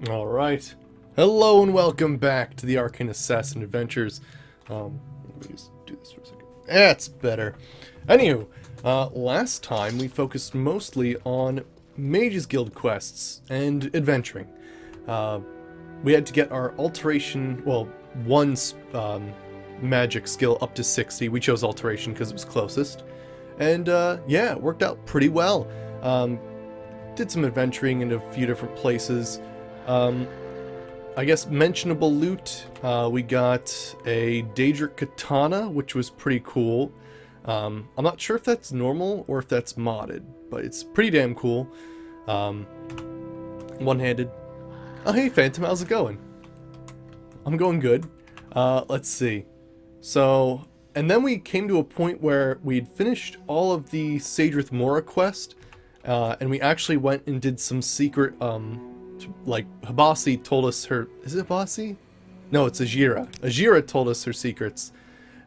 Alright. Hello and welcome back to the Arcane Assassin Adventures. Let me just do this for a second. That's better. Anywho, last time we focused mostly on Mages Guild quests and adventuring. We had to get our alteration, well, one magic skill up to 60. We chose alteration because it was closest. And yeah, it worked out pretty well. Did some adventuring in a few different places. I guess mentionable loot, we got a Daedric Katana, which was pretty cool. I'm not sure if that's normal or if that's modded, but it's pretty damn cool. One-handed. Oh, hey Phantom, how's it going? I'm going good. Let's see. So, and then we came to a point where we'd finished all of the Sadrith Mora quest, and we actually went and did some secret, like, Habasi told us her... Is it Habasi? No, it's Ajira. Ajira told us her secrets.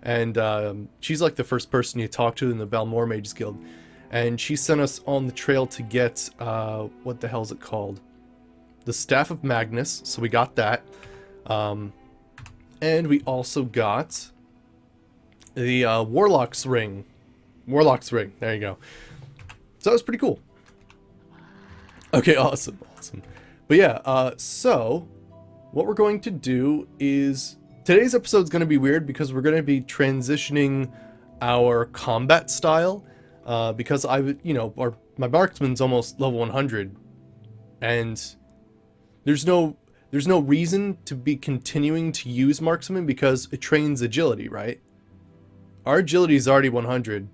And she's like the first person you talk to in the Balmor Mages Guild. And she sent us on the trail to get, what the hell is it called? The Staff of Magnus, so we got that. And we also got the Warlock's Ring. Warlock's Ring, there you go. So that was pretty cool. Okay, awesome. But yeah, so what we're going to do is... Today's episode is going to be weird because we're going to be transitioning our combat style. Because my marksman's almost level 100. And there's no reason to be continuing to use marksman because it trains agility, right? Our agility is already 100.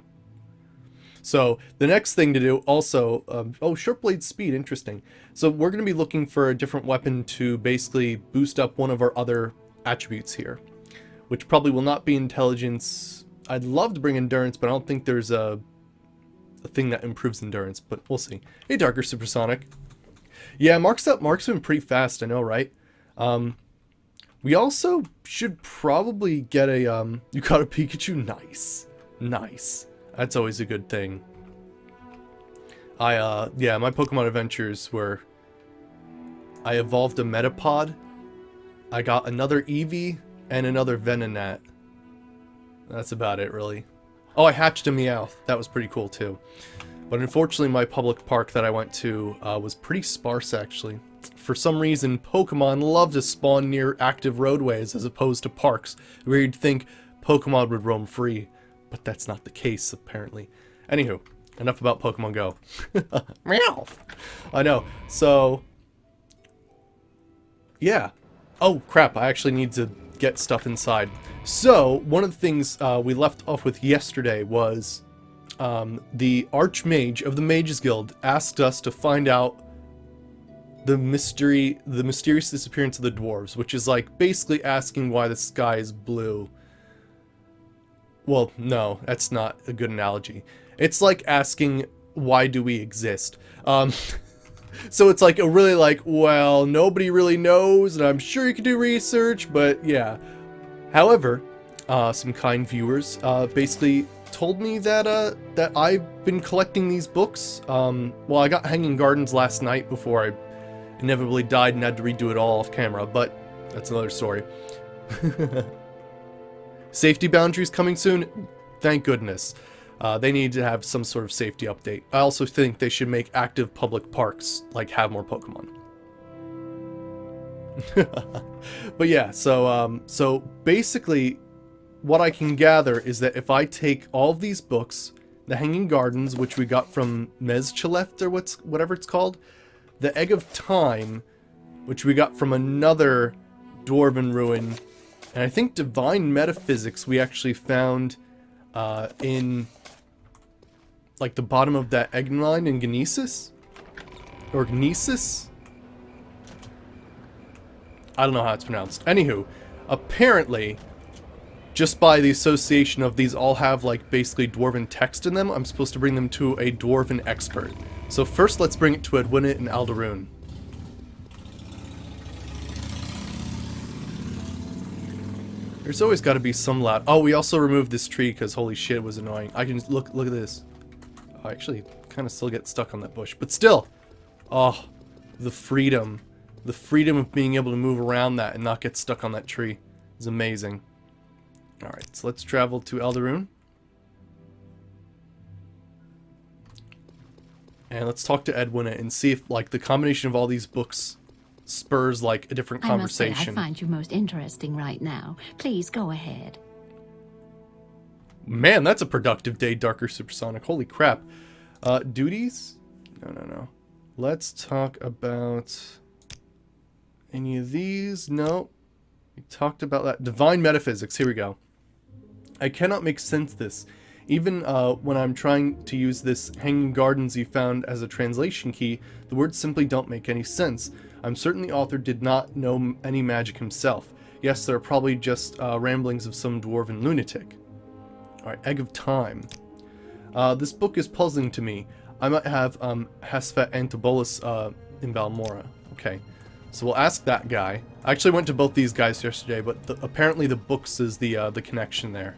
So the next thing to do also, short blade speed, interesting. So we're going to be looking for a different weapon to basically boost up one of our other attributes here, which probably will not be intelligence. I'd love to bring endurance, but I don't think there's a thing that improves endurance, but we'll see. Hey, Darker Supersonic. Yeah, marksman pretty fast, I know, right? We also should probably get a, you got a Pikachu? Nice. That's always a good thing. Yeah, my Pokemon adventures were... I evolved a Metapod. I got another Eevee and another Venonat. That's about it, really. Oh, I hatched a Meowth. That was pretty cool, too. But unfortunately, my public park that I went to was pretty sparse, actually. For some reason, Pokemon love to spawn near active roadways as opposed to parks, where you'd think Pokemon would roam free. But that's not the case, apparently. Anywho, enough about Pokemon Go. Meow! I know. So, yeah. Oh, crap. I actually need to get stuff inside. So, one of the things we left off with yesterday was the Archmage of the Mages Guild asked us to find out the mysterious disappearance of the dwarves, which is like basically asking why the sky is blue. Well, no, that's not a good analogy. It's like asking, why do we exist? So it's like a really like, well, nobody really knows, and I'm sure you could do research, but yeah. However, some kind viewers basically told me that that I've been collecting these books. Well, I got Hanging Gardens last night before I inevitably died and had to redo it all off camera, but that's another story. Safety boundaries coming soon? Thank goodness. They need to have some sort of safety update. I also think they should make active public parks, like, have more Pokemon. But yeah, so basically, what I can gather is that if I take all of these books, the Hanging Gardens, which we got from Mezcheleft, or whatever it's called, the Egg of Time, which we got from another Dwarven Ruin, and I think Divine Metaphysics we actually found in, like, the bottom of that egg line in Gnesis? Or Gnesis? I don't know how it's pronounced. Anywho, apparently, just by the association of these all have, like, basically Dwarven text in them, I'm supposed to bring them to a Dwarven expert. So first, let's bring it to Edwina and Aldaroon. There's always got to be some loud... Oh, we also removed this tree because holy shit, it was annoying. I can look at this. I actually kind of still get stuck on that bush, but still. Oh, the freedom. The freedom of being able to move around that and not get stuck on that tree is amazing. Alright, so let's travel to Eldaroon. And let's talk to Edwina and see if, like, the combination of all these books spurs, like, a different conversation. I must say, I find you most interesting right now. Please go ahead. Man, that's a productive day, Darker Supersonic. Holy crap. Duties? No. Let's talk about any of these. No. We talked about that. Divine Metaphysics. Here we go. I cannot make sense of this. Even when I'm trying to use this Hanging Gardens you found as a translation key, the words simply don't make any sense. I'm certain the author did not know any magic himself. Yes, there are probably just ramblings of some dwarven lunatic. Alright, Egg of Time. This book is puzzling to me. I might have Hasfet Antibolus in Balmora. Okay, so we'll ask that guy. I actually went to both these guys yesterday, but apparently the books is the connection there.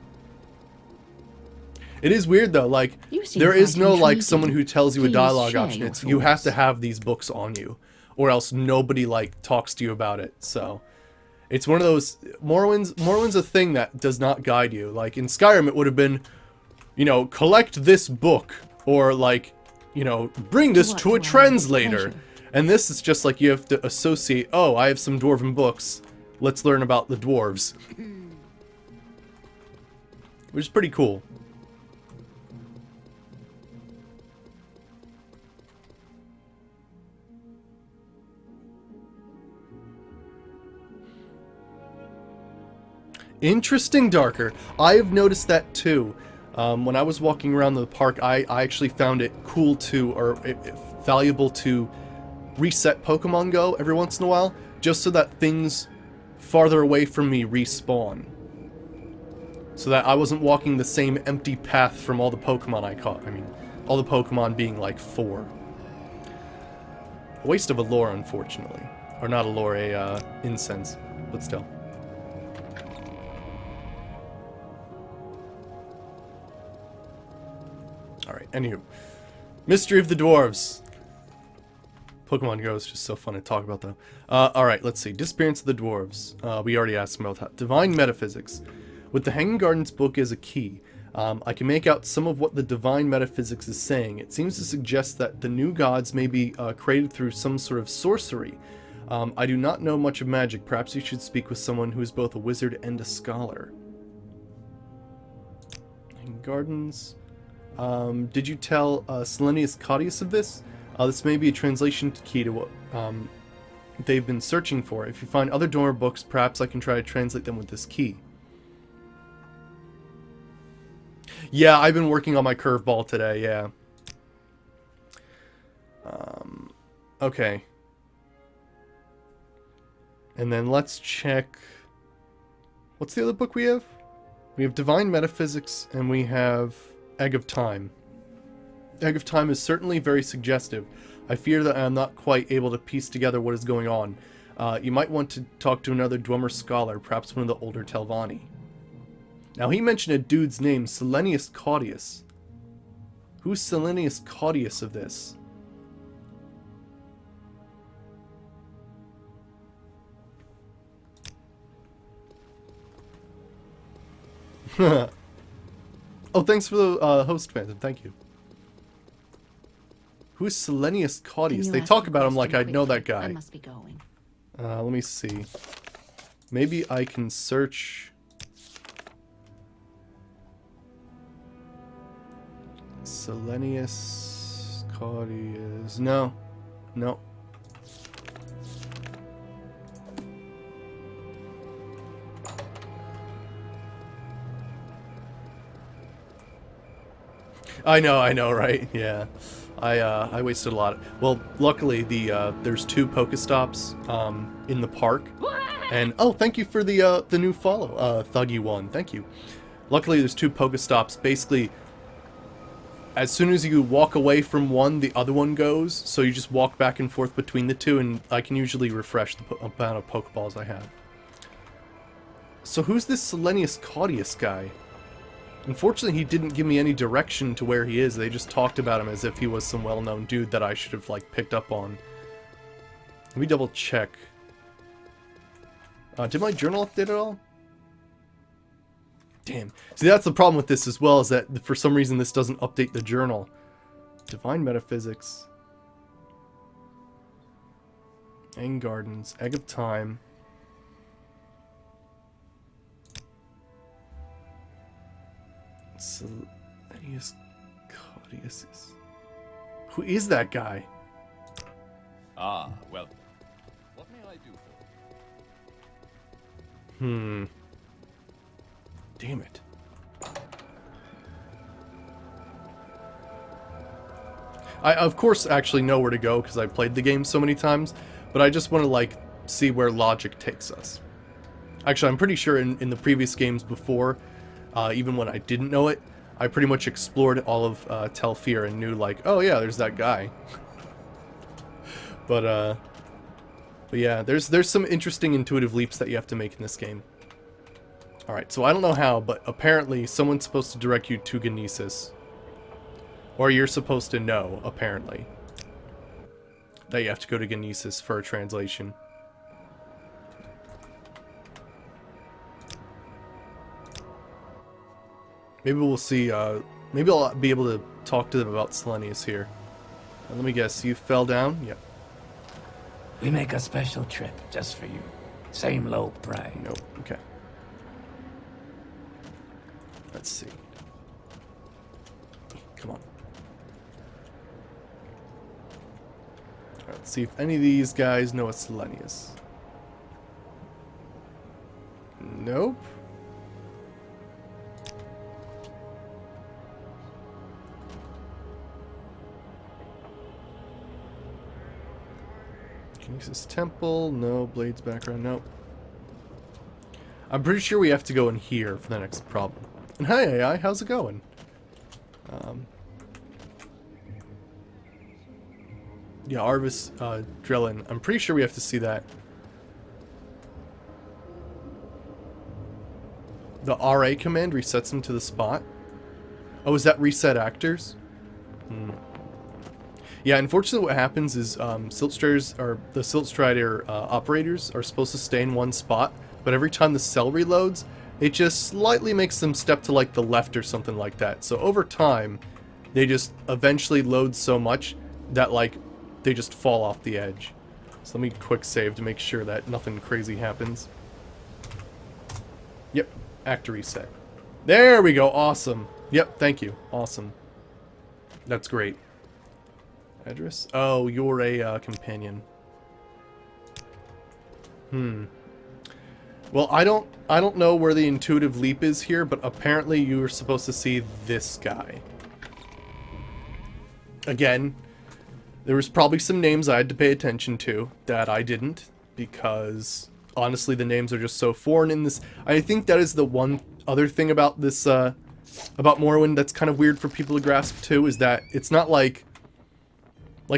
It is weird though, like, there is no, like, someone who tells you a dialogue option. It's, you have to have these books on you, or else nobody, like, talks to you about it, so... It's one of those... Morrowind's a thing that does not guide you. Like, in Skyrim it would have been, you know, collect this book, or, like, you know, bring this to a translator. And this is just like, you have to associate, oh, I have some dwarven books, let's learn about the dwarves. Which is pretty cool. Interesting, Darker. I have noticed that too. When I was walking around the park, I actually found it cool to, or valuable to reset Pokemon Go every once in a while, just so that things farther away from me respawn. So that I wasn't walking the same empty path from all the Pokemon I caught. I mean, all the Pokemon being like 4. A waste of a lore, unfortunately. Or not a lore, a incense, but still. Alright, anywho. Mystery of the Dwarves. Pokemon Go is just so fun to talk about, though. Alright, let's see. Disappearance of the Dwarves. We already asked about that. Divine Metaphysics. With the Hanging Gardens book as a key, I can make out some of what the Divine Metaphysics is saying. It seems to suggest that the new gods may be created through some sort of sorcery. I do not know much of magic. Perhaps you should speak with someone who is both a wizard and a scholar. Hanging Gardens... did you tell Selenius Caudius of this? This may be a translation key to what they've been searching for. If you find other donor books, perhaps I can try to translate them with this key. Yeah, I've been working on my curveball today, yeah. Okay. And then let's check... What's the other book we have? We have Divine Metaphysics, and we have... Egg of Time. Egg of Time is certainly very suggestive. I fear that I am not quite able to piece together what is going on. You might want to talk to another Dwemer scholar, perhaps one of the older Telvanni. Now he mentioned a dude's name, Selenius Caudius. Who's Selenius Caudius of this? Oh, thanks for the host, Phantom. Thank you. Who's Selenius Caudius? They talk about him like I'd know that guy. I must be going. Let me see. Maybe I can search... Selenius Caudius... No. No. I know, right? Yeah. I wasted a lot. Well, luckily there's 2 Pokestops in the park. And oh, thank you for the new follow, Thuggy1. Thank you. Luckily there's 2 Pokestops. Basically, as soon as you walk away from one, the other one goes. So you just walk back and forth between the 2, and I can usually refresh the amount of Pokeballs I have. So who's this Selenius Caudius guy? Unfortunately, he didn't give me any direction to where he is. They just talked about him as if he was some well-known dude that I should have, like, picked up on. Let me double check. Did my journal update at all? Damn. See, that's the problem with this as well, is that for some reason this doesn't update the journal. Divine Metaphysics. Aang Gardens. Egg of Time. Selenius Codius. Who is that guy? Ah, well. What may I do for Hmm. Damn it. I, of course, actually know where to go because I played the game so many times, but I just want to, like, see where logic takes us. Actually, I'm pretty sure in the previous games before, even when I didn't know it, I pretty much explored all of Telfir and knew, like, oh yeah, there's that guy. But yeah, there's some interesting intuitive leaps that you have to make in this game. Alright, so I don't know how, but apparently someone's supposed to direct you to Genesis. Or you're supposed to know, apparently, that you have to go to Genesis for a translation. Maybe we'll see, maybe I'll be able to talk to them about Selenius here. Let me guess, you fell down? Yep. We make a special trip just for you. Same low price. Nope, okay. Let's see. Come on. Alright, let's see if any of these guys know what Selenius. Nope. Kinesis Temple, no. Blades background, nope. I'm pretty sure we have to go in here for the next problem. And hi AI, how's it going? Yeah, Arvis Drellin. I'm pretty sure we have to see that. The RA command resets them to the spot. Oh, is that reset actors? Hmm. Yeah, unfortunately what happens is Siltstriders, or the Siltstrider operators are supposed to stay in one spot, but every time the cell reloads, it just slightly makes them step to like the left or something like that. So over time, they just eventually load so much that like they just fall off the edge. So let me quick save to make sure that nothing crazy happens. Yep, actor reset. There we go, awesome. Yep, thank you, awesome. That's great. Address? Oh, you're a companion. Well, I don't know where the intuitive leap is here, but apparently you were supposed to see this guy. Again, there was probably some names I had to pay attention to that I didn't, because honestly the names are just so foreign in this. I think that is the one other thing about this, about Morrowind that's kind of weird for people to grasp too, is that it's not like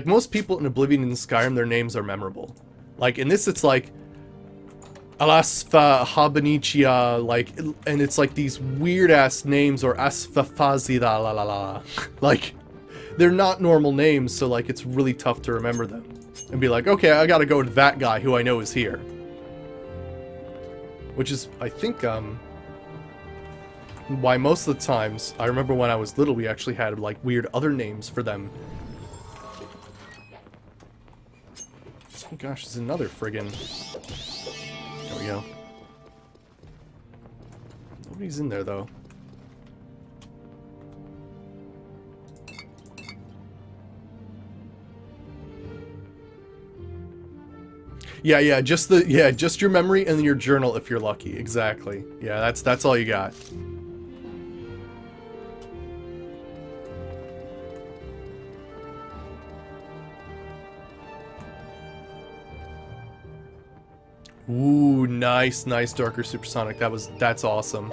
most people in Oblivion and Skyrim, their names are memorable. Like in this, it's like Alasfa Habanichia, like, and it's like these weird ass names, or Asfafazida la la la. Like, they're not normal names, so like it's really tough to remember them. And be like, okay, I gotta go to that guy who I know is here. Which is, I think, why most of the times, I remember when I was little, we actually had like weird other names for them. Oh gosh, there's another friggin'. There we go. Nobody's in there though. Yeah, just your memory and then your journal if you're lucky. Exactly. Yeah, that's all you got. Ooh, nice, darker supersonic. That's awesome.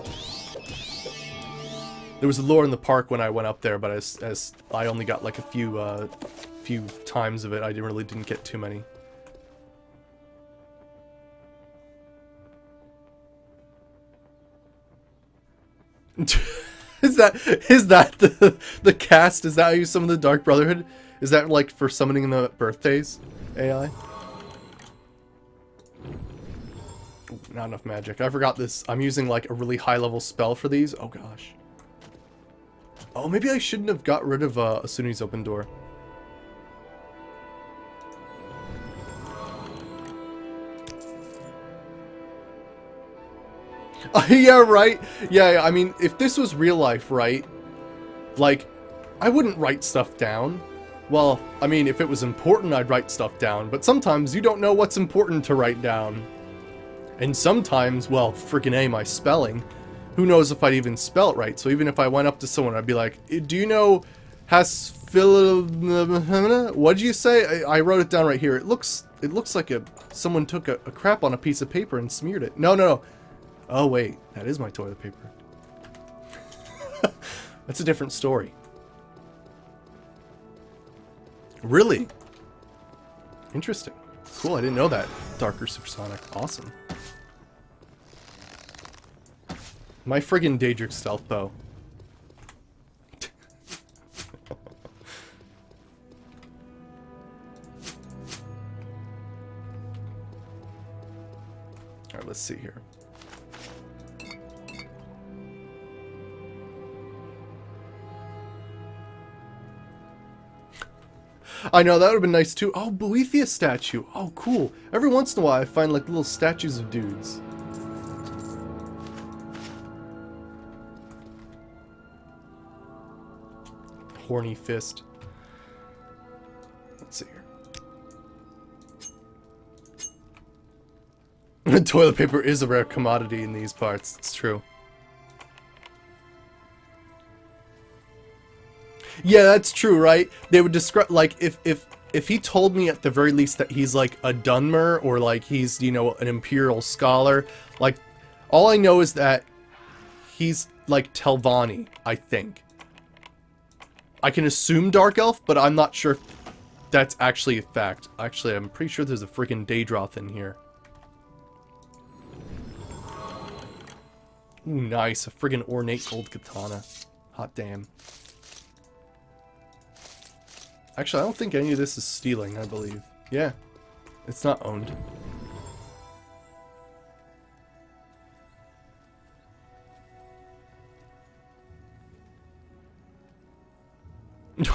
There was a lore in the park when I went up there, but as I only got like a few times of it, I really didn't get too many. Is that the cast? Is that how you summon the Dark Brotherhood? Is that like for summoning the birthdays AI? Ooh, not enough magic. I forgot this. I'm using like a really high level spell for these. Oh gosh. Oh, maybe I shouldn't have got rid of Asuni's open door. Yeah, right? Yeah, I mean, if this was real life, right? Like, I wouldn't write stuff down. Well, I mean, if it was important, I'd write stuff down. But sometimes you don't know what's important to write down. And sometimes, well, freaking A, my spelling. Who knows if I'd even spell it right. So even if I went up to someone, I'd be like, do you know what'd you say? I wrote it down right here. It looks like someone took a crap on a piece of paper and smeared it. No. Oh, wait. That is my toilet paper. That's a different story. Really? Interesting. Cool, I didn't know that. Darker Supersonic. Awesome. My friggin' Daedric stealth bow. Alright, let's see here. I know, that would have been nice too. Oh, Boethius statue. Oh, cool. Every once in a while I find like little statues of dudes. Horny fist. Let's see here. Toilet paper is a rare commodity in these parts. It's true. Yeah, that's true, right? They would describe, like, if he told me at the very least that he's like a Dunmer or like he's, you know, an Imperial Scholar, like, all I know is that he's like Telvanni, I think. I can assume Dark Elf, but I'm not sure if that's actually a fact. Actually, I'm pretty sure there's a freaking Daedroth in here. Ooh, nice. A friggin' ornate gold katana. Hot damn. Actually, I don't think any of this is stealing, I believe. Yeah. It's not owned.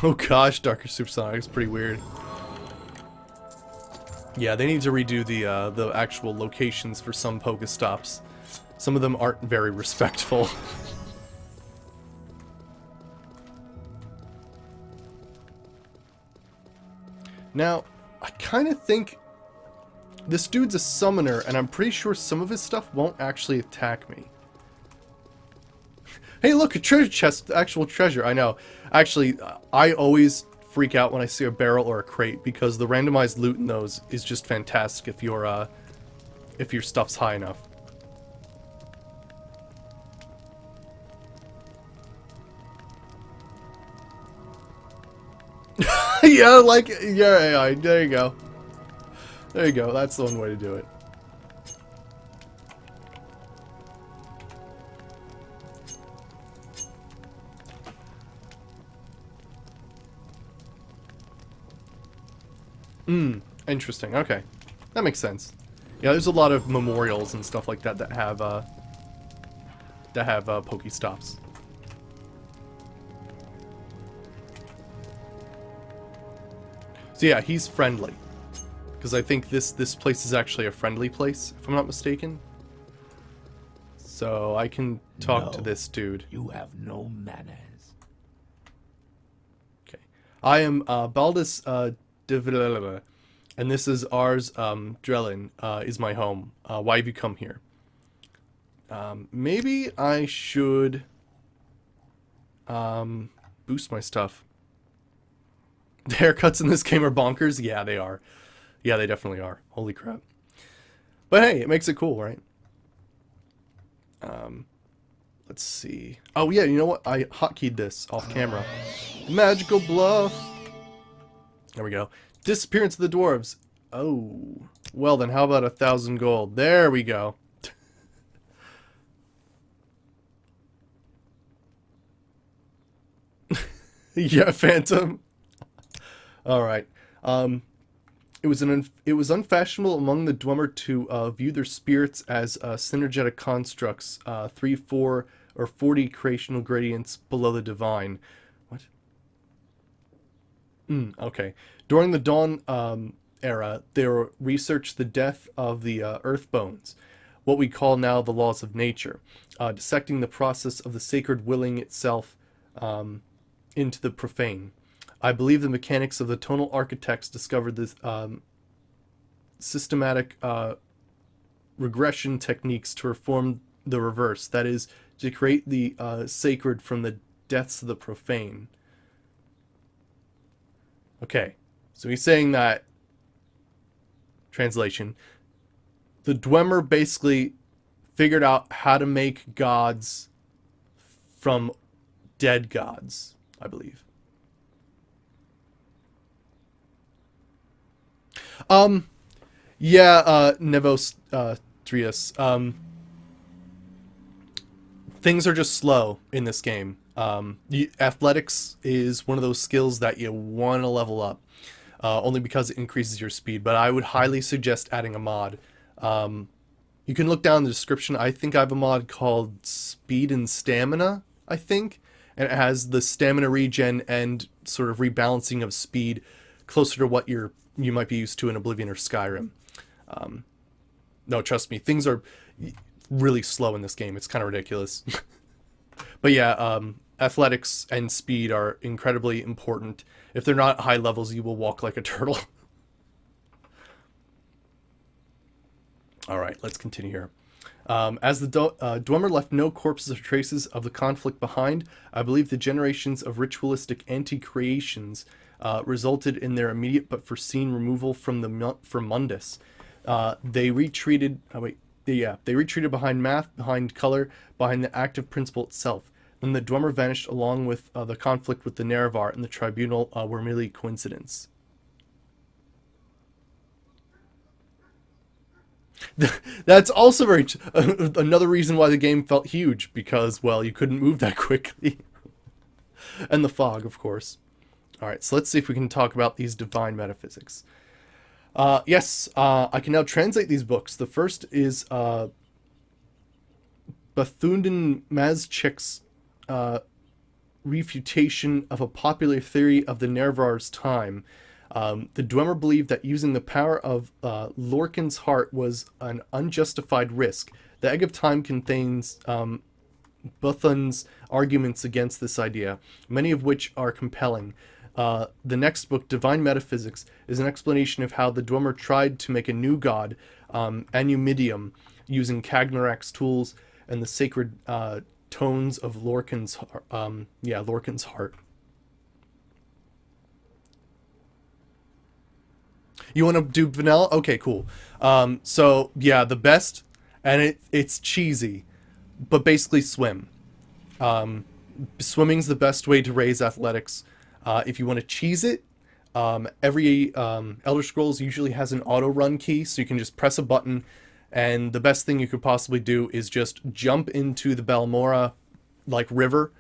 Oh gosh, Darker Supersonic is pretty weird. Yeah, they need to redo the actual locations for some Pokestops. Some of them aren't very respectful. Now, I kind of think this dude's a summoner, and I'm pretty sure some of his stuff won't actually attack me. Hey, look, a treasure chest, actual treasure. I know. Actually, I always freak out when I see a barrel or a crate because the randomized loot in those is just fantastic if your stuff's high enough. Yeah, like, yeah, there you go. There you go, that's the one way to do it. Interesting, okay. That makes sense. Yeah, there's a lot of memorials and stuff like that that have Pokestops. So yeah, he's friendly. Because I think this place is actually a friendly place, if I'm not mistaken. So I can talk to this dude. You have no manners. Okay. I am Baldus Divilala, and this is ours, Drellin, is my home. Why have you come here? Maybe I should boost my stuff. The haircuts in this game are bonkers? Yeah, they are. Yeah, they definitely are. Holy crap. But hey, it makes it cool, right? Let's see. Oh yeah, you know what? I hotkeyed this off camera. Magical bluff. There we go. Disappearance of the dwarves. Oh. Well then, how about 1,000 gold? There we go. Yeah, Phantom. Alright. It It was unfashionable among the Dwemer to view their spirits as synergetic constructs, 3, 4, or 40 creational gradients below the divine. What? Okay. During the Dawn era, they researched the death of the earth bones, what we call now the laws of nature, dissecting the process of the sacred willing itself into the profane. I believe the mechanics of the tonal architects discovered this systematic regression techniques to reform the reverse, that is, to create the sacred from the deaths of the profane. Okay, so he's saying that, translation, the Dwemer basically figured out how to make gods from dead gods, I believe. Yeah, Nevos, Trias, things are just slow in this game. Athletics is one of those skills that you want to level up, only because it increases your speed, but I would highly suggest adding a mod. You can look down in the description. I think I have a mod called Speed and Stamina, I think, and it has the stamina regen and sort of rebalancing of speed closer to what you might be used to in Oblivion or Skyrim. No, trust me, things are really slow in this game. It's kind of ridiculous. But yeah, athletics and speed are incredibly important. If they're not at high levels, you will walk like a turtle. All right, let's continue here. As the Dwemer left no corpses or traces of the conflict behind, I believe the generations of ritualistic anti-creations resulted in their immediate but foreseen removal from Mundus. They retreated. They retreated behind math, behind color, behind the active principle itself. Then the Dwemer vanished along with the conflict with the Nerevar and the Tribunal were merely coincidence. That's also very another reason why the game felt huge, because, well, you couldn't move that quickly. And the fog, of course. Alright, so let's see if we can talk about these divine metaphysics. Yes, I can now translate these books. The first is Bethundan Mazchek's refutation of a popular theory of the Nerevar's time. The Dwemer believed that using the power of Lorcan's heart was an unjustified risk. The Egg of Time contains Bethun's arguments against this idea, many of which are compelling. The next book, Divine Metaphysics, is an explanation of how the Dwemer tried to make a new god, Anumidium, using Kagnarak's tools and the sacred tones of Lorcan's heart. You want to do vanilla? Okay, cool. So yeah, the best, and it's cheesy, but basically swim. Swimming's the best way to raise athletics. If you want to cheese it, every Elder Scrolls usually has an auto run key, so you can just press a button, and the best thing you could possibly do is just jump into the Balmora river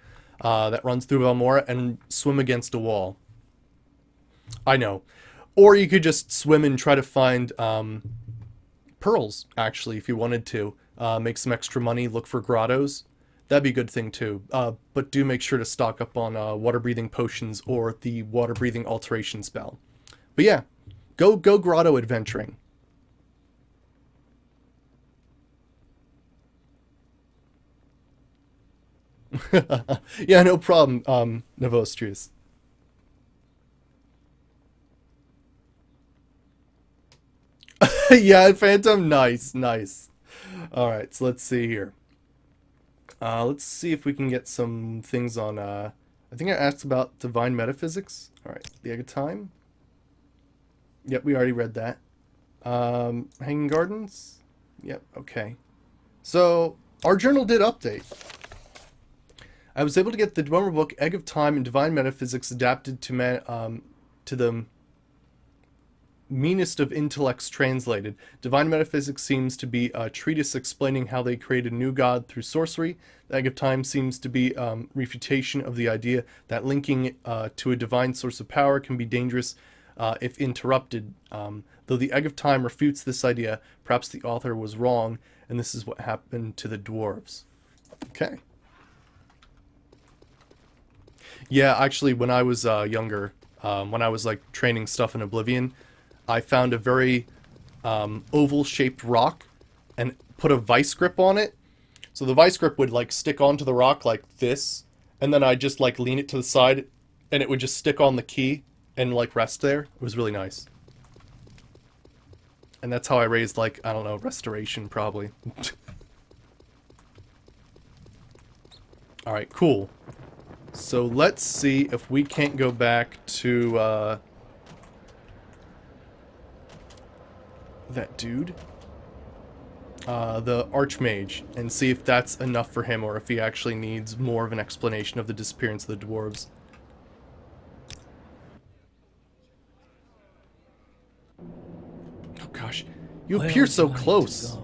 that runs through Balmora and swim against a wall. I know. Or you could just swim and try to find pearls, actually, if you wanted to. Make some extra money, look for grottos. That'd be a good thing too. But do make sure to stock up on water-breathing potions or the water-breathing alteration spell. But yeah, go grotto adventuring. Yeah, no problem, Novostrius. Yeah, Phantom, nice. Alright, so let's see here. Let's see if we can get some things on, I think I asked about Divine Metaphysics. Alright, the Egg of Time. Yep, we already read that. Hanging Gardens. Yep, okay. So, our journal did update. I was able to get the Dwemer book, Egg of Time and Divine Metaphysics adapted to the meanest of intellects translated. Divine Metaphysics seems to be a treatise explaining how they created a new god through sorcery. The Egg of Time seems to be refutation of the idea that linking to a divine source of power can be dangerous if interrupted Though the Egg of Time refutes this idea, perhaps the author was wrong, and this is what happened to the dwarves. Okay. Yeah, actually, when I was younger, when I was like training stuff in Oblivion, I found a very oval-shaped rock and put a vice grip on it. So the vice grip would like stick onto the rock like this, and then I'd just like lean it to the side, and it would just stick on the key and like rest there. It was really nice. And that's how I raised like, I don't know, restoration probably. Alright, cool. So let's see if we can't go back to that dude. The Archmage, and see if that's enough for him, or if he actually needs more of an explanation of the disappearance of the dwarves. Oh gosh, you appear so close.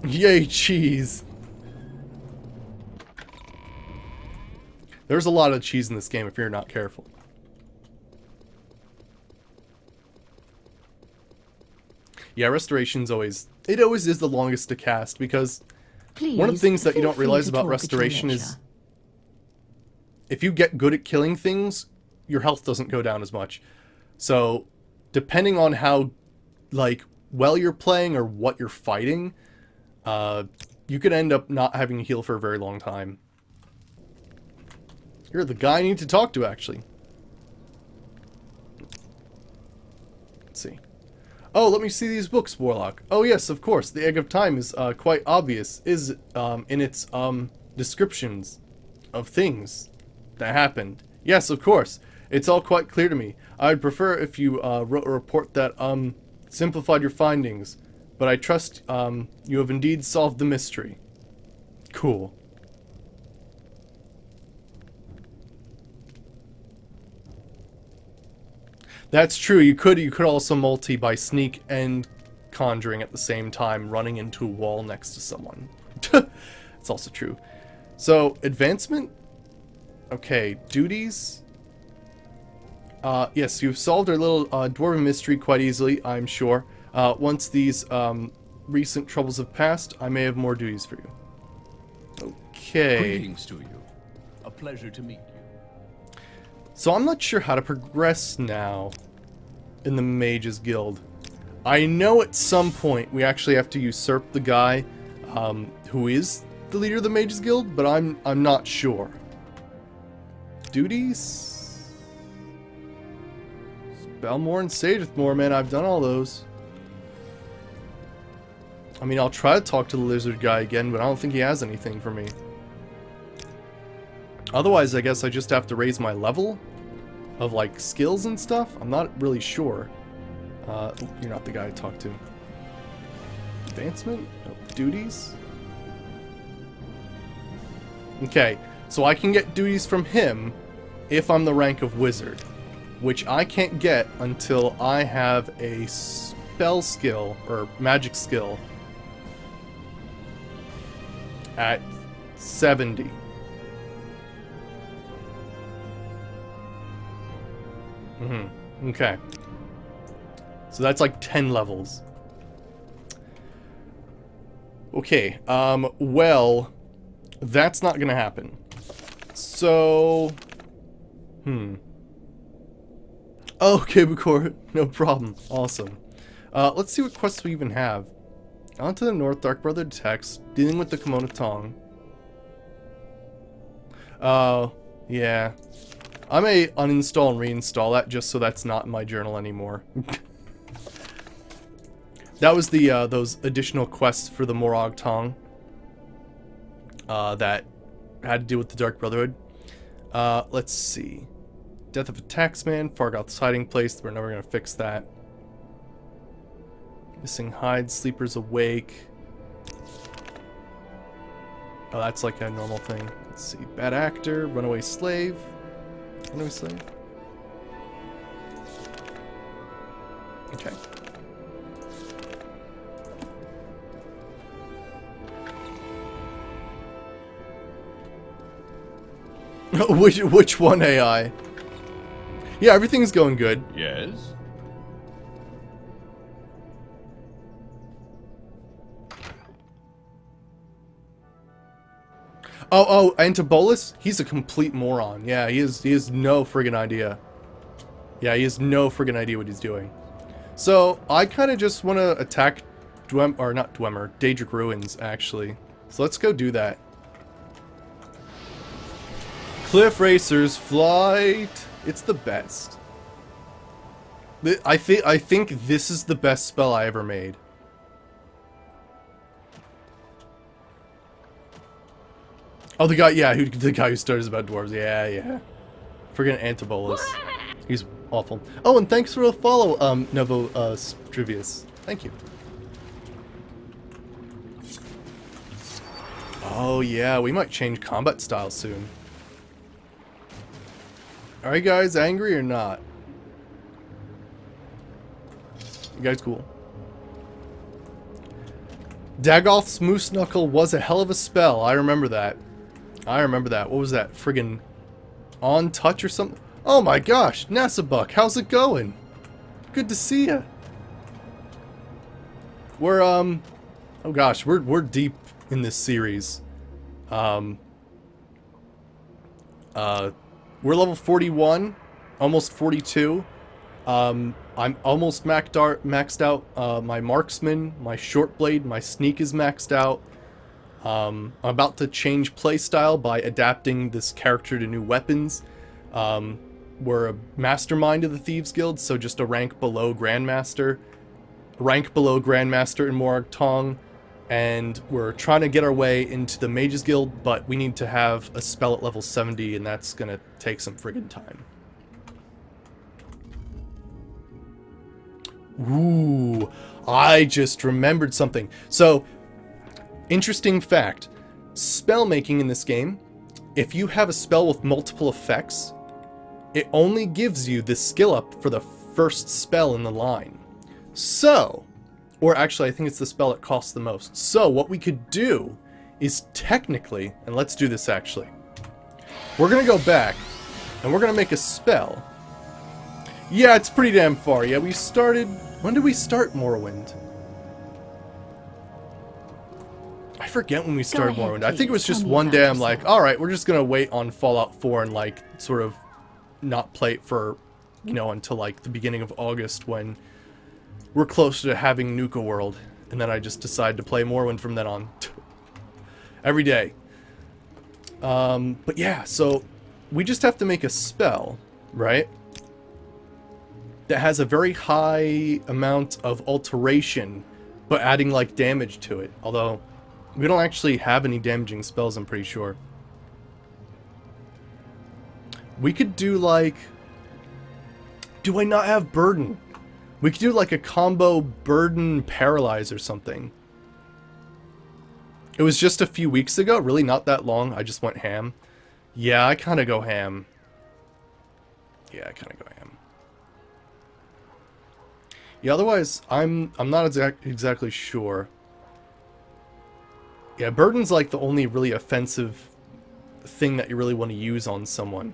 Yay, cheese. There's a lot of cheese in this game if you're not careful. Yeah, restoration's always... It always is the longest to cast, because Please, one of the things that you feel don't free realize to about talk at your restoration is... leisure. If you get good at killing things, your health doesn't go down as much. So, depending on how, like, well you're playing or what you're fighting, you could end up not having to heal for a very long time. You're the guy I need to talk to, actually. Let's see. Oh, let me see these books, Warlock. Oh yes, of course. The Egg of Time is quite obvious. Is in its descriptions of things that happened. Yes, of course. It's all quite clear to me. I'd prefer if you wrote a report that simplified your findings, but I trust you have indeed solved the mystery. Cool. That's true. You could also multi by sneak and conjuring at the same time, running into a wall next to someone. It's also true. So, advancement? Okay, duties? Yes, you've solved our little dwarven mystery quite easily, I'm sure. Once these recent troubles have passed, I may have more duties for you. Okay. Greetings to you. A pleasure to meet you. So I'm not sure how to progress now in the Mages Guild. I know at some point we actually have to usurp the guy who is the leader of the Mages Guild, but I'm not sure. Duties? Spellmore and Sagethmore, man, I've done all those. I mean, I'll try to talk to the lizard guy again, but I don't think he has anything for me. Otherwise, I guess I just have to raise my level of, like, skills and stuff? I'm not really sure. You're not the guy to talk to. Advancement? Oh, duties? Okay, so I can get duties from him if I'm the rank of wizard, which I can't get until I have a spell skill, or magic skill, at 70. Okay. So that's like 10 levels. Okay, well, that's not gonna happen. So... Okay, Bukor, no problem. Awesome. Let's see what quests we even have. On to the north, Dark Brother detects, dealing with the Kimono Tong. Oh, yeah. I may uninstall and reinstall that just so that's not in my journal anymore. That was the those additional quests for the Morrowind Tong that had to do with the Dark Brotherhood. Let's see. Death of a Taxman, Fargoth's hiding place. We're never gonna fix that. Missing hide, sleepers awake. Oh, that's like a normal thing. Let's see. Bad actor, runaway slave. Runaway slave. Okay. Which one AI? Yeah, everything's going good. Yes? Oh, Antibolus? He's a complete moron. Yeah, he has no friggin' idea. Yeah, he has no friggin' idea what he's doing. So, I kind of just want to attack Daedric Ruins, actually. So let's go do that. Cliff Racers Flight. It's the best. I think this is the best spell I ever made. Oh, the guy who started about dwarves. Yeah. Friggin' Antibolus. He's awful. Oh, and thanks for the follow, Novo Strivius. Thank you. Oh yeah, we might change combat style soon. Are you guys angry or not? You guys cool? Dagoth's Moose Knuckle was a hell of a spell. I remember that. What was that? Friggin' On Touch or something? Oh my gosh, Nasabuck, how's it going? Good to see ya. We're oh gosh, we're deep in this series. We're level 41, almost 42. I'm almost maxed out. My marksman, my short blade, my sneak is maxed out. I'm about to change playstyle by adapting this character to new weapons. We're a mastermind of the Thieves Guild, so just a rank below Grandmaster. Rank below Grandmaster in Morag Tong. And we're trying to get our way into the Mages Guild, but we need to have a spell at level 70, and that's gonna take some friggin' time. Ooh, I just remembered something. So, interesting fact. Spell making in this game, if you have a spell with multiple effects, it only gives you the skill up for the first spell in the line. So, or actually I think it's the spell that costs the most. So what we could do is technically, and let's do this actually. We're gonna go back and we're gonna make a spell. Yeah, it's pretty damn far. Yeah, we started, when did we start Morrowind? I forget when we started ahead, Morrowind. I think it was please. just Tell me one about day I'm yourself. like, alright, we're just gonna wait on Fallout 4 and like sort of not play it for, you know, until like the beginning of August when we're closer to having Nuka World. And then I just decided to play Morrowind from then on. Every day. But yeah, so we just have to make a spell, right? That has a very high amount of alteration, but adding like damage to it. Although, we don't actually have any damaging spells, I'm pretty sure. We could do like... Do I not have Burden? We could do like a combo Burden Paralyze or something. It was just a few weeks ago, really not that long. I just went ham. Yeah, I kind of go ham. Yeah, I kind of go ham. Yeah, otherwise, I'm not exactly sure. Yeah, Burden's like the only really offensive thing that you really want to use on someone.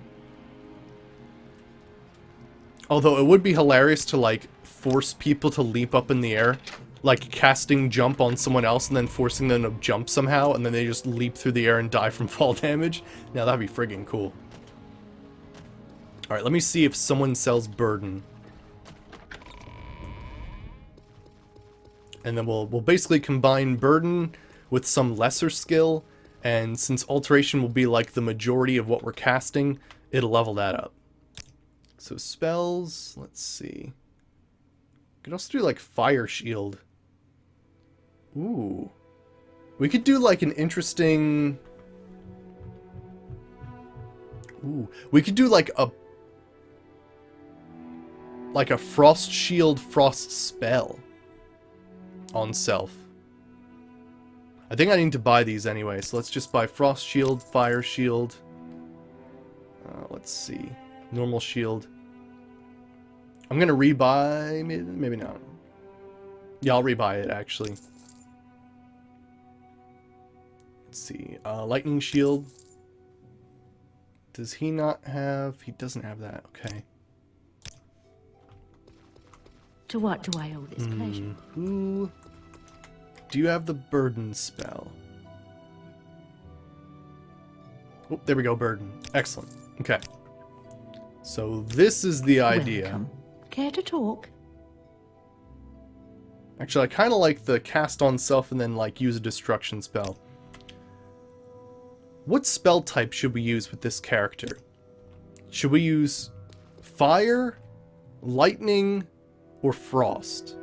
Although it would be hilarious to like force people to leap up in the air, like casting jump on someone else and then forcing them to jump somehow, and then they just leap through the air and die from fall damage. Now that'd be friggin' cool. Alright, let me see if someone sells Burden. And then we'll basically combine Burden with some lesser skill, and since Alteration will be like the majority of what we're casting, it'll level that up. So spells, let's see. We could also do like Fire Shield. Ooh. We could do like an interesting... Ooh. We could do like a Frost Shield Frost spell on self. I think I need to buy these anyway, so let's just buy Frost Shield, Fire Shield. Let's see. Normal Shield. I'm gonna rebuy, maybe not. Yeah, I'll rebuy it actually. Let's see. Lightning Shield. Does he not have? He doesn't have that. Okay. To what do I owe this pleasure? Who... Do you have the burden spell? Oh, there we go, burden. Excellent. Okay. So this is the idea. Welcome. Care to talk? Actually, I kind of like the cast on self and then like use a destruction spell. What spell type should we use with this character? Should we use fire, lightning, or frost?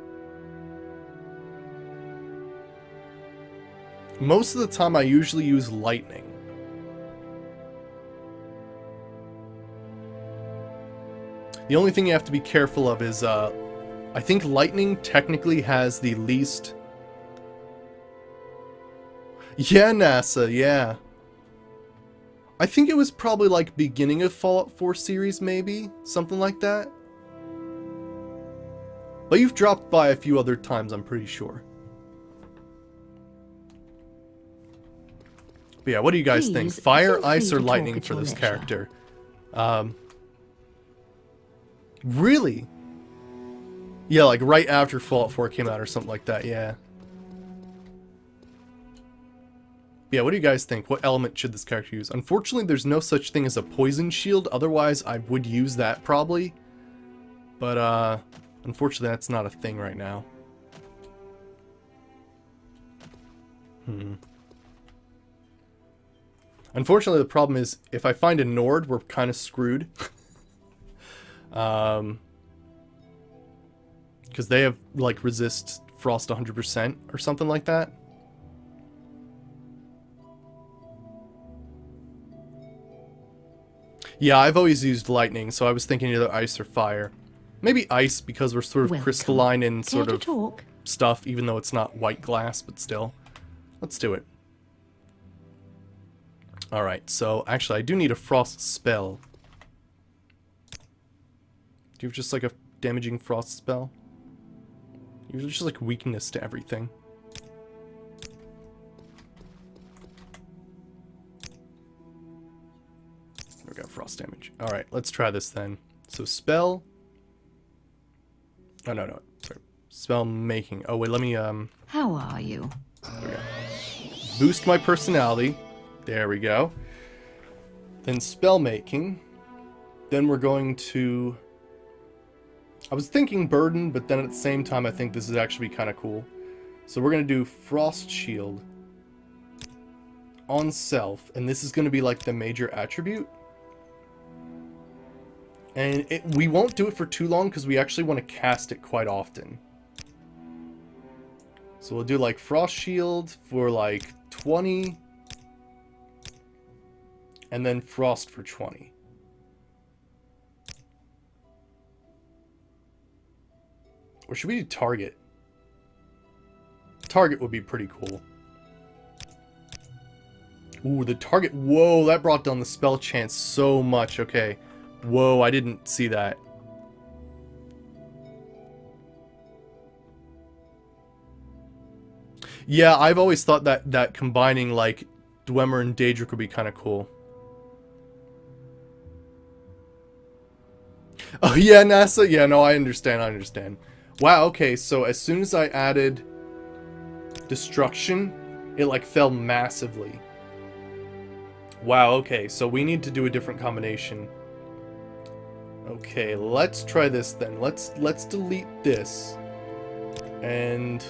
Most of the time I usually use lightning. The only thing you have to be careful of is, I think lightning technically has the least... Yeah, NASA, yeah. I think it was probably like beginning of Fallout 4 series, maybe? Something like that. But you've dropped by a few other times, I'm pretty sure. But yeah, what do you guys think? Please, Fire, feel free ice, or to lightning talk at for your this leisure. character? Really? Yeah, like right after Fallout 4 came out or something like that, yeah. Yeah, what do you guys think? What element should this character use? Unfortunately, there's no such thing as a poison shield. Otherwise, I would use that probably. But, unfortunately, that's not a thing right now. Unfortunately, the problem is, if I find a Nord, we're kind of screwed. Because they have, like, resist frost 100% or something like that. Yeah, I've always used lightning, so I was thinking either ice or fire. Maybe ice, because we're sort of Welcome. crystalline in Care sort to of talk? stuff, even though it's not white glass, but still. Let's do it. Alright, so actually I do need a frost spell. Do you have just like a damaging frost spell? You're just like weakness to everything. We got frost damage. Alright, let's try this then. So spell. Oh no, sorry. Spell making. Oh wait, let me How are you? there we go. Boost my personality. There we go. Then spell making. Then we're going to... I was thinking burden, but then at the same time I think this is actually kind of cool. So we're going to do frost shield on self, and this is going to be like the major attribute. And we won't do it for too long because we actually want to cast it quite often. So we'll do like frost shield for like 20. And then frost for 20. Or should we do target? Target would be pretty cool. Ooh, the target. Whoa, that brought down the spell chance so much. Okay. Whoa, I didn't see that. Yeah, I've always thought that combining like Dwemer and Daedric would be kind of cool. Oh yeah, NASA. Yeah, no, I understand. Wow, okay, so as soon as I added destruction, it like fell massively. Wow, okay, so we need to do a different combination. Okay, let's try this then. Let's delete this. And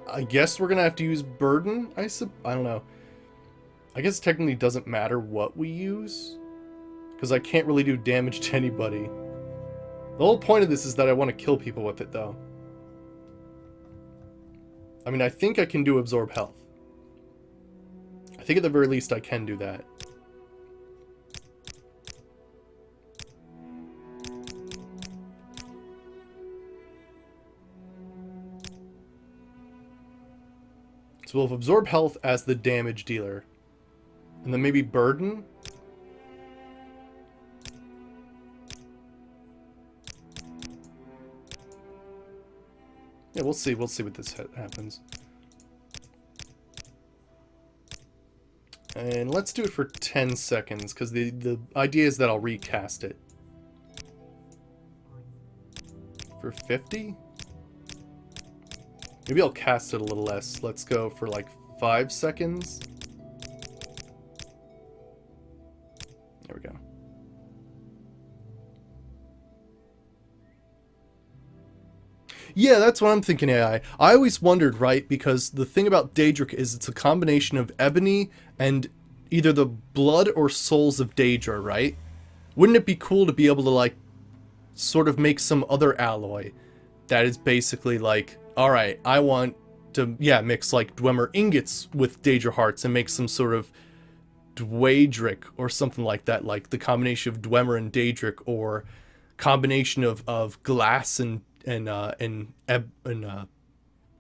I guess we're gonna have to use burden. I don't know. I guess it technically doesn't matter what we use, because I can't really do damage to anybody. The whole point of this is that I want to kill people with it, though. I mean, I think I can do absorb health. I think at the very least I can do that. So we'll have absorb health as the damage dealer. And then maybe burden? Yeah, we'll see what this happens. And let's do it for 10 seconds, because the idea is that I'll recast it. for 50? Maybe I'll cast it a little less. Let's go for like 5 seconds. There we go. Yeah, that's what I'm thinking, AI. I always wondered, right? Because the thing about Daedric is it's a combination of ebony and either the blood or souls of Daedra, right? Wouldn't it be cool to be able to, like, sort of make some other alloy that is basically like, alright, I want to, yeah, mix, like, Dwemer ingots with Daedra hearts and make some sort of Dweydric or something like that, like the combination of Dwemer and Daedric, or combination of glass and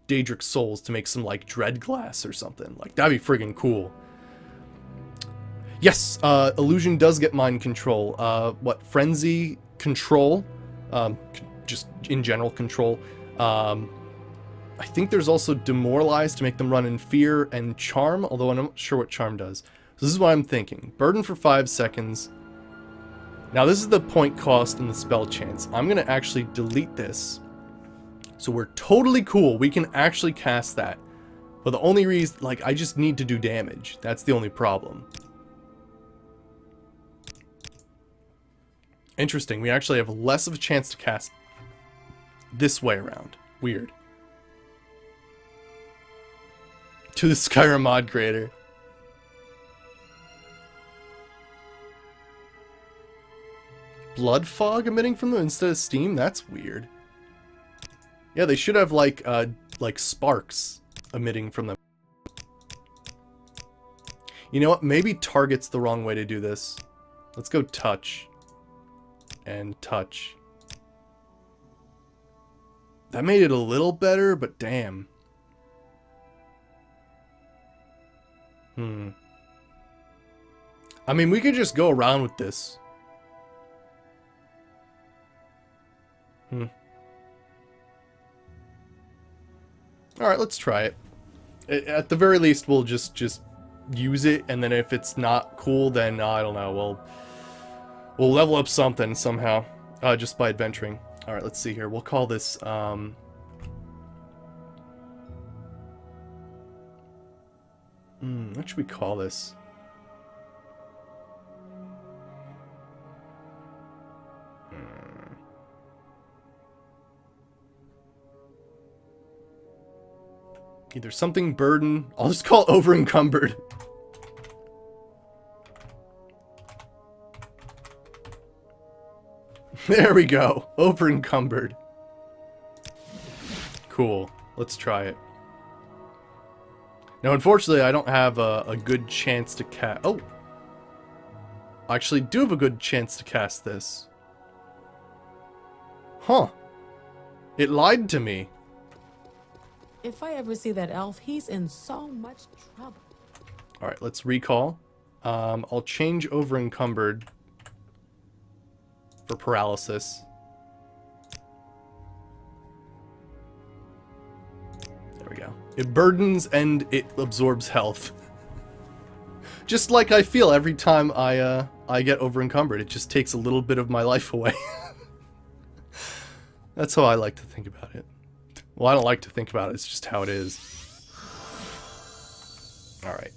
Daedric souls to make some like dread glass or something. Like, that'd be friggin' cool. Yes, illusion does get mind control. What, frenzy control? Just in general control. I think there's also demoralize to make them run in fear, and charm, although I'm not sure what charm does. So this is what I'm thinking. Burden for 5 seconds. Now this is the point cost and the spell chance. I'm gonna actually delete this. So we're totally cool. We can actually cast that. But the only reason, like, I just need to do damage. That's the only problem. Interesting. We actually have less of a chance to cast this way around. Weird. To the Skyrim mod creator. Blood fog emitting from them instead of steam? That's weird. Yeah, they should have like sparks emitting from them. You know what? Maybe target's the wrong way to do this. Let's go touch. And touch. That made it a little better, but damn. I mean, we could just go around with this. Alright, let's try it. At the very least, we'll just use it, and then if it's not cool, then I don't know, we'll level up something somehow, just by adventuring. Alright, let's see here. We'll call this, what should we call this? Either something burden. I'll just call it over encumbered. There we go. Over encumbered. Cool. Let's try it. Now, unfortunately, I don't have a good chance to cast. Oh! I actually do have a good chance to cast this. Huh. It lied to me. If I ever see that elf, he's in so much trouble. Alright, let's recall. I'll change over encumbered for paralysis. There we go. It burdens and it absorbs health. Just like I feel every time I get over encumbered. It just takes a little bit of my life away. That's how I like to think about it. Well, I don't like to think about it, it's just how it is. Alright.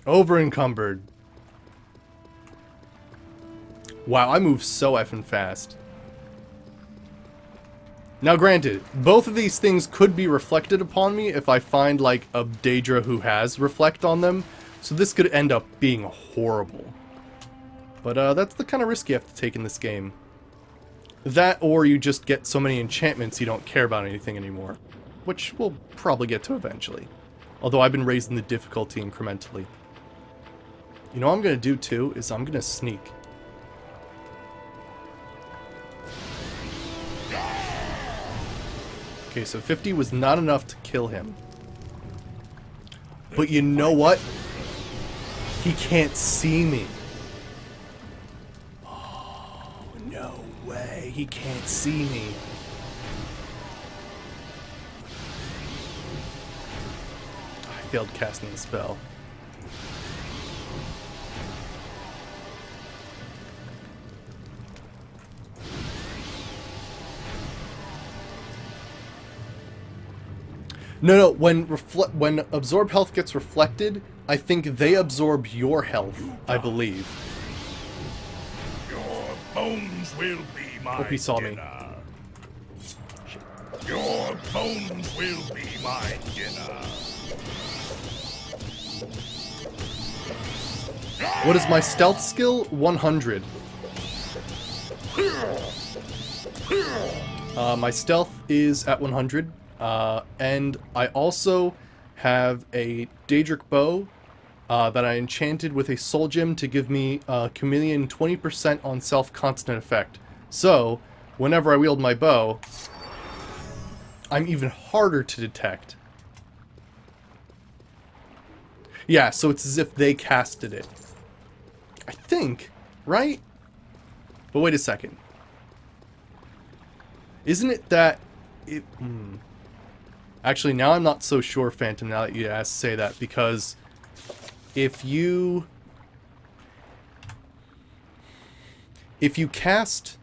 Over encumbered. Wow, I move so effing fast. Now granted, both of these things could be reflected upon me if I find like a Daedra who has reflect on them. So this could end up being horrible. But that's the kind of risk you have to take in this game. That, or you just get so many enchantments you don't care about anything anymore. Which we'll probably get to eventually. Although I've been raising the difficulty incrementally. You know what I'm going to do too, is I'm going to sneak. Okay, so 50 was not enough to kill him. But you know what? He can't see me. No way, he can't see me. I failed casting the spell. No. When absorb health gets reflected, I think they absorb your health, I believe. Your bones will be my Hope he saw me. dinner. Your bones will be my dinner. What is my stealth skill? 100. My stealth is at 100. And I also have a Daedric bow that I enchanted with a soul gem to give me chameleon 20% on self-constant effect. So, whenever I wield my bow, I'm even harder to detect. Yeah, so it's as if they casted it. I think, right? But wait a second. Isn't it that it... Actually, now I'm not so sure, Phantom, now that you say that, because if you cast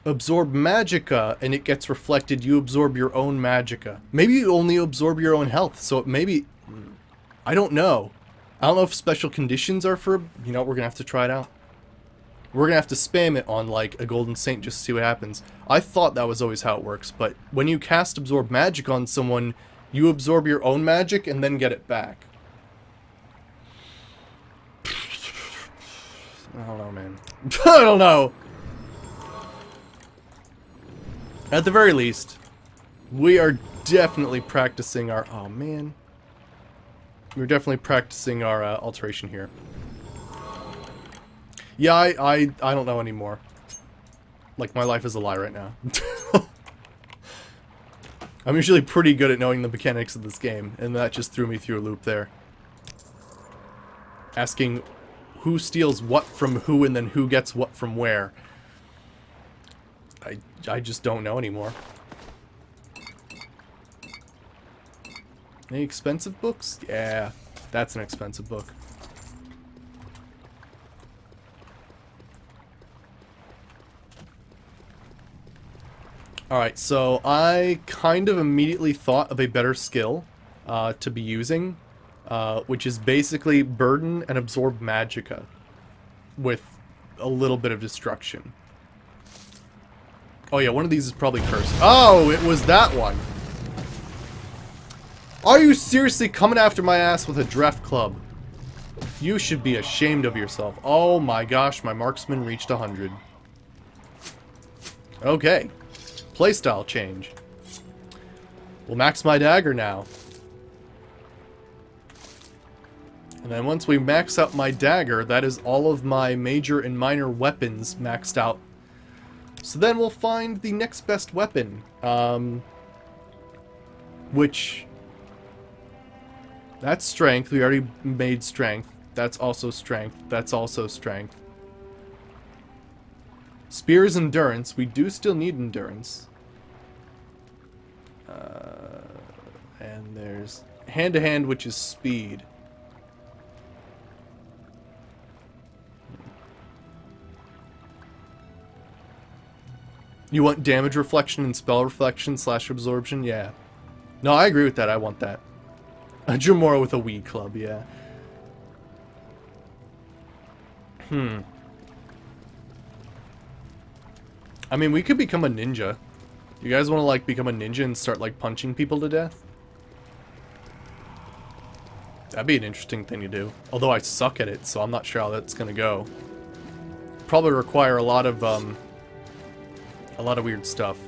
Absorb Magicka and it gets reflected, you absorb your own Magicka. Maybe you only absorb your own health, so maybe... I don't know. I don't know if special conditions are for... You know, we're gonna have to try it out. We're gonna have to spam it on, like, a Golden Saint just to see what happens. I thought that was always how it works, but when you cast Absorb Magic on someone, you absorb your own magic and then get it back. I don't know, man. I don't know. At the very least, we are definitely practicing our... Oh, man. We're definitely practicing our alteration here. Yeah, I don't know anymore. Like, my life is a lie right now. I'm usually pretty good at knowing the mechanics of this game, and that just threw me through a loop there. Asking who steals what from who and then who gets what from where. I just don't know anymore. Any expensive books? Yeah, that's an expensive book. Alright, so I kind of immediately thought of a better skill to be using, which is basically Burden and Absorb Magicka with a little bit of destruction. Oh yeah, one of these is probably cursed. Oh, it was that one! Are you seriously coming after my ass with a Dreft Club? You should be ashamed of yourself. Oh my gosh, my marksman reached 100. Okay. Playstyle change. We'll max my dagger now. And then once we max out my dagger, that is all of my major and minor weapons maxed out. So then we'll find the next best weapon. Which... That's strength. We already made strength. That's also strength. That's also strength. Spear is endurance. We do still need endurance. And there's hand-to-hand, which is speed. You want damage reflection and spell reflection / absorption? Yeah. No, I agree with that. I want that. A Jamora with a weed club, yeah. I mean, we could become a ninja. You guys want to, like, become a ninja and start, like, punching people to death? That'd be an interesting thing to do. Although I suck at it, so I'm not sure how that's gonna go. Probably require a lot of weird stuff.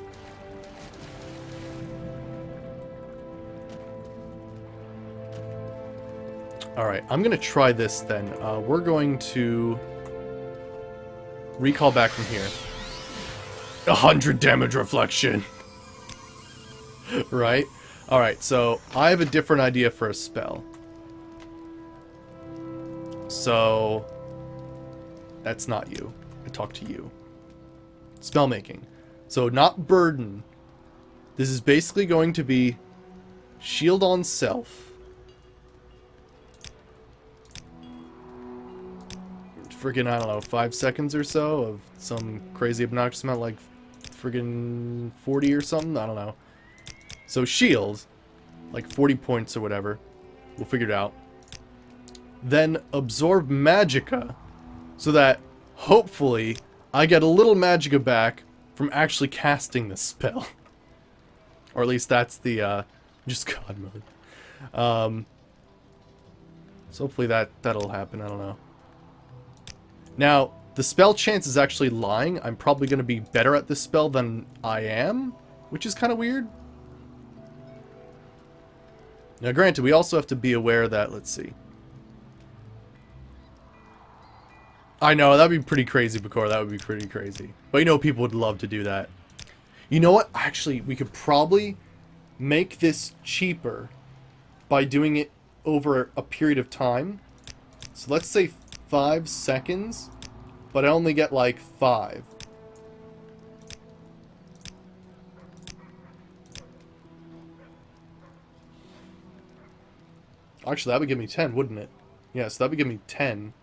Alright, I'm gonna try this then. We're going to recall back from here. 100 damage reflection! Right? Alright, so I have a different idea for a spell. So... That's not you. I talk to you. Spell making. So not burden. This is basically going to be shield on self. Friggin', I don't know, 5 seconds or so of some crazy obnoxious amount, like friggin' 40 or something? I don't know. So shield. like 40 points or whatever. We'll figure it out. Then absorb magicka, so that hopefully I get a little magicka back from actually casting this spell. Or at least that's the just God mode. So hopefully that'll happen. I don't know. Now, the spell chance is actually lying. I'm probably going to be better at this spell than I am, which is kind of weird. Now, granted, we also have to be aware that, let's see. I know, that'd be pretty crazy, Bakor. That would be pretty crazy. But you know, people would love to do that. You know what? Actually, we could probably make this cheaper by doing it over a period of time. So let's say 5 seconds, but I only get like 5. Actually, that would give me 10, wouldn't it? Yes, that would give me 10.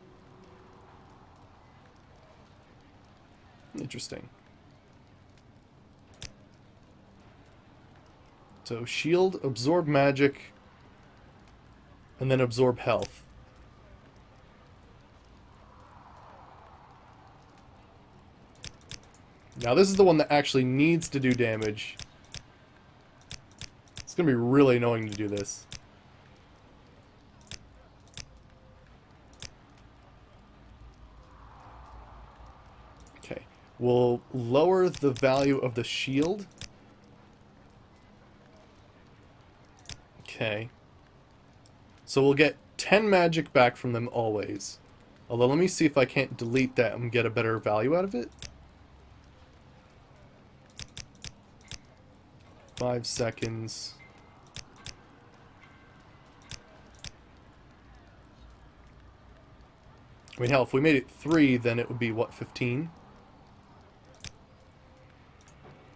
Interesting. So, shield, absorb magic, and then absorb health. Now, this is the one that actually needs to do damage. It's going to be really annoying to do this. Okay. We'll lower the value of the shield. Okay. So we'll get 10 magic back from them always. Although, let me see if I can't delete that and get a better value out of it. 5 seconds. I mean, hell, if we made it 3, then it would be, what, 15?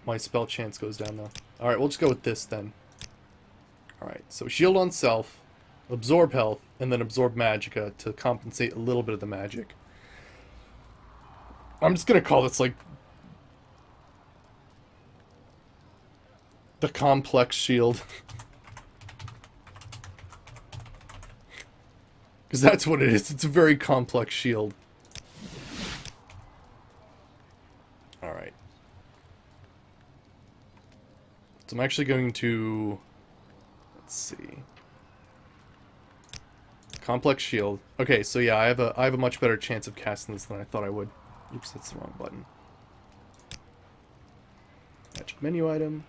My spell chance goes down, though. Alright, we'll just go with this, then. Alright, so shield on self, absorb health, and then absorb magicka to compensate a little bit of the magic. I'm just gonna call this, like, the complex shield. Because that's what it is. It's a very complex shield. Alright. So I'm actually going to... Let's see. Complex shield. Okay, so yeah, I have a much better chance of casting this than I thought I would. Oops, that's the wrong button. Magic menu item.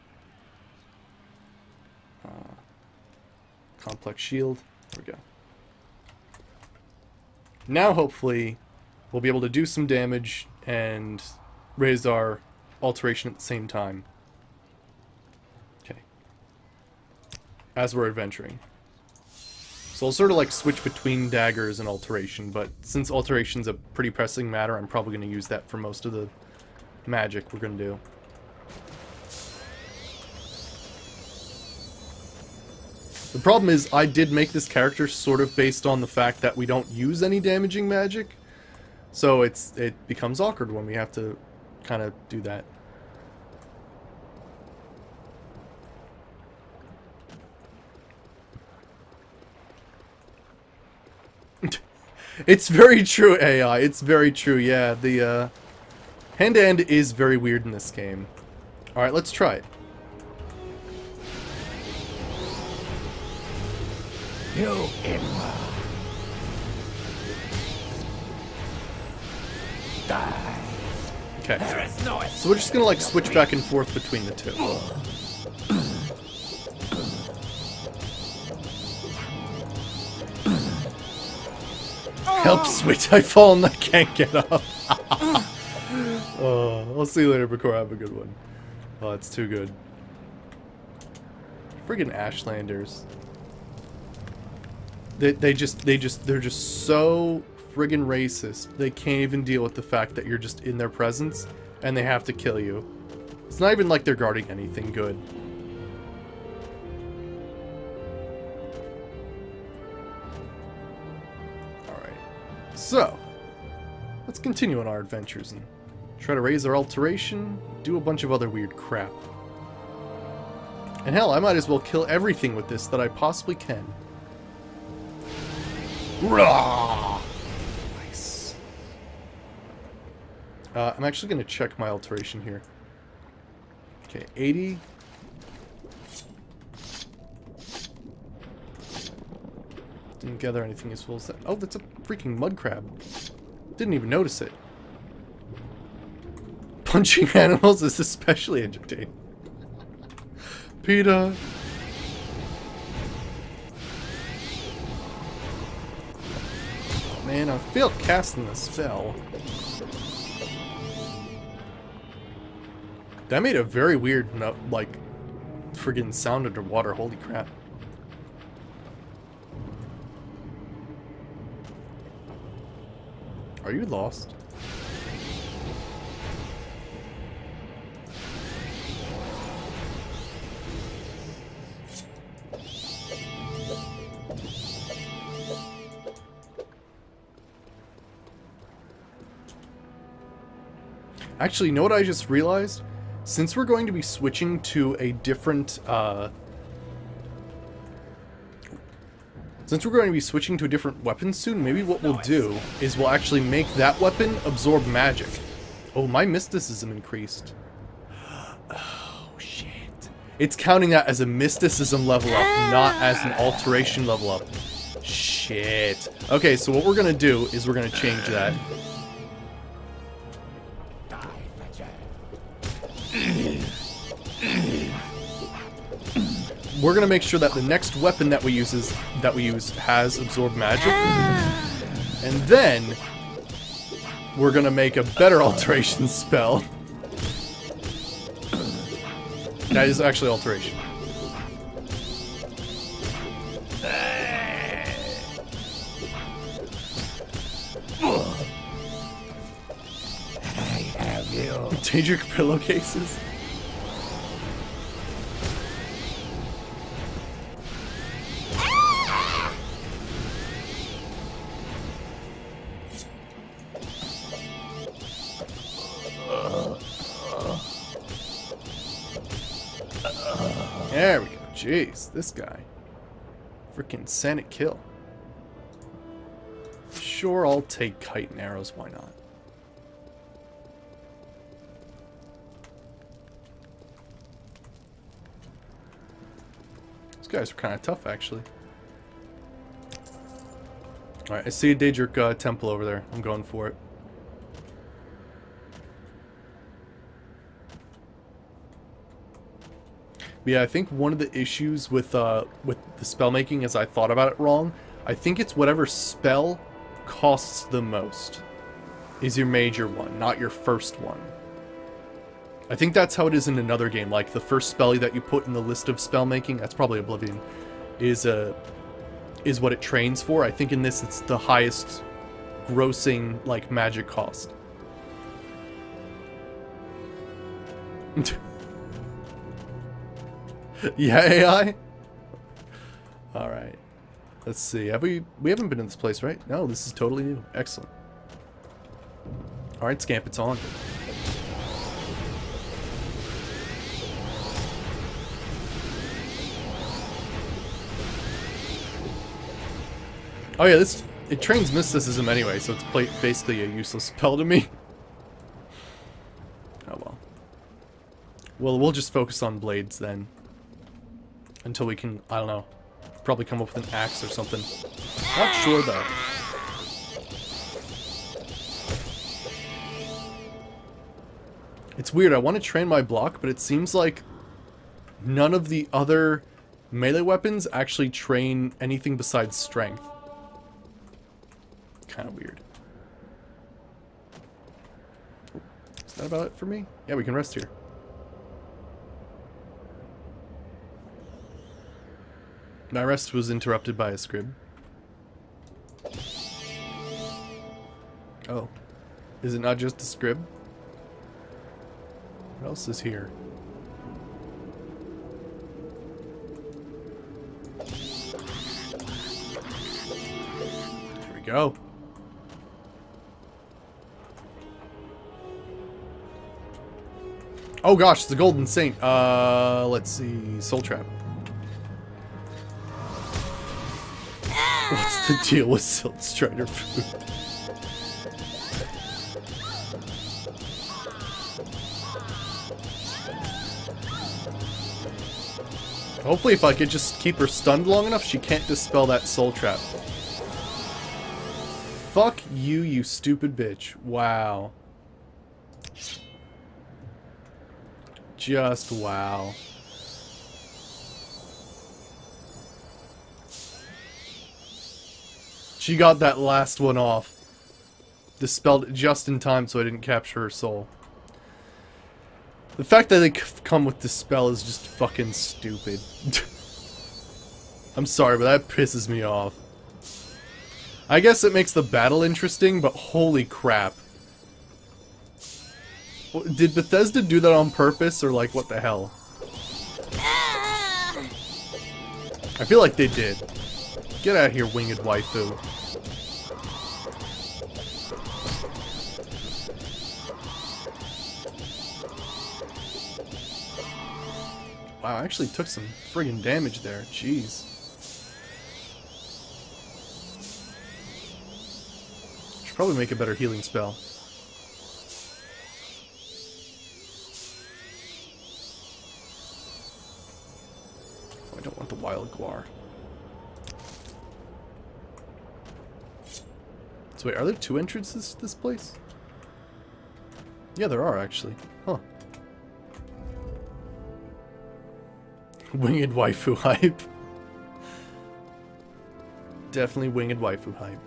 Complex shield. There we go. Now, hopefully, we'll be able to do some damage and raise our alteration at the same time. Okay. As we're adventuring. So I'll sort of like switch between daggers and alteration, but since alteration's a pretty pressing matter, I'm probably going to use that for most of the magic we're going to do. The problem is, I did make this character sort of based on the fact that we don't use any damaging magic. So it becomes awkward when we have to kind of do that. It's very true, AI. It's very true, yeah. The hand-to-hand is very weird in this game. Alright, let's try it. You Imra. Die. Okay. There is no So we're just gonna like switch back and forth between the two. Help, sweet. I fall and I can't get up. I'll see you later, Bakor. Have a good one. Oh, it's too good. Friggin' Ashlanders. They're just so friggin' racist. They can't even deal with the fact that you're just in their presence and they have to kill you. It's not even like they're guarding anything good. Alright. So, let's continue on our adventures and try to raise our alteration, do a bunch of other weird crap. And hell, I might as well kill everything with this that I possibly can. Rah! Nice. I'm actually going to check my alteration here. Okay, 80. Didn't gather anything useful. Oh, that's a freaking mud crab. Didn't even notice it. Punching animals is especially entertaining. PETA. Oh, man, I failed casting the spell. That made a very weird, like, friggin' sound underwater. Holy crap. Are you lost? Actually, you know what I just realized? Since we're going to be switching to a different, weapon soon, maybe what we'll do is we'll actually make that weapon absorb magic. Oh, my mysticism increased. Oh, shit. It's counting that as a mysticism level up, not as an alteration level up. Shit. Okay, so what we're gonna do is we're gonna change that. We're gonna make sure that the next weapon that we use has absorbed magic, and then we're gonna make a better alteration spell. That is actually alteration. I have you. Daedric pillowcases. There we go. Jeez, this guy. Freaking Sanic kill. Sure, I'll take kite and arrows, why not? These guys are kind of tough, actually. Alright, I see a Daedric temple over there. I'm going for it. But yeah, I think one of the issues with the spell making is I thought about it wrong. I think it's whatever spell costs the most is your major one, not your first one. I think that's how it is in another game. Like the first spell that you put in the list of spell making, that's probably Oblivion, is what it trains for. I think in this it's the highest grossing like magic cost. Yeah, AI? Alright. Let's see. We haven't been in this place, right? No, this is totally new. Excellent. Alright, Scamp, it's on. Oh yeah, it trains mysticism anyway, so it's basically a useless spell to me. Oh well. Well, we'll just focus on blades then. Until we can, I don't know, probably come up with an axe or something. Not sure though. It's weird, I want to train my block, but it seems like none of the other melee weapons actually train anything besides strength. Kind of weird. Is that about it for me? Yeah, we can rest here. My rest was interrupted by a scrib. Oh. Is it not just a scrib? What else is here? Here we go. Oh gosh, the Golden Saint. Let's see. Soul Trap. What's the deal with Silt Strider food? Hopefully if I could just keep her stunned long enough, she can't dispel that Soul Trap. Fuck you, you stupid bitch. Wow. Just wow. She got that last one off. Dispelled it just in time so I didn't capture her soul. The fact that they come with Dispel is just fucking stupid. I'm sorry, but that pisses me off. I guess it makes the battle interesting, but holy crap. Did Bethesda do that on purpose, or like, what the hell? I feel like they did. Get out of here, winged waifu. Wow, I actually took some friggin' damage there. Jeez. Should probably make a better healing spell. Oh, I don't want the wild guar. So wait, are there two entrances to this place? Yeah, there are actually. Huh. Winged waifu hype. Definitely winged waifu hype.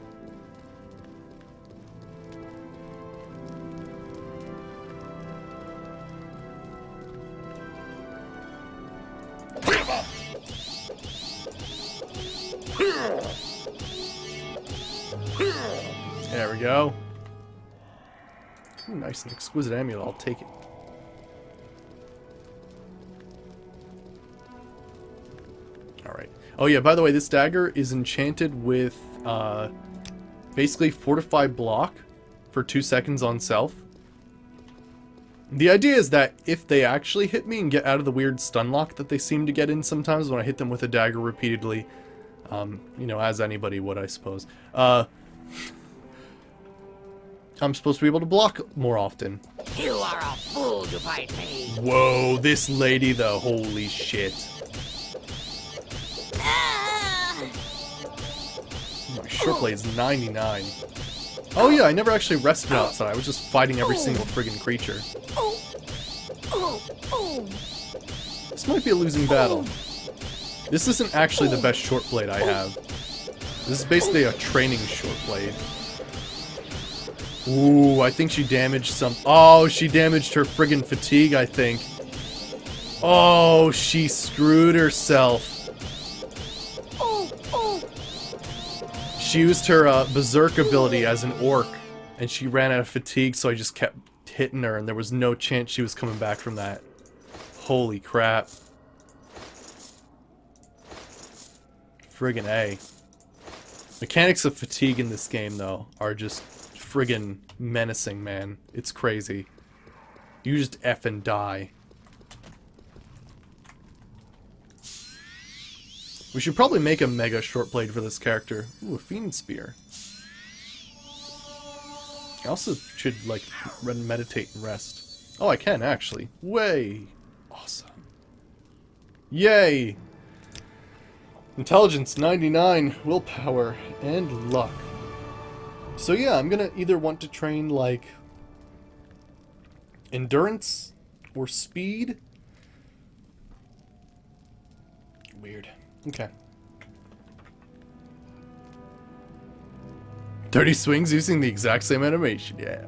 There we go. Ooh, nice and exquisite amulet. I'll take it. Alright. Oh yeah, by the way, this dagger is enchanted with basically fortified block for 2 seconds on self. The idea is that if they actually hit me and get out of the weird stun lock that they seem to get in sometimes when I hit them with a dagger repeatedly, you know, as anybody would, I suppose, I'm supposed to be able to block more often. You are a fool to fight me. Whoa, this lady though, holy shit. My short blade is 99. Oh yeah, I never actually rested outside. I was just fighting every single friggin' creature. This might be a losing battle. This isn't actually the best short blade I have. This is basically a training short blade. Ooh, I think she damaged some... Oh, she damaged her friggin' fatigue, I think. Oh, she screwed herself. She used her berserk ability as an orc, and she ran out of fatigue, so I just kept hitting her, and there was no chance she was coming back from that. Holy crap. Friggin' A. Mechanics of fatigue in this game, though, are just friggin' menacing, man. It's crazy. You just effing die. We should probably make a mega short blade for this character. Ooh, a fiend spear. I also should, like, meditate and rest. Oh, I can, actually. Way! Awesome. Yay! Intelligence 99, willpower, and luck. So yeah, I'm gonna either want to train, like, endurance or speed. Weird. Okay. 30 swings using the exact same animation, yeah.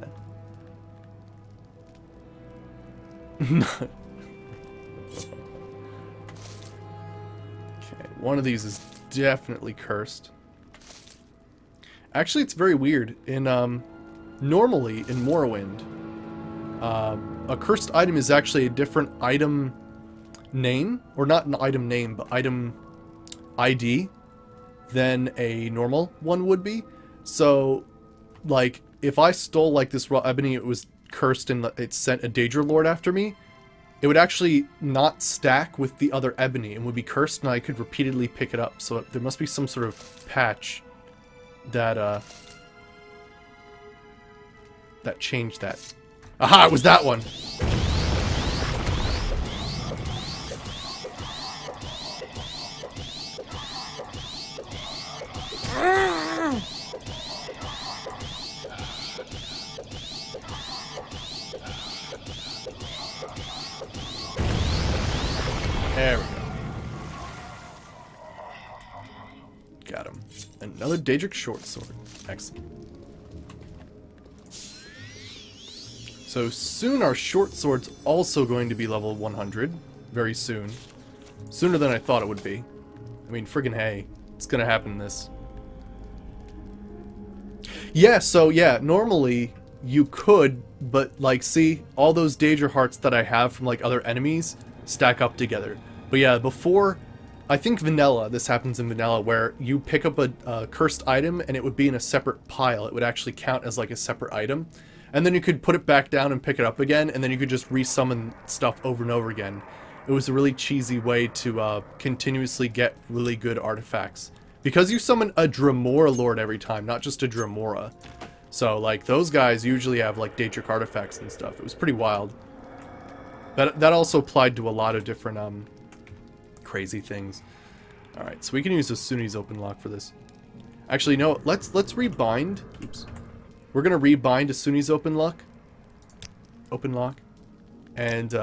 Okay, one of these is definitely cursed. Actually, it's very weird. In normally in Morrowind, a cursed item is actually a different item name, or not an item name, but item ID than a normal one would be. So, like, if I stole, like, this raw ebony, it was cursed and it sent a Daedra Lord after me, it would actually not stack with the other ebony and would be cursed, and I could repeatedly pick it up. So there must be some sort of patch that that changed that. Aha, it was that one. There we go. Got him. Another Daedric short sword. Excellent. So soon our short sword's also going to be level 100. Very soon. Sooner than I thought it would be. I mean, friggin' hey. It's gonna happen in this. Yeah, so yeah, normally you could, but like, see, all those Daedra hearts that I have from like other enemies stack up together. But yeah, before, I think vanilla, this happens in vanilla, where you pick up a cursed item and it would be in a separate pile. It would actually count as like a separate item. And then you could put it back down and pick it up again, and then you could just resummon stuff over and over again. It was a really cheesy way to continuously get really good artifacts. Because you summon a Dremora Lord every time, not just a Dremora. So, like, those guys usually have, like, Daedric artifacts and stuff. It was pretty wild. That also applied to a lot of different, crazy things. Alright, so we can use Asuni's open lock for this. Actually, no, let's rebind. Oops. We're gonna rebind Asuni's open lock. And,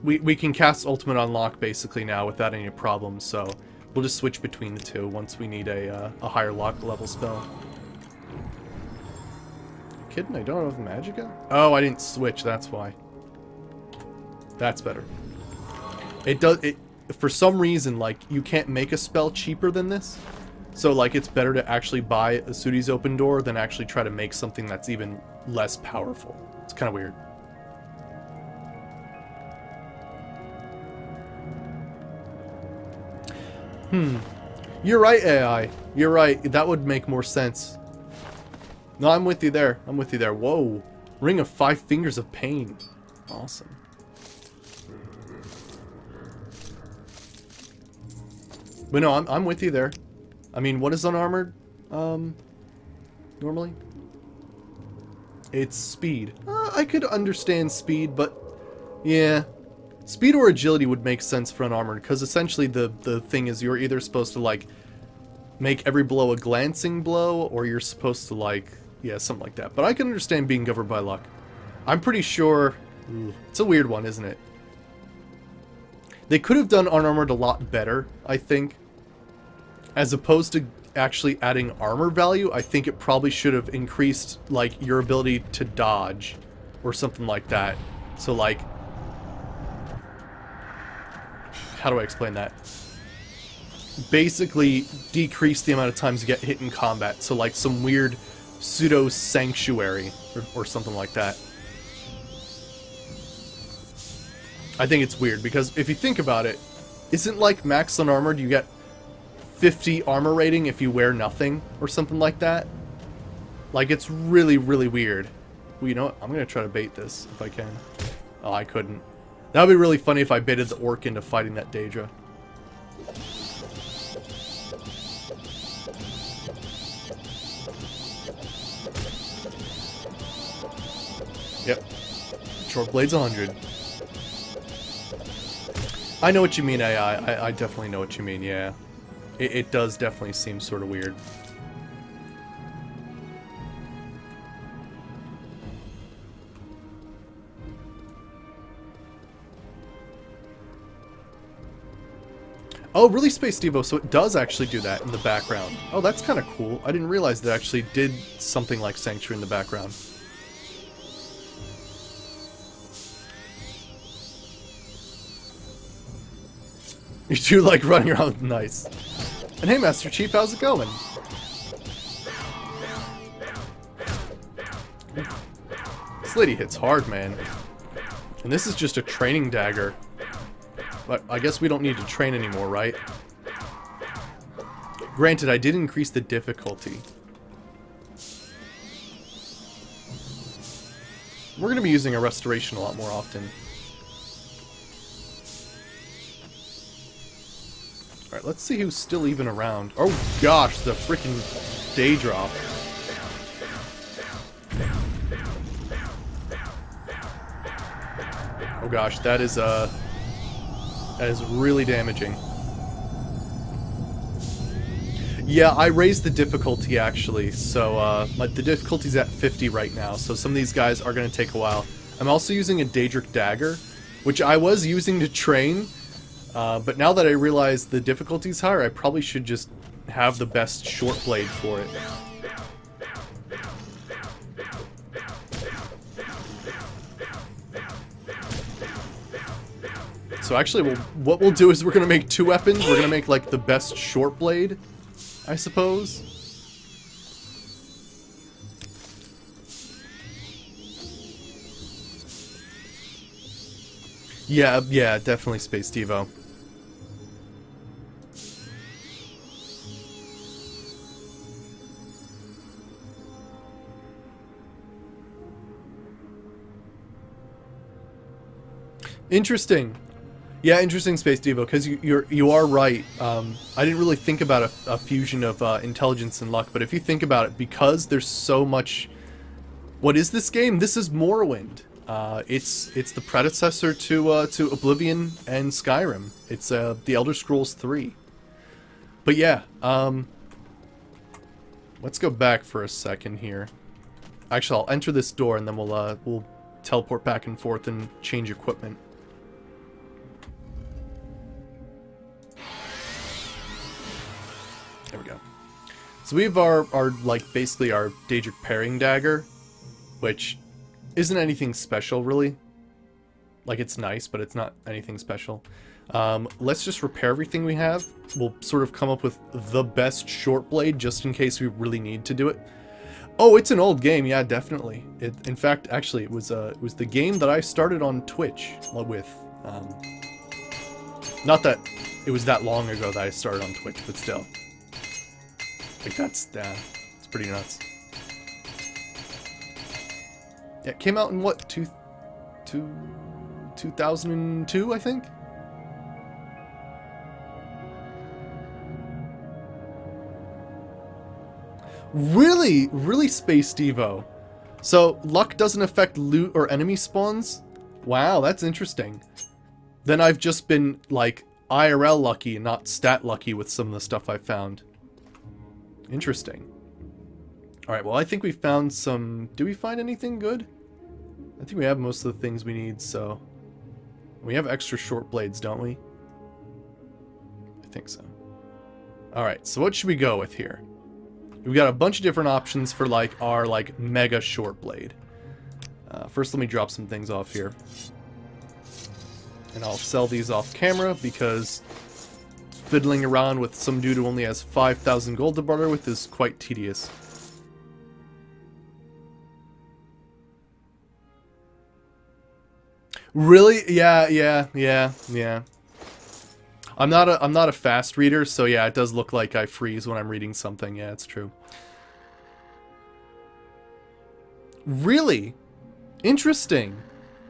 we can cast Ultimate Unlock, basically, now without any problems, so we'll just switch between the two once we need a higher lock level spell. Kidding? I don't have Magicka? Oh, I didn't switch, that's why. That's better. It for some reason, like, you can't make a spell cheaper than this. So, like, it's better to actually buy Asuni's open door than actually try to make something that's even less powerful. It's kind of weird. You're right, AI. You're right. That would make more sense. No, I'm with you there. I'm with you there. Whoa. Ring of 5 Fingers of Pain. Awesome. But no, I'm with you there. I mean, what is unarmored? Normally? It's speed. I could understand speed, but yeah. Speed or agility would make sense for unarmored, because essentially the thing is you're either supposed to, like, make every blow a glancing blow, or you're supposed to, like, yeah, something like that. But I can understand being governed by luck. I'm pretty sure... it's a weird one, isn't it? They could have done unarmored a lot better, I think. As opposed to actually adding armor value, I think it probably should have increased, like, your ability to dodge, or something like that. So, like... how do I explain that? Basically, decrease the amount of times you get hit in combat. So, like, some weird pseudo-sanctuary, or something like that. I think it's weird, because if you think about it, isn't, like, max unarmored, you get 50 armor rating if you wear nothing, or something like that? Like, it's really, really weird. Well, you know what? I'm gonna try to bait this, if I can. Oh, I couldn't. That would be really funny if I baited the orc into fighting that Daedra. Yep. Short blade's 100. I know what you mean, AI. I definitely know what you mean, yeah. It does definitely seem sort of weird. Oh, really, Space Devo, so it does actually do that in the background. Oh, that's kind of cool. I didn't realize that actually did something like Sanctuary in the background. You do like running around, nice. And hey, Master Chief, how's it going? This lady hits hard, man. And this is just a training dagger. But I guess we don't need to train anymore, right? Granted, I did increase the difficulty. We're going to be using a restoration a lot more often. Alright, let's see who's still even around. Oh gosh, the freaking day drop. Oh gosh, that is really damaging. Yeah, I raised the difficulty actually, so the difficulty's at 50 right now, so some of these guys are going to take a while. I'm also using a Daedric Dagger, which I was using to train, but now that I realize the difficulty's higher, I probably should just have the best short blade for it. So actually, what we'll do is we're going to make 2 weapons. We're going to make, like, the best short blade, I suppose. Yeah, definitely Space Devo. Interesting. Yeah, interesting, Space Devo, because you are right. I didn't really think about a fusion of intelligence and luck, but if you think about it, because there's so much... What is this game? This is Morrowind. It's the predecessor to Oblivion and Skyrim. It's the Elder Scrolls 3. But yeah, let's go back for a second here. Actually, I'll enter this door and then we'll teleport back and forth and change equipment. There we go. So we have our like, basically our Daedric Parrying Dagger, which isn't anything special, really. Like, it's nice, but it's not anything special. Let's just repair everything we have. We'll sort of come up with the best short blade, just in case we really need to do it. Oh, it's an old game, yeah, definitely. In fact, actually, it was the game that I started on Twitch with. Not that it was that long ago that I started on Twitch, but still. Like, it's pretty nuts. Yeah, it came out in what, 2002, I think? Really? Really, Space Devo? So, luck doesn't affect loot or enemy spawns? Wow, that's interesting. Then I've just been, like, IRL lucky and not stat lucky with some of the stuff I found. Interesting. Alright, well, I think we found some... Do we find anything good? I think we have most of the things we need, so... We have extra short blades, don't we? I think so. Alright, so what should we go with here? We've got a bunch of different options for, like, our, like, mega short blade. First, let me drop some things off here. And I'll sell these off camera, because fiddling around with some dude who only has 5,000 gold to barter with is quite tedious. Really? Yeah. I'm not a fast reader, so yeah, it does look like I freeze when I'm reading something. Yeah, it's true. Really? Interesting.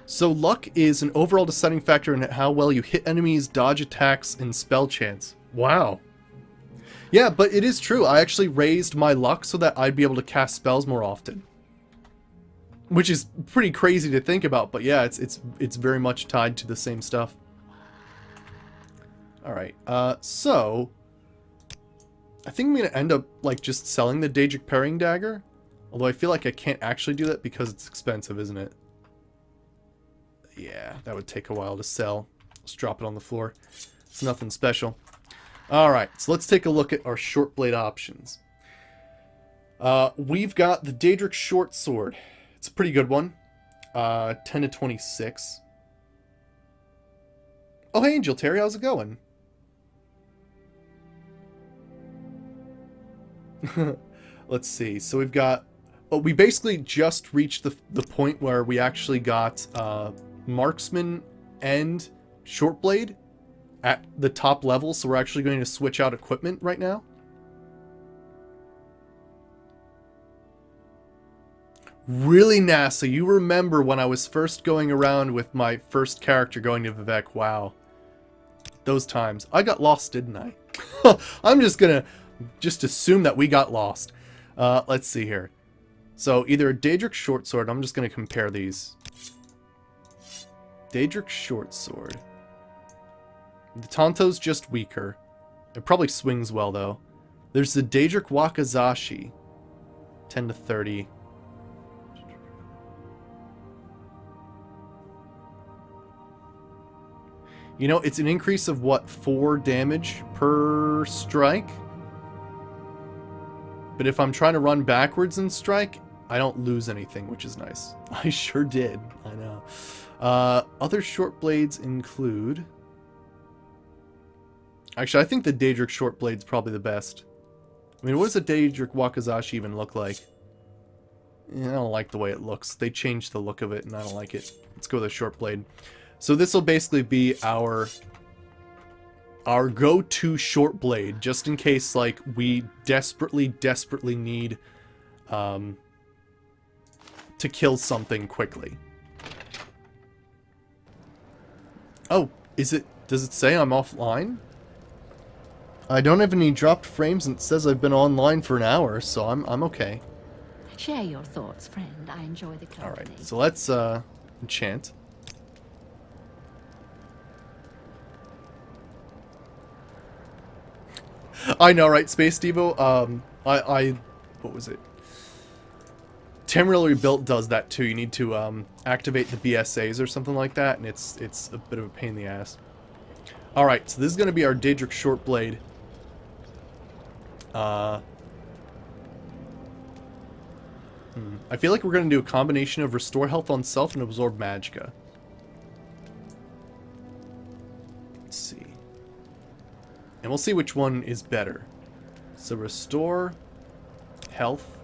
So luck is an overall deciding factor in how well you hit enemies, dodge attacks, and spell chance. Wow. Yeah, but it is true. I actually raised my luck so that I'd be able to cast spells more often. Which is pretty crazy to think about, but yeah, it's very much tied to the same stuff. Alright, so... I think I'm going to end up, like, just selling the Daedric Parrying Dagger. Although I feel like I can't actually do that because it's expensive, isn't it? Yeah, that would take a while to sell. Let's drop it on the floor. It's nothing special. Alright, so let's take a look at our short blade options. We've got the Daedric Short Sword. It's a pretty good one. 10 to 26. Oh, hey, Angel Terry, how's it going? Let's see. So we've got... Oh, we basically just reached the point where we actually got Marksman and Short Blade at the top level, so we're actually going to switch out equipment right now. Really, NASA, you remember when I was first going around with my first character going to Vivek. Wow. Those times. I got lost, didn't I? I'm just gonna assume that we got lost. Let's see here. So either a Daedric short sword. I'm just gonna compare these. Daedric short sword. The Tonto's just weaker. It probably swings well though. There's the Daedric Wakizashi. 10 to 30. You know, it's an increase of what, 4 damage per strike? But if I'm trying to run backwards and strike, I don't lose anything, which is nice. I sure did. I know. Other short blades include... Actually, I think the Daedric short blade's probably the best. I mean, what does a Daedric Wakizashi even look like? Yeah, I don't like the way it looks. They changed the look of it, and I don't like it. Let's go with a short blade. So this will basically be our go-to short blade, just in case, like, we desperately need to kill something quickly. Oh, does it say I'm offline? I don't have any dropped frames, and it says I've been online for an hour, so I'm okay. Share your thoughts, friend. I enjoy the company. Alright, so let's enchant. I know, right, Space Devo? What was it? Temporarily Built does that too. You need to activate the BSAs or something like that, and it's a bit of a pain in the ass. Alright, so this is going to be our Daedric short blade. I feel like we're going to do a combination of Restore Health on Self and Absorb Magicka. Let's see. And we'll see which one is better. So Restore Health.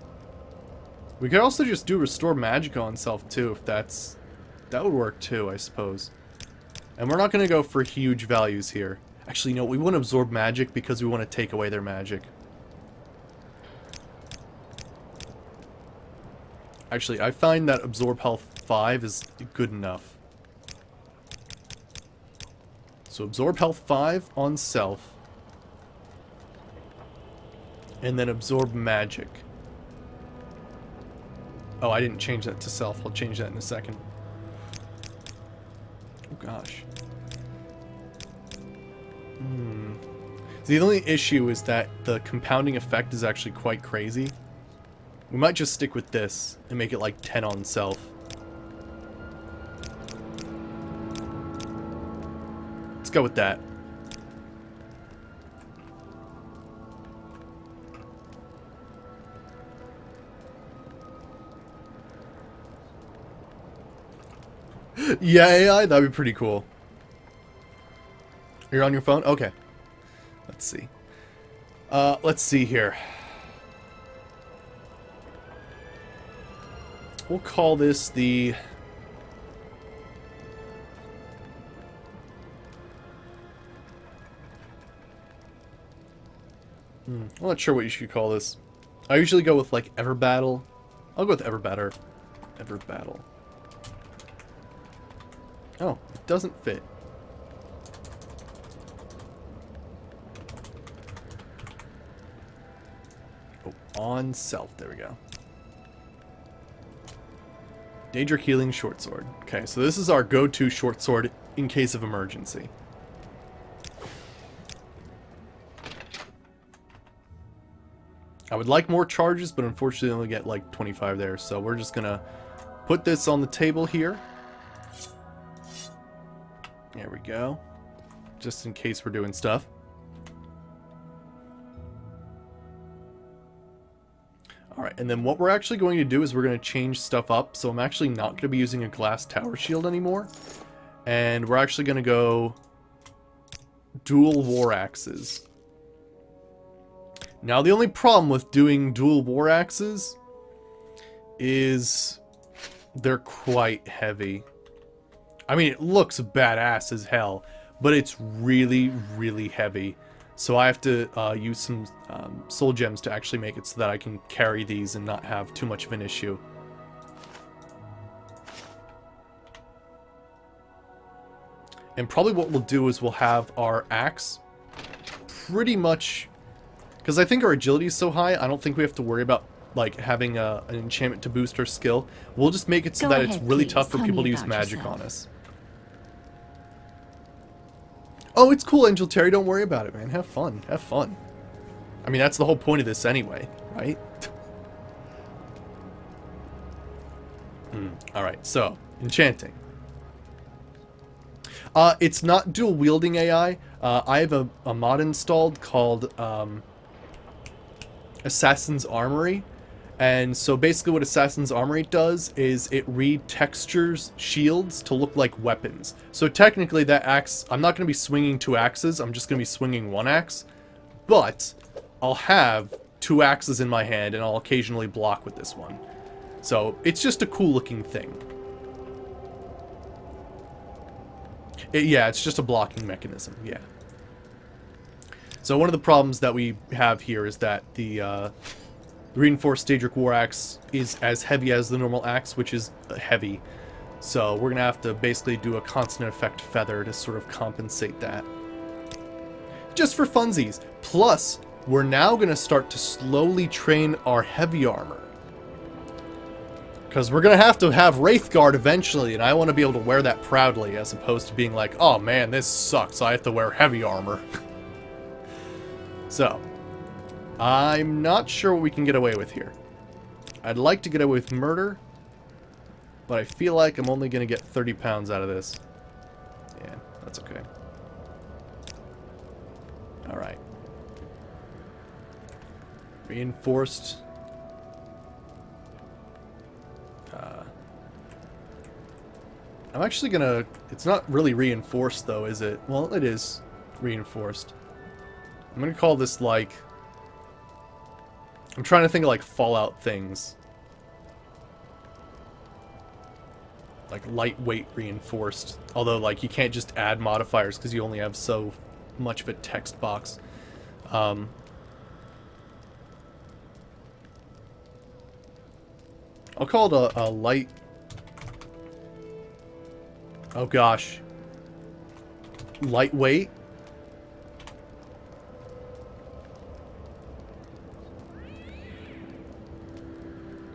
We could also just do Restore Magicka on Self too, if that would work too, I suppose. And we're not going to go for huge values here. Actually, no, we want to Absorb Magic because we want to take away their magic. Actually, I find that Absorb Health 5 is good enough. So Absorb Health 5 on Self. And then Absorb Magic. Oh, I didn't change that to Self. I'll change that in a second. Oh, gosh. The only issue is that the compounding effect is actually quite crazy. We might just stick with this and make it like 10 on Self. Let's go with that. Yeah, AI, that'd be pretty cool. You're on your phone? Okay. Let's see. Let's see here. We'll call this the... I'm not sure what you should call this. I usually go with, like, Ever Battle. I'll go with Ever Battle. Ever Battle. Oh, it doesn't fit. Oh, on Self. There we go. Daedric Healing Short Sword. Okay, so this is our go-to short sword in case of emergency. I would like more charges, but unfortunately I only get like 25 there, so we're just gonna put this on the table here. There we go. Just in case we're doing stuff. Alright, and then what we're actually going to do is we're going to change stuff up. So I'm actually not going to be using a glass tower shield anymore. And we're actually going to go dual war axes. Now the only problem with doing dual war axes is they're quite heavy. I mean, it looks badass as hell, but it's really, really heavy. So I have to use some soul gems to actually make it so that I can carry these and not have too much of an issue. And probably what we'll do is we'll have our axe pretty much... Because I think our agility is so high, I don't think we have to worry about, like, having an enchantment to boost our skill. We'll just make it so Go that it's ahead, really please. tough for Tell people to me use about magic yourself. on us. Oh, it's cool, Angel Terry. Don't worry about it, man. Have fun. Have fun. I mean, that's the whole point of this anyway, right? Alright, so, enchanting. It's not dual wielding AI. I have a mod installed called Assassin's Armory. And so basically what Assassin's Armory does is it retextures shields to look like weapons. So technically that axe, I'm not going to be swinging 2 axes, I'm just going to be swinging 1 axe. But I'll have 2 axes in my hand and I'll occasionally block with this one. So it's just a cool looking thing. Yeah, it's just a blocking mechanism, yeah. So one of the problems that we have here is that the reinforced Daedric War Axe is as heavy as the normal axe, which is heavy. So we're going to have to basically do a constant effect feather to sort of compensate that. Just for funsies. Plus, we're now going to start to slowly train our heavy armor. Because we're going to have Wraithguard eventually, and I want to be able to wear that proudly, as opposed to being like, oh man, this sucks, I have to wear heavy armor. So, I'm not sure what we can get away with here. I'd like to get away with murder, but I feel like I'm only going to get 30 pounds out of this. Yeah, that's okay. Alright. Reinforced... I'm actually gonna... It's not really reinforced though, is it? Well, it is reinforced. I'm gonna call this like... I'm trying to think of like Fallout things. Like lightweight reinforced. Although like you can't just add modifiers because you only have so much of a text box. I'll call it a light... Oh gosh. Lightweight?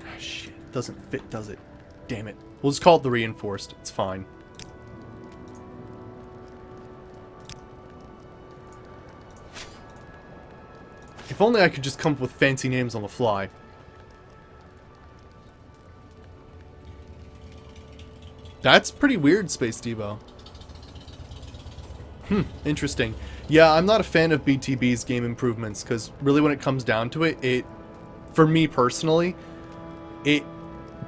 Ah, shit. Doesn't fit, does it? Damn it. We'll just call it the reinforced. It's fine. If only I could just come up with fancy names on the fly. That's pretty weird, Space Devo. Interesting. Yeah, I'm not a fan of BTB's game improvements, because really when it comes down to it, for me personally, it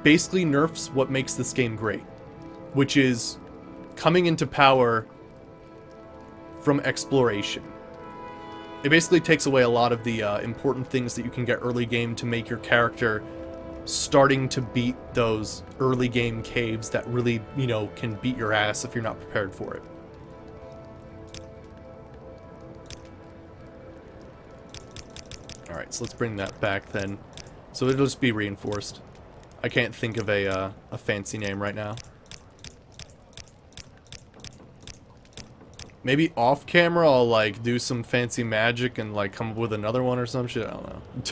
basically nerfs what makes this game great. Which is coming into power from exploration. It basically takes away a lot of the important things that you can get early game to make your character starting to beat those early game caves that really, you know, can beat your ass if you're not prepared for it. Alright, so let's bring that back then. So it'll just be reinforced. I can't think of a fancy name right now. Maybe off camera I'll like do some fancy magic and like come up with another one or some shit, I don't know.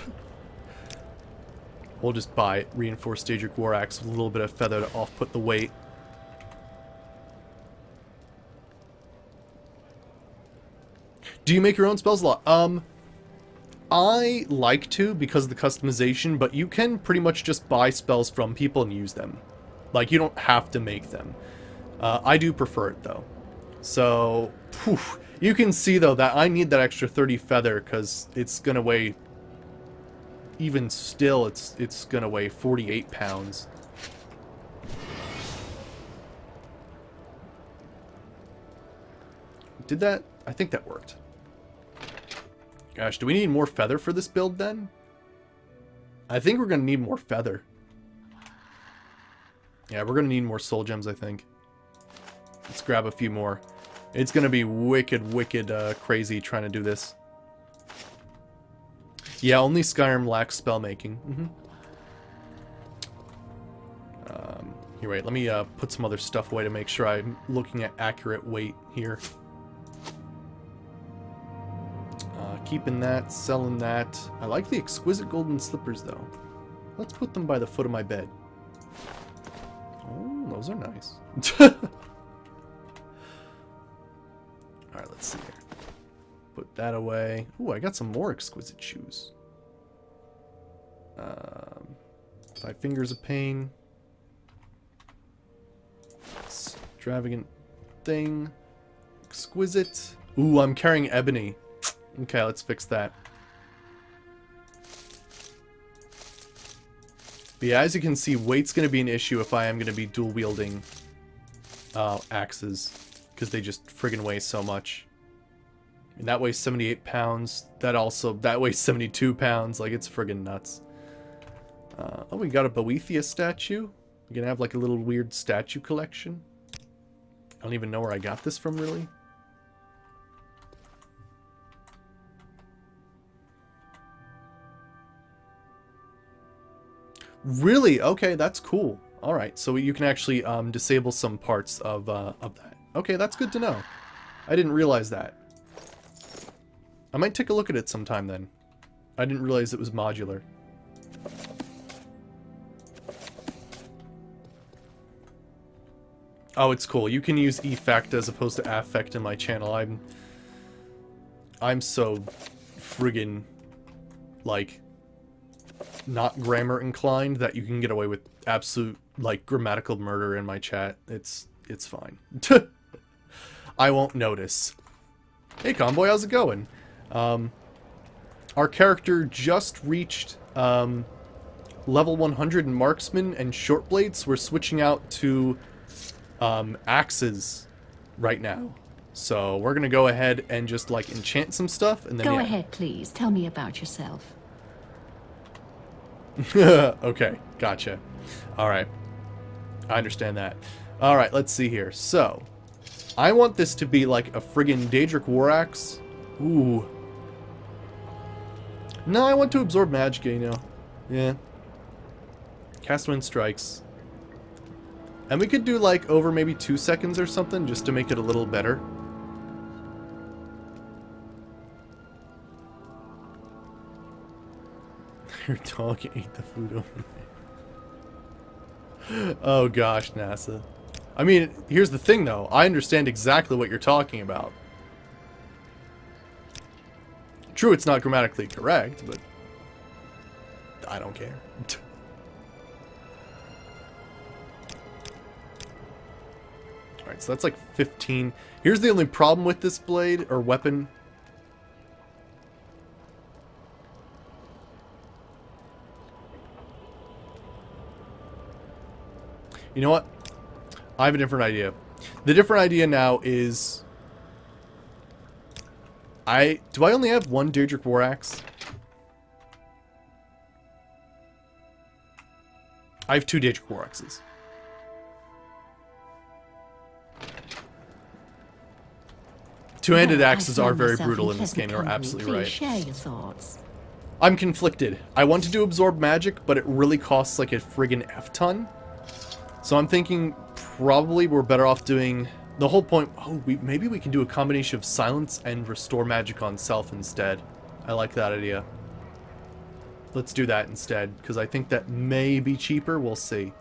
We'll just buy it. Reinforced Daedric War Axe with a little bit of feather to off-put the weight. Do you make your own spells a lot? I like to because of the customization, but you can pretty much just buy spells from people and use them. Like, you don't have to make them. I do prefer it, though. So, whew, you can see, though, that I need that extra 30 feather because it's going to weigh... Even still, it's gonna weigh 48 pounds. Did that? I think that worked. Gosh, do we need more feather for this build then? I think we're gonna need more feather. Yeah, we're gonna need more soul gems, I think. Let's grab a few more. It's gonna be wicked, crazy trying to do this. Yeah, only Skyrim lacks spellmaking. Here, wait, let me put some other stuff away to make sure I'm looking at accurate weight here. keeping that, selling that. I like the exquisite golden slippers, though. Let's put them by the foot of my bed. Oh, those are nice. Alright, let's see here. Put that away. Ooh, I got some more exquisite shoes. 5 fingers of pain. Extravagant thing. Exquisite. Ooh, I'm carrying ebony. Okay, let's fix that. But yeah, as you can see, weight's going to be an issue if I am going to be dual wielding axes. Because they just friggin' weigh so much. And that weighs 78 pounds. That weighs 72 pounds. Like, it's friggin' nuts. Oh, we got a Boethia statue. We're gonna have like a little weird statue collection. I don't even know where I got this from, really. Really? Okay, that's cool. Alright, so you can actually disable some parts of that. Okay, that's good to know. I didn't realize that. I might take a look at it sometime then. I didn't realize it was modular. Oh, it's cool. You can use effect as opposed to affect in my channel. I'm so friggin' like not grammar inclined that you can get away with absolute like grammatical murder in my chat. It's fine. I won't notice. Hey Convoy, how's it going? Our character just reached level 100 in marksman and short blades. We're switching out to axes right now. So we're gonna go ahead and just like enchant some stuff and then Go ahead, please. Tell me about yourself. Okay, gotcha. Alright. I understand that. Alright, let's see here. So, I want this to be like a friggin' Daedric War Axe. Ooh. No, I want to absorb magic, you know. Yeah. Cast Wind Strikes. And we could do like over maybe 2 seconds or something just to make it a little better. Your dog ate the food over there. Oh gosh, NASA. I mean, here's the thing though. I understand exactly what you're talking about. True, it's not grammatically correct, but I don't care. Alright, so that's like 15. Here's the only problem with this blade, or weapon. You know what? I have a different idea. The different idea now is... Do I only have one Daedric War Axe? I have 2 Daedric War Axes. Two-handed axes are very brutal in this game. You're absolutely right. Share your thoughts. I'm conflicted. I want to do absorb magic, but it really costs like a friggin' F-ton. So I'm thinking probably we're better off doing the whole point. Oh, maybe we can do a combination of silence and restore magic on self instead. I like that idea. Let's do that instead, because I think that may be cheaper. We'll see.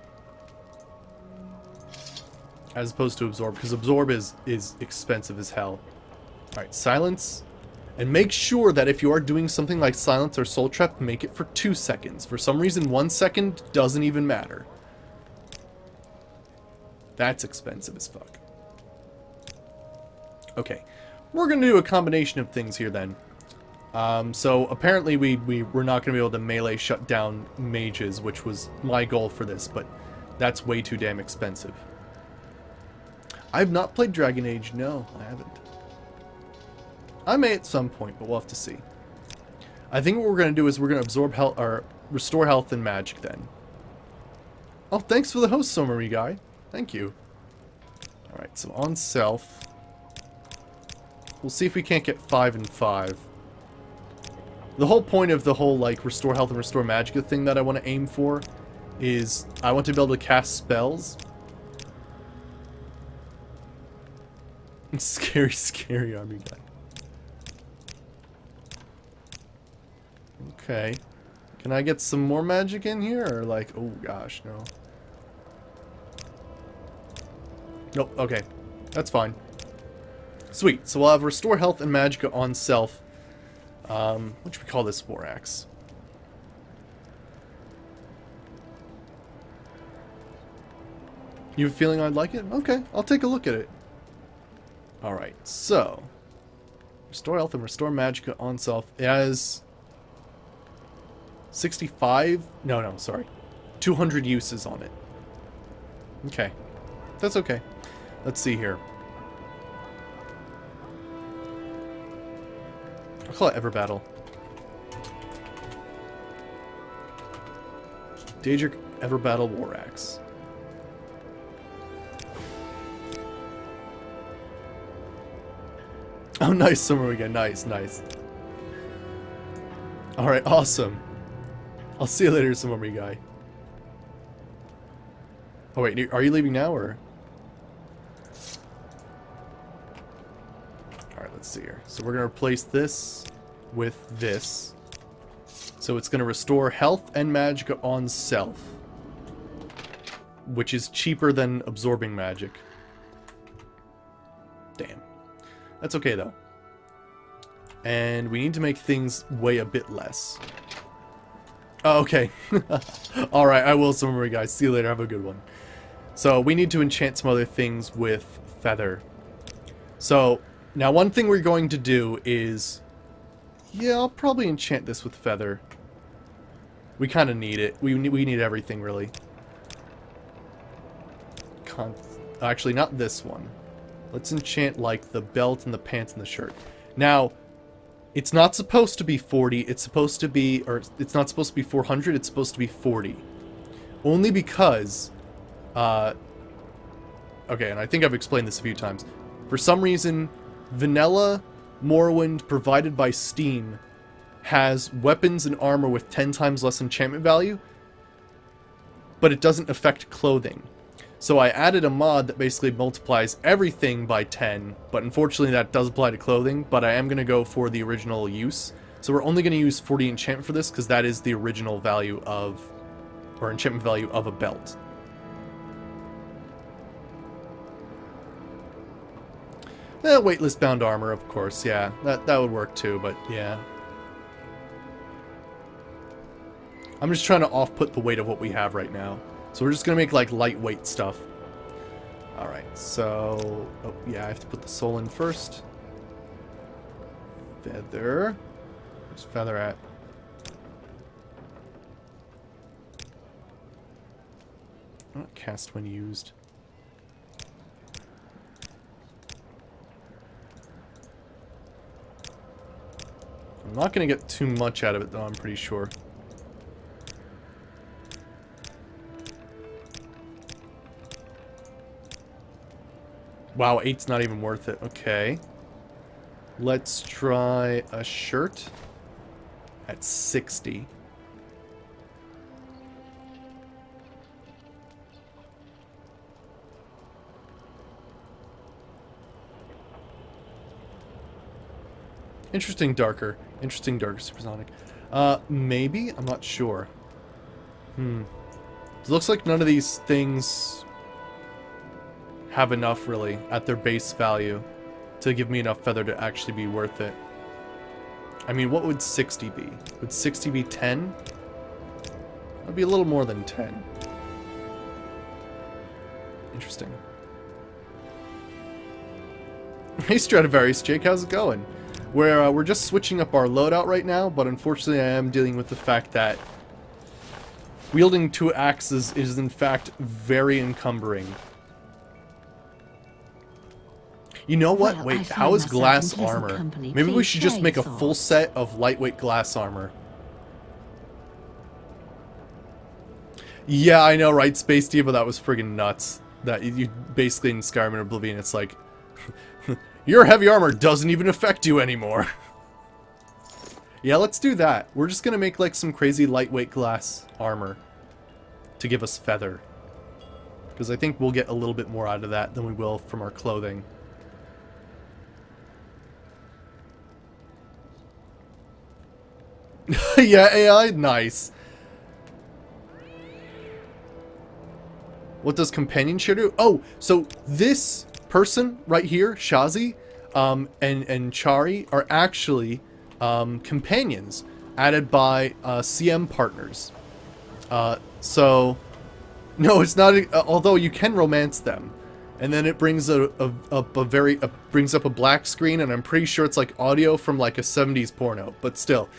As opposed to absorb, because absorb is expensive as hell. Alright, silence. And make sure that if you are doing something like silence or soul trap, make it for 2 seconds. For some reason, 1 second doesn't even matter. That's expensive as fuck. Okay, we're gonna do a combination of things here then. So apparently we're not gonna be able to melee shut down mages, which was my goal for this, but that's way too damn expensive. I've not played Dragon Age, no, I haven't. I may at some point, but we'll have to see. I think what we're gonna do is we're gonna absorb health, or restore health and magic then. Oh, thanks for the host, summary guy. Thank you. Alright, so on self. We'll see if we can't get 5 and 5. The whole point of the whole, like, restore health and restore magic thing that I want to aim for is I want to be able to cast spells. Scary, scary army guy. Okay. Can I get some more magic in here? Or like, oh gosh, no. Nope, okay. That's fine. Sweet. So we'll have Restore Health and Magicka on self. What should we call this War Axe? You have a feeling I'd like it? Okay, I'll take a look at it. Alright, so... Restore Health and Restore Magicka on self. It has... 65... No, sorry. 200 uses on it. Okay. That's okay. Let's see here. I'll call it Ever Battle. Daedric Ever Battle War Axe. Oh, nice, Summer again. Nice. Alright, awesome. I'll see you later, Summer guy. Oh, wait, are you leaving now, or? Alright, let's see here. So we're going to replace this with this. So it's going to restore health and magicka on self. Which is cheaper than absorbing magic. Damn. That's okay, though. And we need to make things weigh a bit less. Oh, okay. Alright, I will, Summer guys. See you later. Have a good one. So, we need to enchant some other things with feather. So, now one thing we're going to do is... Yeah, I'll probably enchant this with feather. We kind of need it. We need everything, really. Actually, not this one. Let's enchant, like, the belt and the pants and the shirt. Now, it's not supposed to be 40. It's supposed to be... Or, it's not supposed to be 400. It's supposed to be 40. Only because... Okay, and I think I've explained this a few times. For some reason, Vanilla Morrowind provided by Steam has weapons and armor with 10 times less enchantment value, but it doesn't affect clothing. So I added a mod that basically multiplies everything by 10, but unfortunately that does apply to clothing, but I am going to go for the original use. So we're only going to use 40 enchantment for this, because that is the original value of, or enchantment value of a belt. Weightless bound armor, of course, yeah. That would work too, but yeah. I'm just trying to off-put the weight of what we have right now. So we're just going to make, like, lightweight stuff. Alright, so... Oh, yeah, I have to put the soul in first. Feather. Where's feather at? Not cast when used. I'm not going to get too much out of it, though, I'm pretty sure. Wow, 8's not even worth it. Okay. Let's try a shirt at 60. Interesting darker supersonic. Maybe? I'm not sure. It looks like none of these things have enough, really, at their base value to give me enough feather to actually be worth it. I mean, what would 60 be? Would 60 be 10? That'd be a little more than 10. Interesting. Hey Stradivarius, Jake, how's it going? We're just switching up our loadout right now, but unfortunately I am dealing with the fact that wielding 2 axes is in fact very encumbering. You know what? Well, wait, I how find is myself glass in pleasant armor? company. Maybe we Please should just share make a your full thoughts. set of lightweight glass armor. Yeah, I know, right? Space Diva, that was friggin' nuts. That you basically in Skyrim and Oblivion, it's like, your heavy armor doesn't even affect you anymore. Yeah, let's do that. We're just gonna make like some crazy lightweight glass armor to give us feather. Because I think we'll get a little bit more out of that than we will from our clothing. Yeah, AI, nice. What does companionship do? Oh, so this person right here, Shazi, and Chari are actually companions added by CM partners. So no, it's not. Although you can romance them, and then it brings brings up a black screen, and I'm pretty sure it's like audio from like a 70s porno, but still.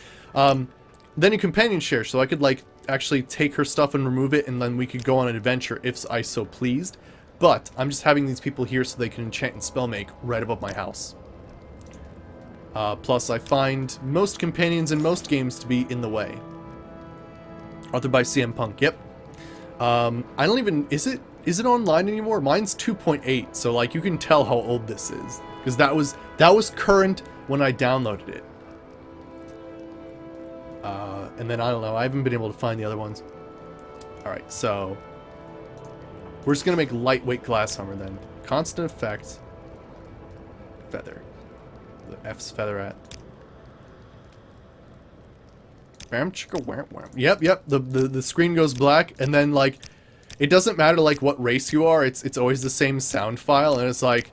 Then you companion share, so I could like actually take her stuff and remove it, and then we could go on an adventure if I so pleased. But I'm just having these people here so they can enchant and spell make right above my house. Plus, I find most companions in most games to be in the way. Authored by CM Punk. Yep. I don't even... Is it online anymore? Mine's 2.8, so like you can tell how old this is, because that was current when I downloaded it. And then I don't know. I haven't been able to find the other ones. All right, so we're just gonna make lightweight glass armor then. Constant effect. Feather. The F's feather at. Bam chicka wham wham. Yep. The screen goes black, and then like it doesn't matter like what race you are. It's always the same sound file, and it's like,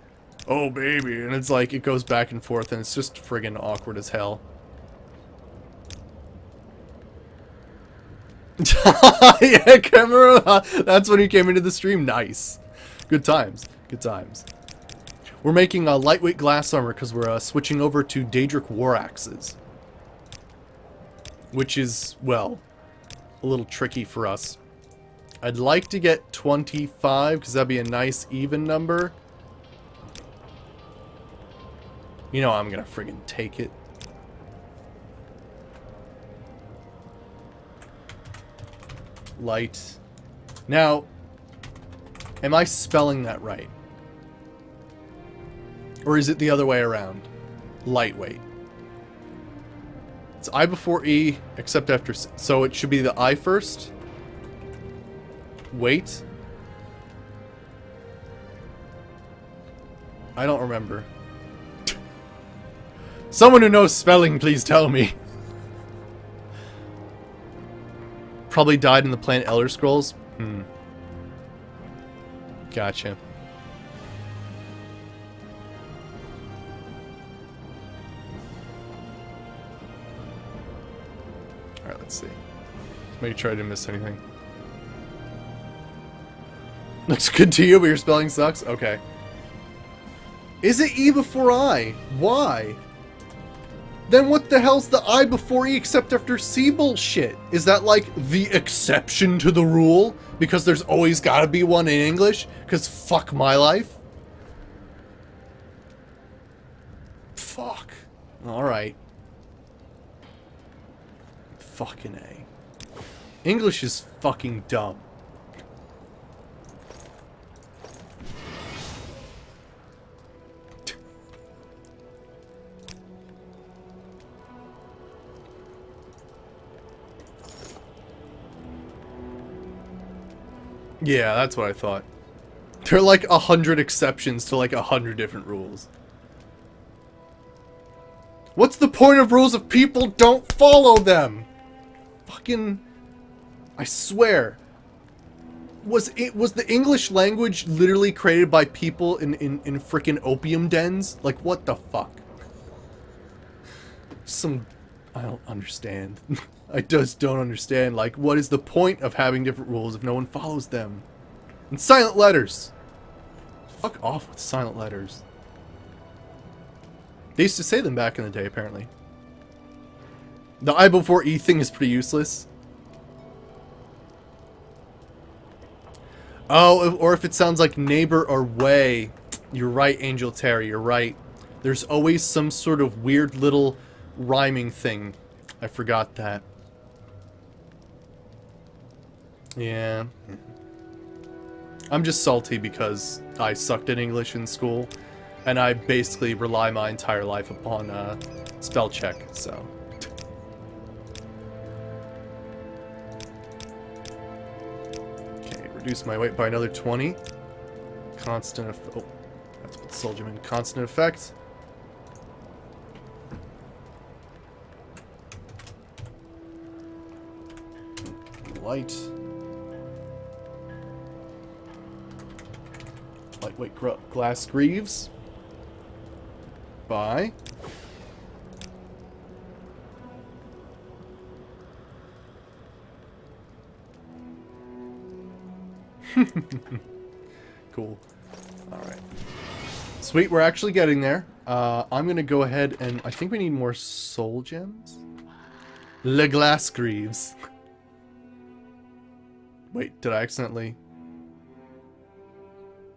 oh baby, and it's like it goes back and forth, and it's just friggin' awkward as hell. Yeah, camera. That's when he came into the stream. Nice. Good times. Good times. We're making a lightweight glass armor because we're switching over to Daedric war axes, which is, well, a little tricky for us. I'd like to get 25 because that'd be a nice even number. You know I'm gonna friggin' take it. Light. Now, am I spelling that right? Or is it the other way around? Lightweight. It's I before E, except after... So it should be the I first. Wait. I don't remember. Someone who knows spelling, please tell me. Probably died in the Planet Elder Scrolls. Gotcha. Alright, let's see. Make sure I didn't miss anything. Looks good to you, but your spelling sucks? Okay. Is it E before I? Why? Then what the hell's the I before E except after C bullshit? Is that like the exception to the rule? Because there's always gotta be one in English? Because fuck my life? Fuck. Alright. Fucking A. English is fucking dumb. Yeah, that's what I thought. There are like 100 exceptions to like 100 different rules. What's the point of rules if people don't follow them? Fucking... I swear. Was the English language literally created by people in frickin' opium dens? Like, what the fuck? I don't understand. I just don't understand. Like, what is the point of having different rules if no one follows them? And silent letters! Fuck off with silent letters. They used to say them back in the day, apparently. The I before E thing is pretty useless. Oh, or if it sounds like neighbor or way. You're right, Angel Terry, you're right. There's always some sort of weird little rhyming thing. I forgot that. Yeah. I'm just salty because I sucked at English in school, and I basically rely my entire life upon spell check, so. Okay, reduce my weight by another 20. Constant oh, that's what soldier meant. Constant effect. light. Lightweight glass greaves. Buy. Cool. Alright. Sweet, we're actually getting there. I'm gonna go ahead and... I think we need more soul gems? Le glass greaves. Wait, did I accidentally...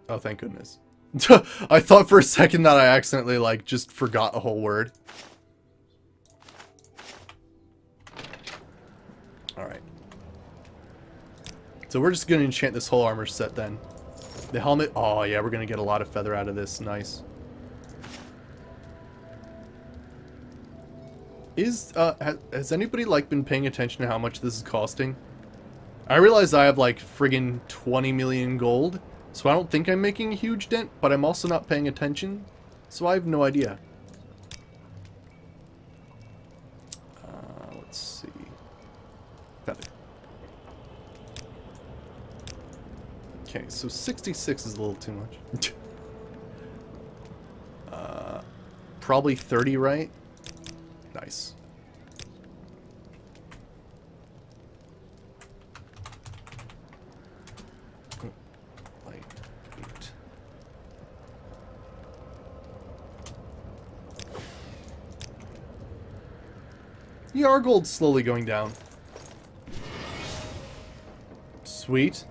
Oh, thank goodness. I thought for a second that I accidentally, like, just forgot a whole word. Alright. So we're just gonna enchant this whole armor set then. The helmet... Oh, yeah, we're gonna get a lot of feather out of this. Nice. Has anybody, like, been paying attention to how much this is costing? I realize I have, like, friggin' 20 million gold, so I don't think I'm making a huge dent, but I'm also not paying attention, so I have no idea. Let's see. Feather. Okay, so 66 is a little too much. Probably 30, right? Nice. Lightweight. Yeah, our gold's slowly going down. Sweet.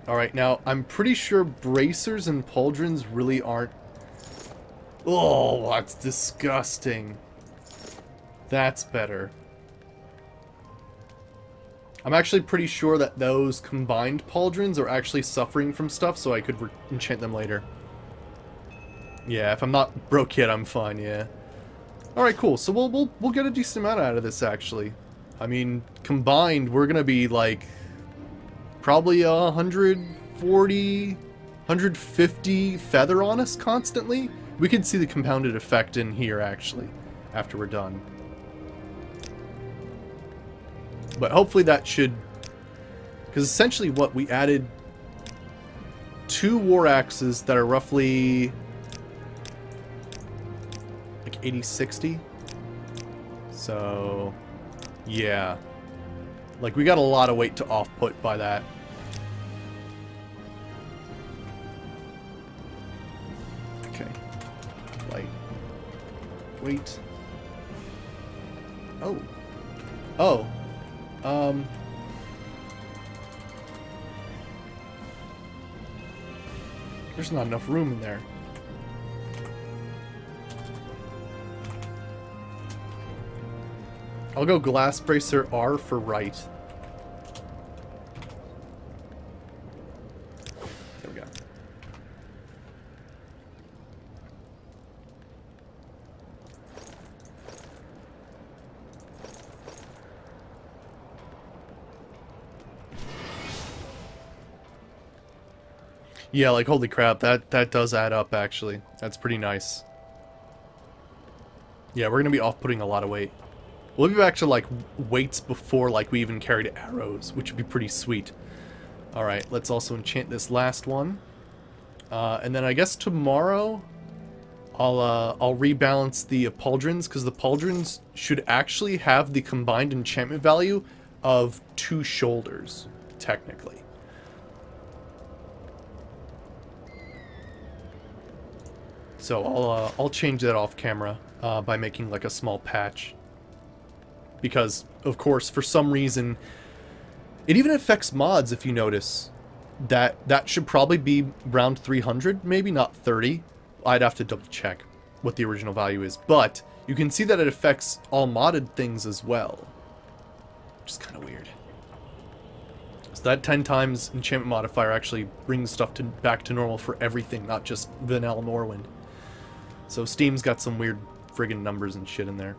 Alright, now, I'm pretty sure bracers and pauldrons really aren't... Oh, that's disgusting. That's better. I'm actually pretty sure that those combined pauldrons are actually suffering from stuff, so I could enchant them later. Yeah, if I'm not broke yet, I'm fine, yeah. Alright, cool. So we'll get a decent amount out of this, actually. I mean, combined, we're gonna be, like, probably 140, 150 feather on us constantly. We can see the compounded effect in here, actually, after we're done. But hopefully that should... Because essentially what we added... 2 war axes that are roughly... like 80, 60. So... yeah. Like, we got a lot of weight to off-put by that. Okay. Light. Weight. Oh. Oh. There's not enough room in there. I'll go glass bracer R for right. There we go. Yeah, like, holy crap, that does add up, actually. That's pretty nice. Yeah, we're gonna be off-putting a lot of weight. We'll be back to, like, weights before, like, we even carried arrows, which would be pretty sweet. Alright, let's also enchant this last one. And then I guess tomorrow, I'll rebalance the pauldrons, because the pauldrons should actually have the combined enchantment value of 2 shoulders, technically. So I'll change that off camera by making like a small patch. Because, of course, for some reason, it even affects mods, if you notice. That should probably be around 300, maybe not 30. I'd have to double check what the original value is. But you can see that it affects all modded things as well. Which is kind of weird. So that 10 times enchantment modifier actually brings stuff back to normal for everything, not just vanilla Morrowind. So Steam's got some weird friggin' numbers and shit in there.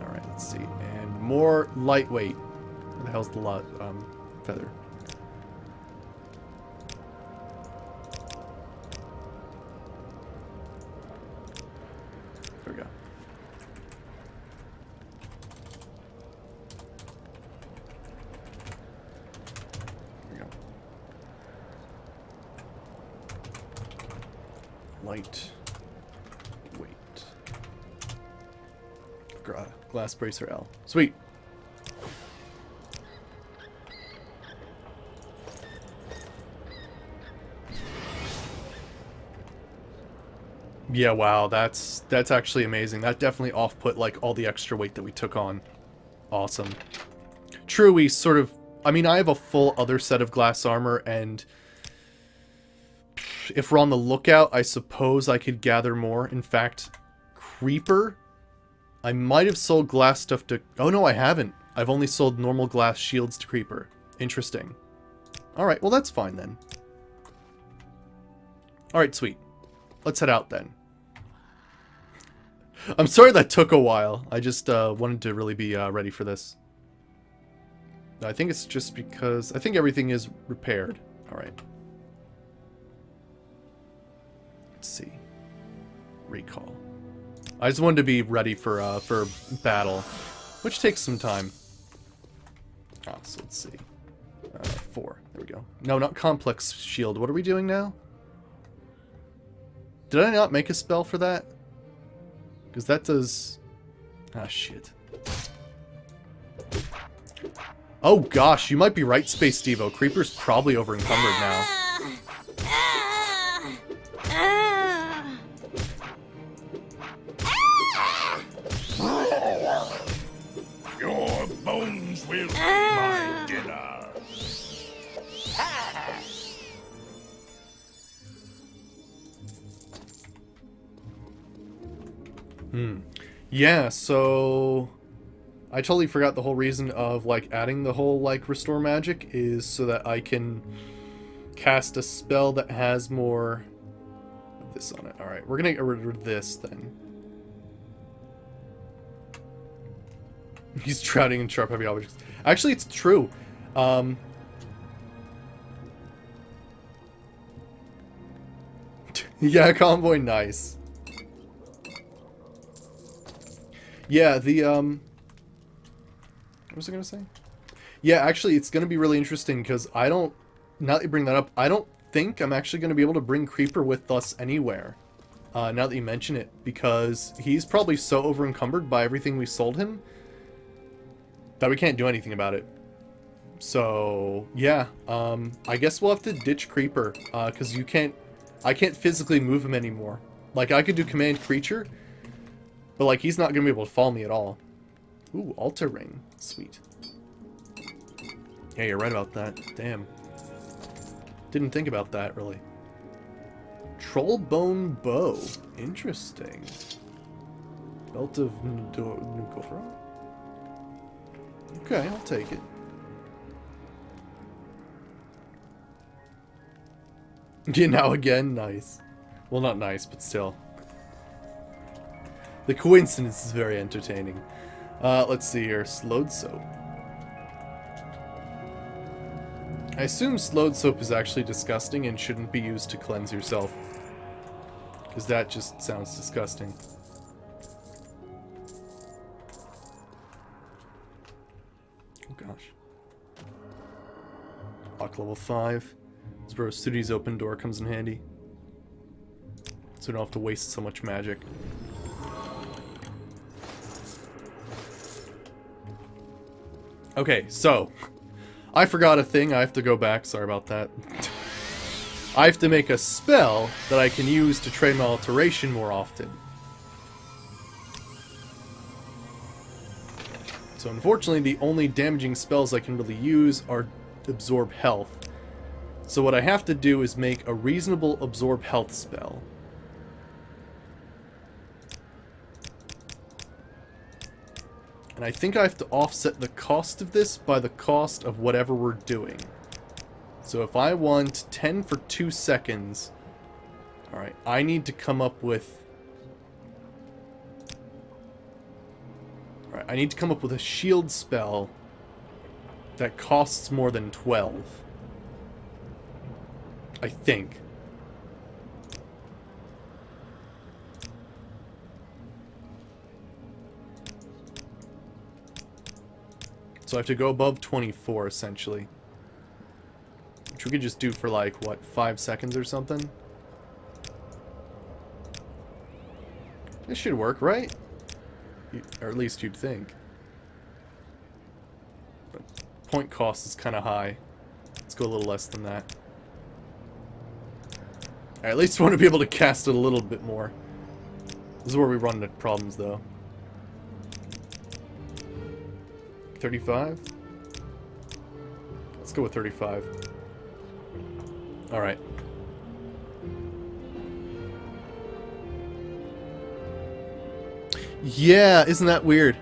Alright, let's see. And more lightweight. Where the hell's the feather? There we go. Light. Weight. Glass bracer L. Sweet. Yeah, wow, that's actually amazing. That definitely off-put like all the extra weight that we took on. Awesome. True, we sort of... I mean, I have a full other set of glass armor, and if we're on the lookout, I suppose I could gather more. In fact, Creeper, I might have sold glass stuff to... Oh, no, I haven't. I've only sold normal glass shields to Creeper. Interesting. Alright, well, that's fine then. Alright, sweet. Let's head out then. I'm sorry that took a while. I just wanted to really be ready for this. I think it's just because... I think everything is repaired. Alright. Let's see. Recall. I just wanted to be ready for battle, which takes some time. Ah, so let's see. 4. There we go. No, not complex shield. What are we doing now? Did I not make a spell for that? Because that does... Ah, shit. Oh gosh, you might be right, Space Devo. Creeper's probably over encumbered now. Your bones will be my dinner. Yeah, so... I totally forgot the whole reason of, like, adding the whole, like, restore magic is so that I can cast a spell that has more of this on it. Alright, we're gonna get rid of this, then. He's drowning in sharp, heavy objects. Actually, it's true. Yeah, convoy, nice. Yeah, the, what was I gonna say? Yeah, actually, it's gonna be really interesting, because I don't, now that you bring that up, I don't think I'm actually gonna be able to bring Creeper with us anywhere, now that you mention it, because he's probably so over-encumbered by everything we sold him, that we can't do anything about it. So, yeah, I guess we'll have to ditch Creeper, because I can't physically move him anymore. Like, I could do command creature, but, like, he's not going to be able to follow me at all. Ooh, altar ring. Sweet. Yeah, you're right about that. Damn. Didn't think about that, really. Trollbone bow. Interesting. Belt of Nugoro? Okay, I'll take it. Yeah, now again, nice. Well, not nice, but still. The coincidence is very entertaining. Let's see here. Slowed soap. I assume slowed soap is actually disgusting and shouldn't be used to cleanse yourself. Because that just sounds disgusting. Oh gosh. Lock level 5. This is where Studi's open door comes in handy. So we don't have to waste so much magic. Okay, so I forgot a thing. I have to go back. Sorry about that. I have to make a spell that I can use to trade my alteration more often. So unfortunately, the only damaging spells I can really use are absorb health. So what I have to do is make a reasonable absorb health spell. And I think I have to offset the cost of this by the cost of whatever we're doing. So if I want 10 for 2 seconds... Alright, I need to come up with... Alright, I need to come up with a shield spell that costs more than 12. I think. So I have to go above 24, essentially. Which we could just do for, like, what, 5 seconds or something? This should work, right? Or at least you'd think. But point cost is kind of high. Let's go a little less than that. I at least want to be able to cast it a little bit more. This is where we run into problems, though. 35? Let's go with 35. Alright. Yeah, isn't that weird?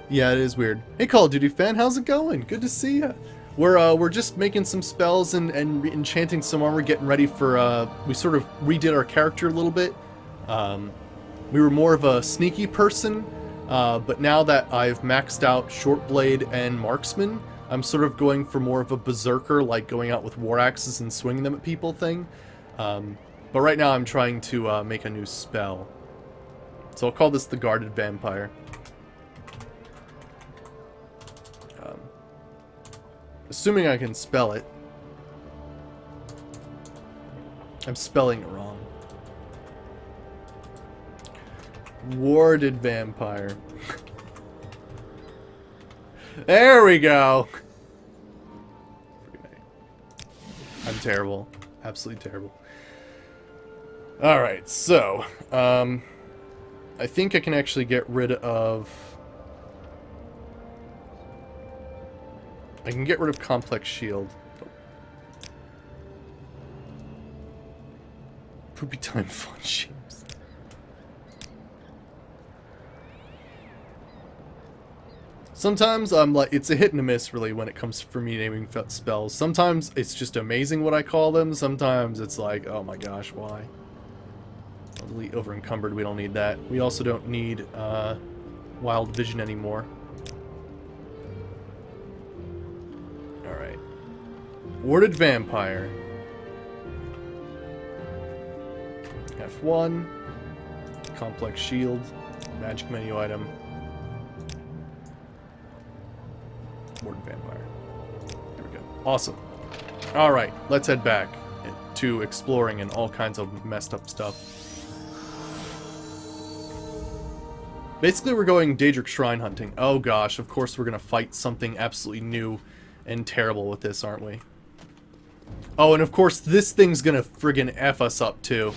Yeah, it is weird. Hey, Call of Duty fan, how's it going? Good to see ya. We're just making some spells and enchanting some armor, getting ready for, we sort of redid our character a little bit. We were more of a sneaky person, but now that I've maxed out Shortblade and Marksman, I'm sort of going for more of a berserker, like going out with war axes and swinging them at people thing. But right now I'm trying to make a new spell. So I'll call this the Guarded Vampire. Assuming I can spell it. I'm spelling it wrong. Warded Vampire. There we go! I'm terrible. Absolutely terrible. Alright, so, I think I can actually get rid of... I can get rid of Complex Shield. Poopy Time Fun Shields. Sometimes I'm like, it's a hit and a miss really when it comes for me naming spells. Sometimes it's just amazing what I call them. Sometimes it's like, oh my gosh, why? I'll delete over encumbered, we don't need that. We also don't need Wild Vision anymore. Alright. Warded Vampire. F1. Complex Shield. Magic menu item. Warded Vampire. There we go. Awesome. Alright, let's head back to exploring and all kinds of messed up stuff. Basically, we're going Daedric Shrine hunting. Oh gosh, of course we're gonna fight something absolutely new and terrible with this, aren't we? Oh, and of course this thing's gonna friggin' F us up too.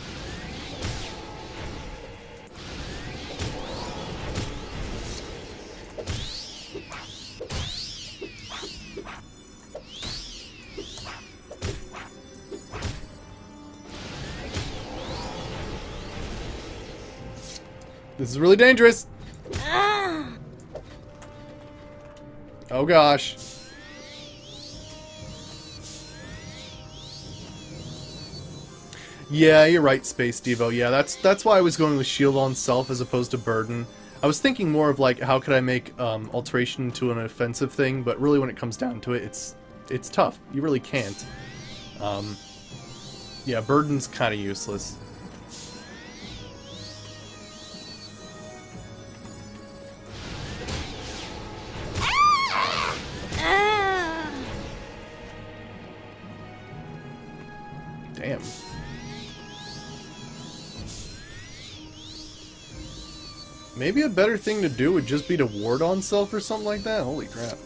This is really dangerous. Oh gosh. Yeah, you're right, Space Devo. Yeah, that's why I was going with Shield on Self as opposed to Burden. I was thinking more of like, how could I make Alteration into an offensive thing, but really when it comes down to it, it's tough. You really can't. Yeah, Burden's kind of useless. Damn. Maybe a better thing to do would just be to ward on self or something like that? Holy crap.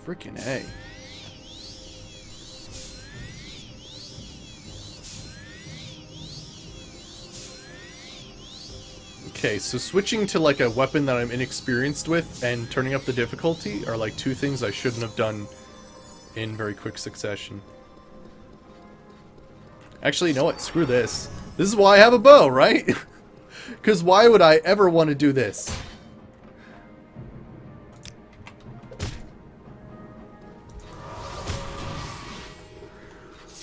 Freaking A. Okay, so switching to like a weapon that I'm inexperienced with and turning up the difficulty are like two things I shouldn't have done in very quick succession. Actually, you know what? Screw this. This is why I have a bow, right? Because why would I ever want to do this?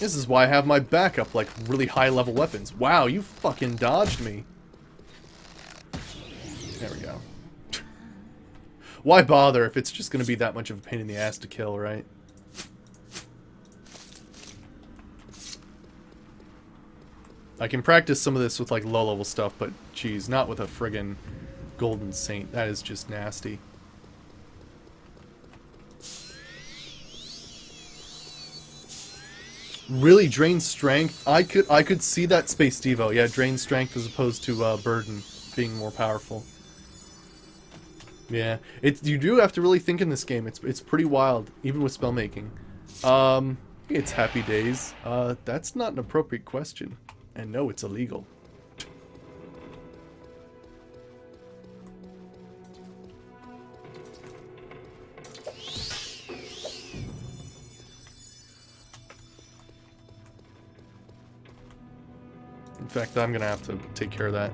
This is why I have my backup, like, really high-level weapons. Wow, you fucking dodged me. There we go. Why bother if it's just going to be that much of a pain in the ass to kill, right? I can practice some of this with, like, low-level stuff, but, geez, not with a friggin' Golden Saint. That is just nasty. Really drain strength. I could see that Space Devo. Yeah, drain strength as opposed to burden being more powerful. Yeah, you do have to really think in this game. It's pretty wild, even with spell making. It's Happy Days. That's not an appropriate question, and no, it's illegal. In fact, I'm gonna have to take care of that,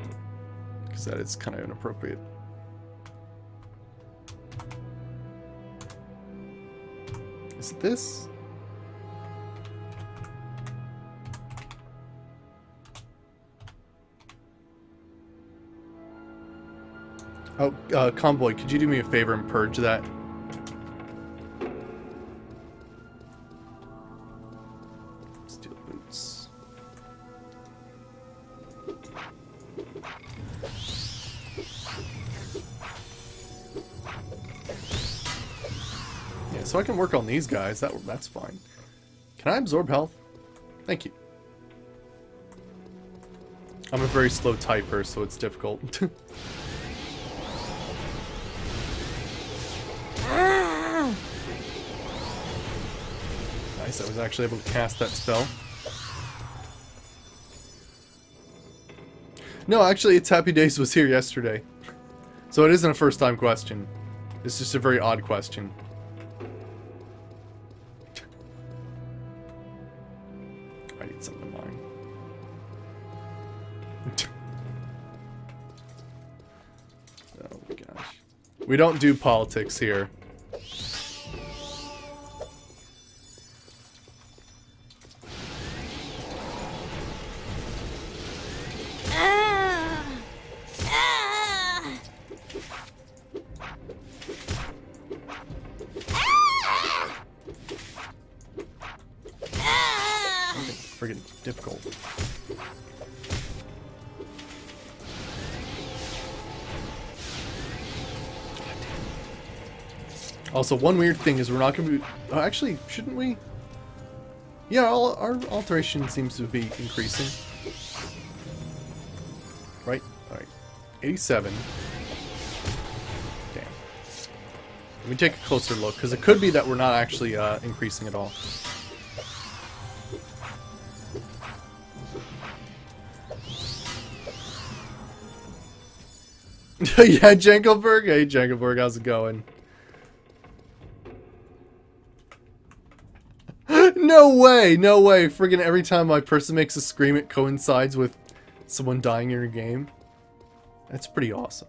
because that is kind of inappropriate. Is it this? Oh, Convoy, could you do me a favor and purge that? Steel boots. Yeah, so I can work on these guys. That's fine. Can I absorb health? Thank you. I'm a very slow typer, so it's difficult. Nice, I was actually able to cast that spell. No, actually, It's Happy Days was here yesterday. So it isn't a first time question. It's just a very odd question. I need something to mine. Oh my gosh. We don't do politics here. Friggin' difficult. Also, one weird thing is we're not going to be... Oh, actually, shouldn't we? Yeah, our alteration seems to be increasing. Right? Alright. 87. Damn. Let me take a closer look, because it could be that we're not actually increasing at all. Yeah, Jankelberg. Hey, Jankelberg, how's it going? No way, no way. Friggin' every time my person makes a scream, it coincides with someone dying in your game. That's pretty awesome.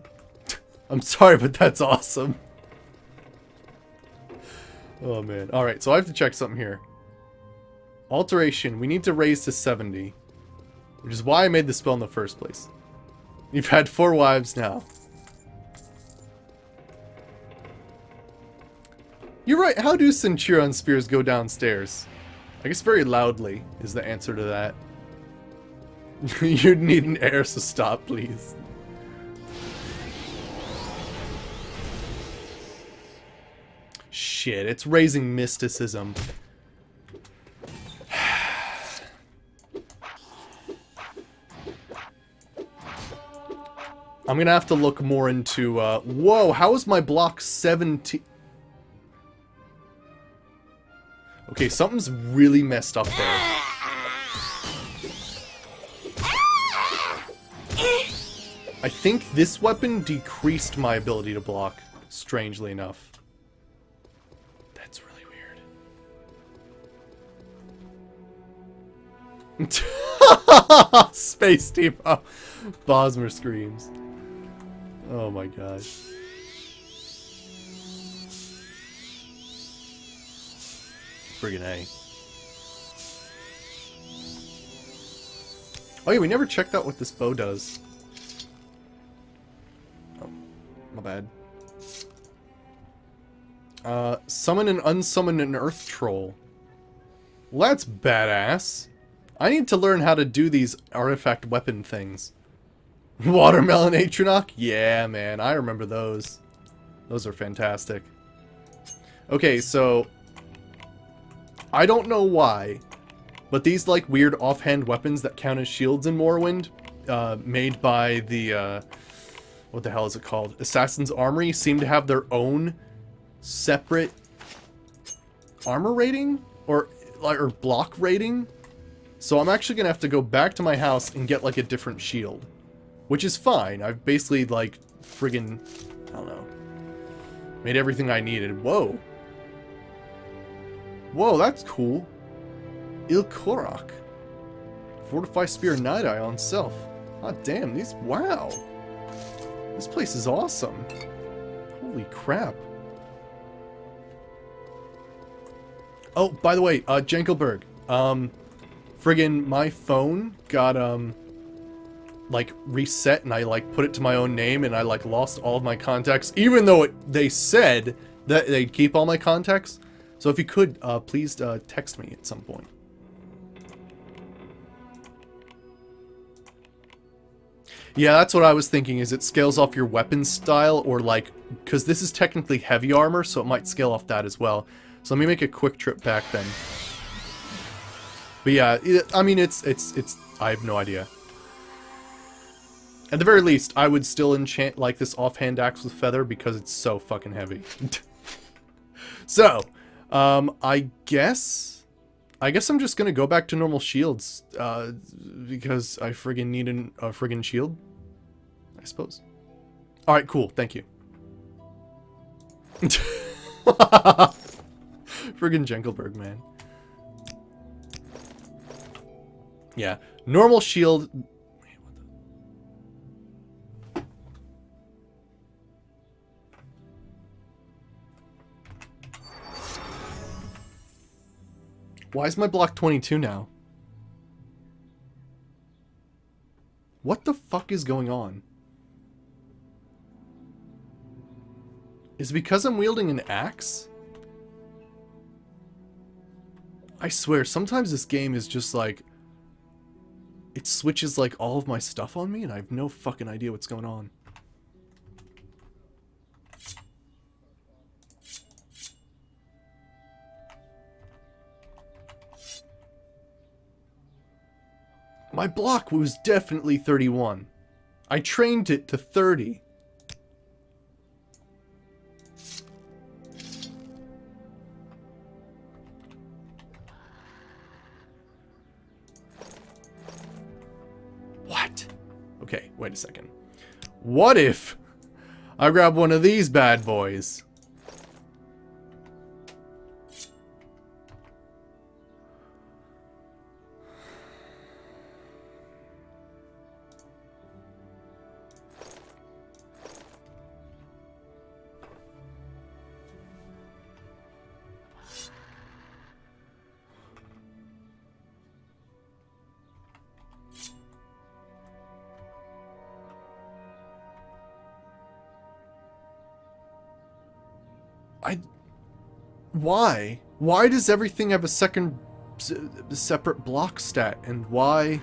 I'm sorry, but that's awesome. Oh, man. Alright, so I have to check something here. Alteration. We need to raise to 70. Which is why I made the spell in the first place. You've had 4 wives now. You're right. How do Centurion spears go downstairs? I guess very loudly is the answer to that. You'd need an heir, so stop, please. Shit, it's raising mysticism. I'm gonna have to look more into, whoa, how is my block 17? Okay, something's really messed up there. I think this weapon decreased my ability to block, strangely enough. That's really weird. Space Depot. Bosmer screams. Oh my gosh. Friggin' A. Oh yeah, we never checked out what this bow does. Oh, my bad. Summon and unsummon an earth troll. Well, that's badass. I need to learn how to do these artifact weapon things. Watermelon Atronach? Yeah, man, I remember those. Those are fantastic. Okay, so... I don't know why, but these like weird offhand weapons that count as shields in Morrowind, made by the, what the hell is it called? Assassin's Armory, seem to have their own separate armor rating or block rating. So I'm actually gonna have to go back to my house and get like a different shield, which is fine. I've basically like friggin', I don't know, made everything I needed. Whoa. Whoa, that's cool. Il Korak. Fortify Spear Night Eye on self. Ah, damn, these, wow. This place is awesome. Holy crap. Oh, by the way, Jenkelberg, friggin' my phone got, like, reset, and I, like, put it to my own name, and I, like, lost all of my contacts, even though they said that they'd keep all my contacts. So if you could, please, text me at some point. Yeah, that's what I was thinking, is it scales off your weapon style, or, like, because this is technically heavy armor, so it might scale off that as well. So let me make a quick trip back then. But yeah, I mean, it's, I have no idea. At the very least, I would still enchant, like, this offhand axe with feather because it's so fucking heavy. So, I guess I'm just gonna go back to normal shields, because I friggin' need a friggin' shield, I suppose. Alright, cool, thank you. Friggin' Jenkelberg, man. Yeah, normal shield. Wait, what the? Why is my block 22 now? What the fuck is going on? Is it because I'm wielding an axe? I swear, sometimes this game is just like, it switches like all of my stuff on me and I have no fucking idea what's going on. My block was definitely 31. I trained it to 30. What? Okay, wait a second. What if I grab one of these bad boys? Why? Why does everything have a separate block stat? And why?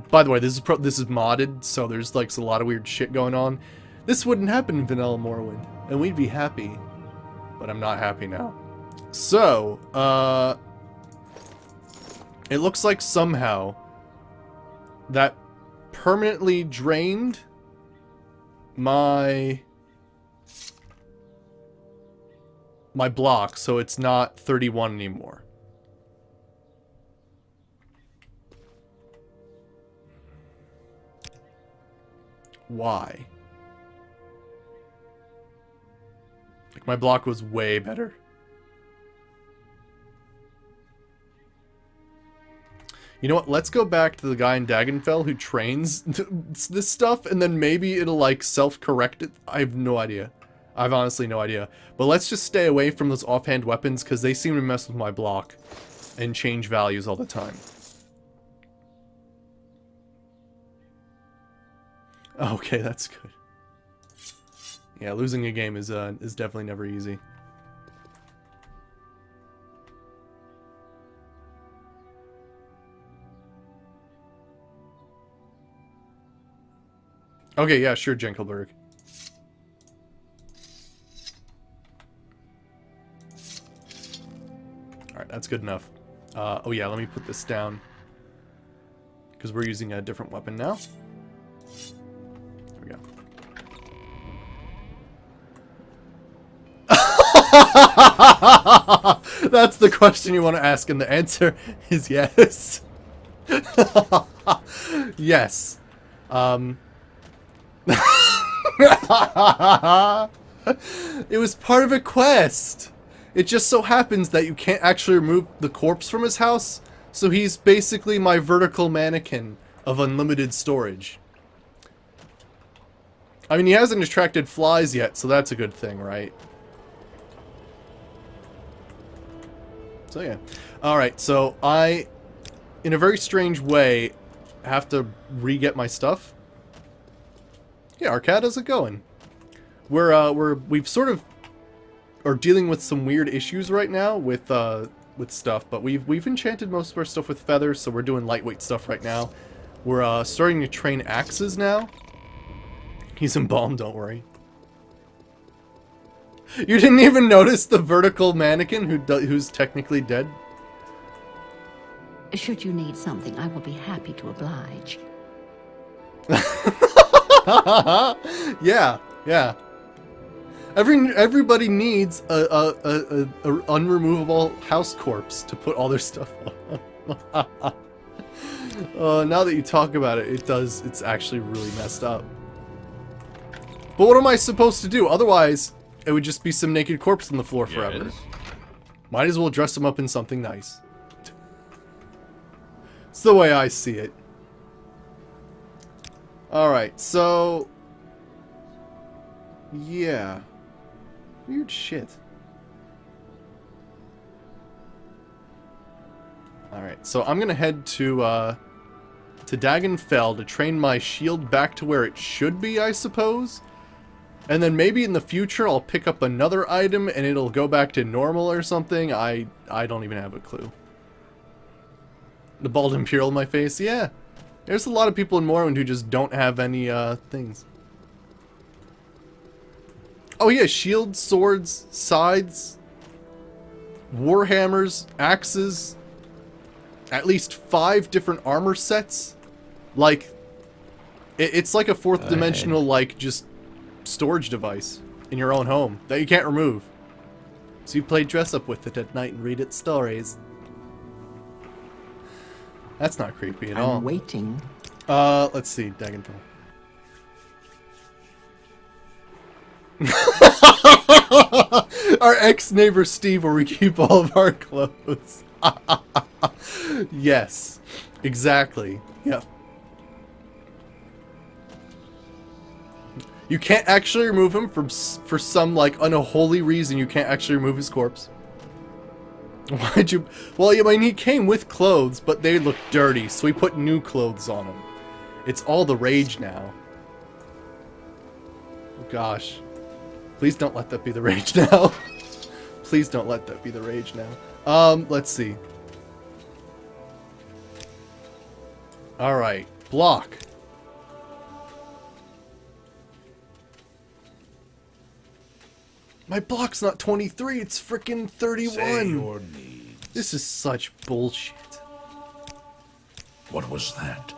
By the way, this is modded, so there's like a lot of weird shit going on. This wouldn't happen in vanilla Morrowind, and we'd be happy. But I'm not happy now. So, it looks like somehow that permanently drained my block, so it's not 31 anymore. Why? Like, my block was way better. You know what? Let's go back to the guy in Dagenfell who trains this stuff, and then maybe it'll, like, self-correct it. I have no idea. I have honestly no idea. But let's just stay away from those offhand weapons, because they seem to mess with my block and change values all the time. Okay, that's good. Yeah, losing a game is definitely never easy. Okay, yeah, sure, Jenkelberg. Alright, that's good enough. Oh yeah, let me put this down. Because we're using a different weapon now. There we go. That's the question you want to ask, and the answer is yes. Yes. It was part of a quest. It just so happens that you can't actually remove the corpse from his house, so he's basically my vertical mannequin of unlimited storage. I mean, he hasn't attracted flies yet, so that's a good thing, right? So yeah. Alright, so I, in a very strange way, have to re-get my stuff. Yeah, Arcade, how's it going? We've sort of are dealing with some weird issues right now with stuff, but we've enchanted most of our stuff with feathers, so we're doing lightweight stuff right now. We're starting to train axes now. He's embalmed, don't worry. You didn't even notice the vertical mannequin who's technically dead? Should you need something, I will be happy to oblige. Yeah, yeah. Everybody needs a unremovable house corpse to put all their stuff on. Now that you talk about it, it's actually really messed up. But what am I supposed to do? Otherwise, it would just be some naked corpse on the floor forever. Yes. Might as well dress him up in something nice. It's the way I see it. Alright, so... yeah. Weird shit. Alright, so I'm gonna head to Dagenfell to train my shield back to where it should be, I suppose. And then maybe in the future I'll pick up another item and it'll go back to normal or something. I don't even have a clue. The bald imperial in my face? Yeah. There's a lot of people in Morrowind who just don't have any things. Oh yeah, shields, swords, scythes, warhammers, axes, at least 5 different armor sets. Like, it's like a fourth dimensional, like, just storage device in your own home that you can't remove. So you play dress up with it at night and read its stories. That's not creepy at all. I'm waiting. Let's see, Dagenfell. Our ex-neighbor Steve, where we keep all of our clothes. Yes, exactly. Yep. You can't actually remove him for some like unholy reason. You can't actually remove his corpse. Why'd you? Well, I mean, he came with clothes, but they look dirty, so we put new clothes on him. It's all the rage now. Gosh. Please don't let that be the rage now. Please don't let that be the rage now. Let's see. Alright. Block. My block's not 23, it's frickin' 31. Say your needs. This is such bullshit. What was that?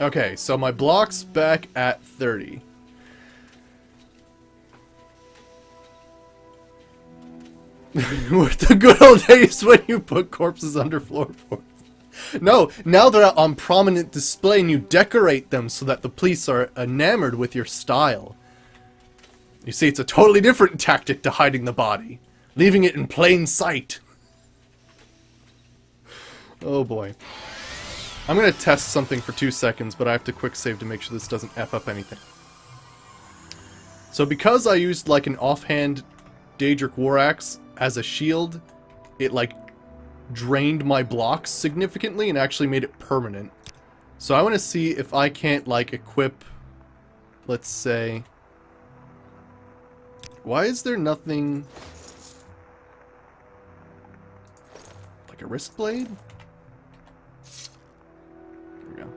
Okay, so my block's back at 30. With the good old days when you put corpses under floorboards. No, now they're on prominent display and you decorate them so that the police are enamored with your style. You see, it's a totally different tactic to hiding the body. Leaving it in plain sight. Oh boy. I'm gonna test something for 2 seconds, but I have to quick save to make sure this doesn't F up anything. So because I used like an offhand Daedric War Axe as a shield, it like drained my blocks significantly and actually made it permanent. So I want to see if I can't like equip, let's say, why is there nothing? Like a wrist blade? There we go.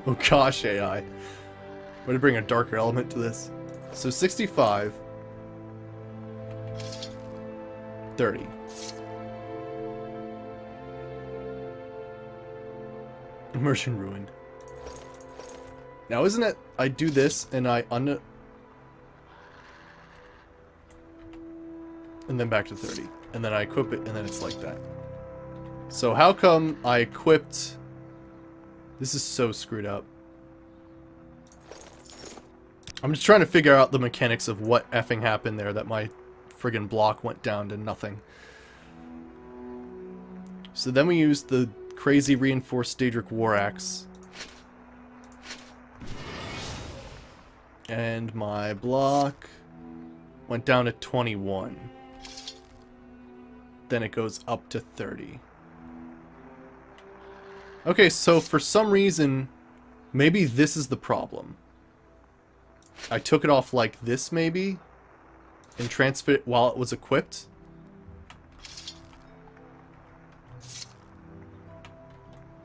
Oh gosh, AI. Way to bring a darker element to this. So 65. 30. Immersion ruined. Now isn't it I do this and I and then back to 30. And then I equip it and then it's like that. So how come I equipped... This is so screwed up. I'm just trying to figure out the mechanics of what effing happened there that my friggin' block went down to nothing. So then we used the crazy reinforced Daedric War Axe. And my block went down to 21. Then it goes up to 30. Okay, so for some reason, maybe this is the problem. I took it off like this, maybe, and transferred it while it was equipped.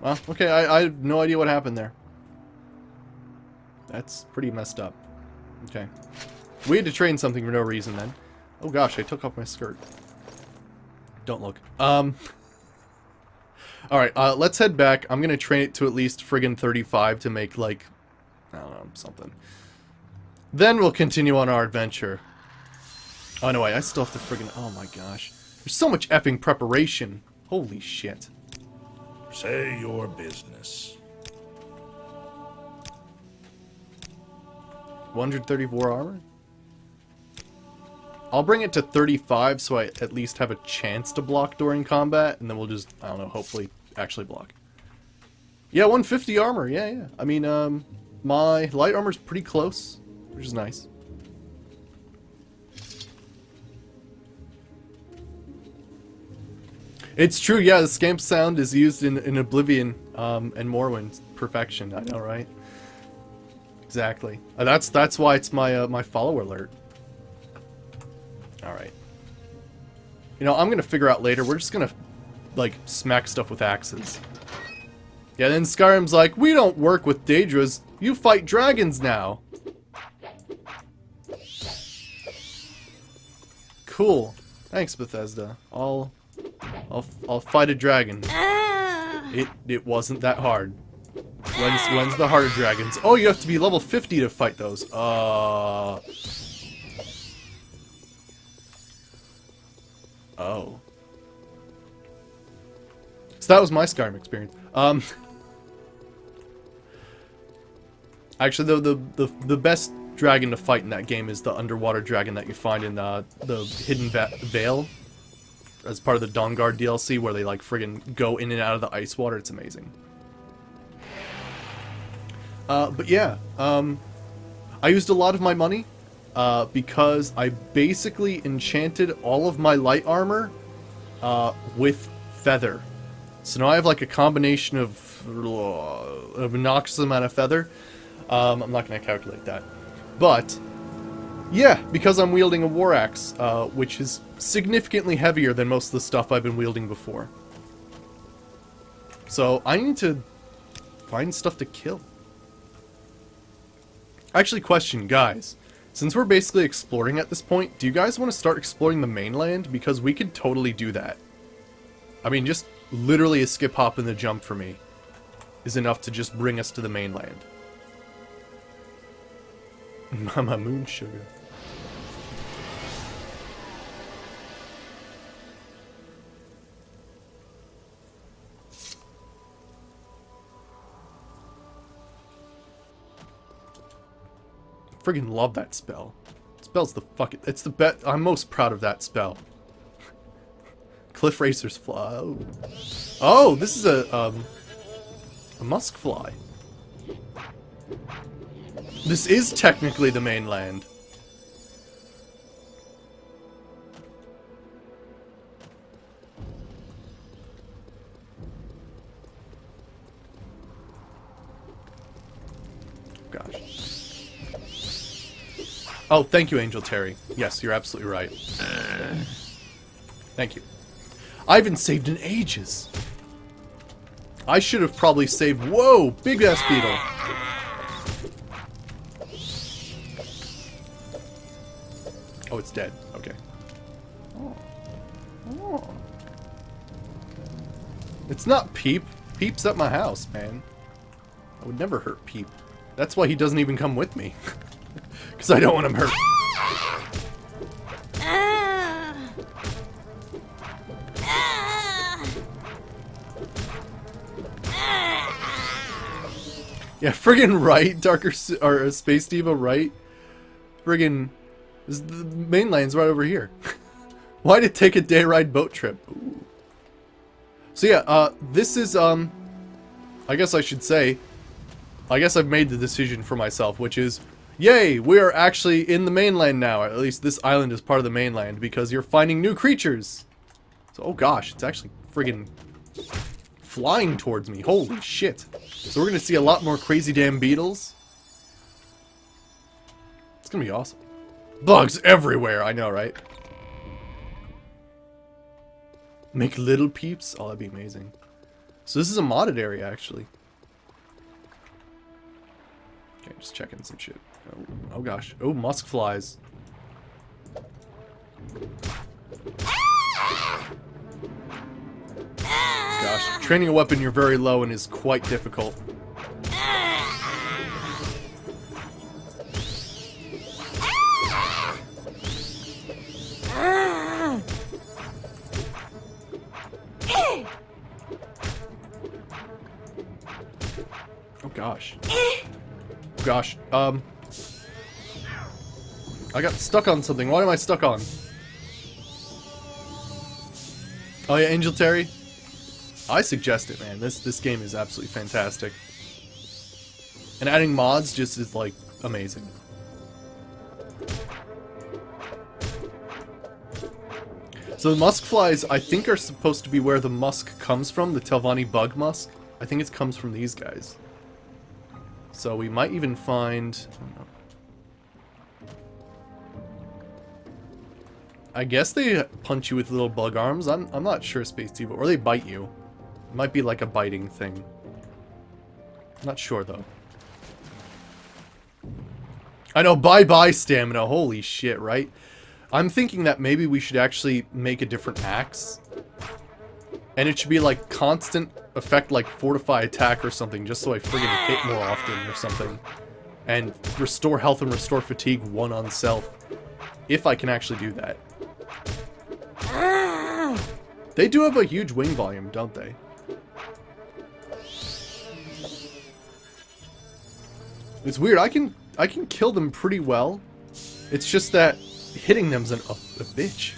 Well, okay, I have no idea what happened there. That's pretty messed up. Okay. We had to train something for no reason then. Oh gosh, I took off my skirt. Don't look. Alright, let's head back. I'm gonna train it to at least friggin' 35 to make, like, I don't know, something. Then we'll continue on our adventure. Oh no, wait, I still have to friggin'... Oh my gosh. There's so much effing preparation. Holy shit. Say your business. 134 armor? I'll bring it to 35 so I at least have a chance to block during combat, and then we'll just, I don't know, hopefully actually block. Yeah, 150 armor, yeah. I mean, my light armor's pretty close, which is nice. It's true, yeah, the scamp sound is used in Oblivion and Morrowind. Perfection, I know, right? Exactly. That's why it's my my follow alert. Alright. You know, I'm gonna figure out later, we're just gonna, like, smack stuff with axes. Yeah, then Skyrim's like, we don't work with Daedras, you fight dragons now! Cool. Thanks, Bethesda. I'll fight a dragon. It wasn't that hard. When's the harder dragons? Oh, you have to be level 50 to fight those. Oh. So that was my Skyrim experience. Actually, the best dragon to fight in that game is the underwater dragon that you find in the Hidden Vale as part of the Dawnguard DLC, where they like friggin' go in and out of the ice water. It's amazing. But yeah, I used a lot of my money because I basically enchanted all of my light armor with feather. So now I have like a combination of an obnoxious amount of feather. I'm not going to calculate that. But yeah, because I'm wielding a war axe, which is significantly heavier than most of the stuff I've been wielding before. So I need to find stuff to kill. Actually, question, guys. Since we're basically exploring at this point, do you guys want to start exploring the mainland? Because we could totally do that. I mean, just literally a skip, hop, and the jump for me is enough to just bring us to the mainland. Mama Moon Sugar. Friggin' love that spell. Spell's the fucking... It's the best... I'm most proud of that spell. Cliff Racer's fly. Oh. Oh, this is a musk fly. This is technically the mainland. Gosh. Oh, thank you, Angel Terry. Yes, you're absolutely right. Thank you. I haven't saved in ages. I should have probably saved... Whoa! Big ass beetle. Oh, it's dead. Okay. It's not Peep. Peep's at my house, man. I would never hurt Peep. That's why he doesn't even come with me. Because I don't want him hurt. Yeah, friggin' right, or Space Diva, right? Friggin' the mainland's right over here. Why'd it take a day ride boat trip? Ooh. So yeah, this is, I guess I should say, I guess I've made the decision for myself, which is, yay, we are actually in the mainland now. At least this island is part of the mainland, because you're finding new creatures. So, oh gosh, it's actually friggin' flying towards me. Holy shit. So we're gonna see a lot more crazy damn beetles. It's gonna be awesome. Bugs everywhere, I know, right? Make little peeps? Oh, that'd be amazing. So this is a modded area, actually. Okay, just checking some shit. Oh gosh. Oh, musk flies. Gosh, training a weapon you're very low and is quite difficult. Oh gosh. Gosh, I got stuck on something. What am I stuck on? Oh yeah, Angel Terry. I suggest it, man. This game is absolutely fantastic. And adding mods just is, like, amazing. So the musk flies, I think, are supposed to be where the musk comes from, the Telvanni bug musk. I think it comes from these guys. So we might even find... I guess they punch you with little bug arms. I'm not sure, Space Diva. Or they bite you. It might be like a biting thing. Not sure, though. I know, bye-bye stamina. Holy shit, right? I'm thinking that maybe we should actually make a different axe. And it should be like constant effect, like fortify attack or something, just so I friggin' hit more often or something. And restore health and restore fatigue 1 on self. If I can actually do that. They do have a huge wing volume, don't they? It's weird. I can kill them pretty well. It's just that hitting them's a bitch.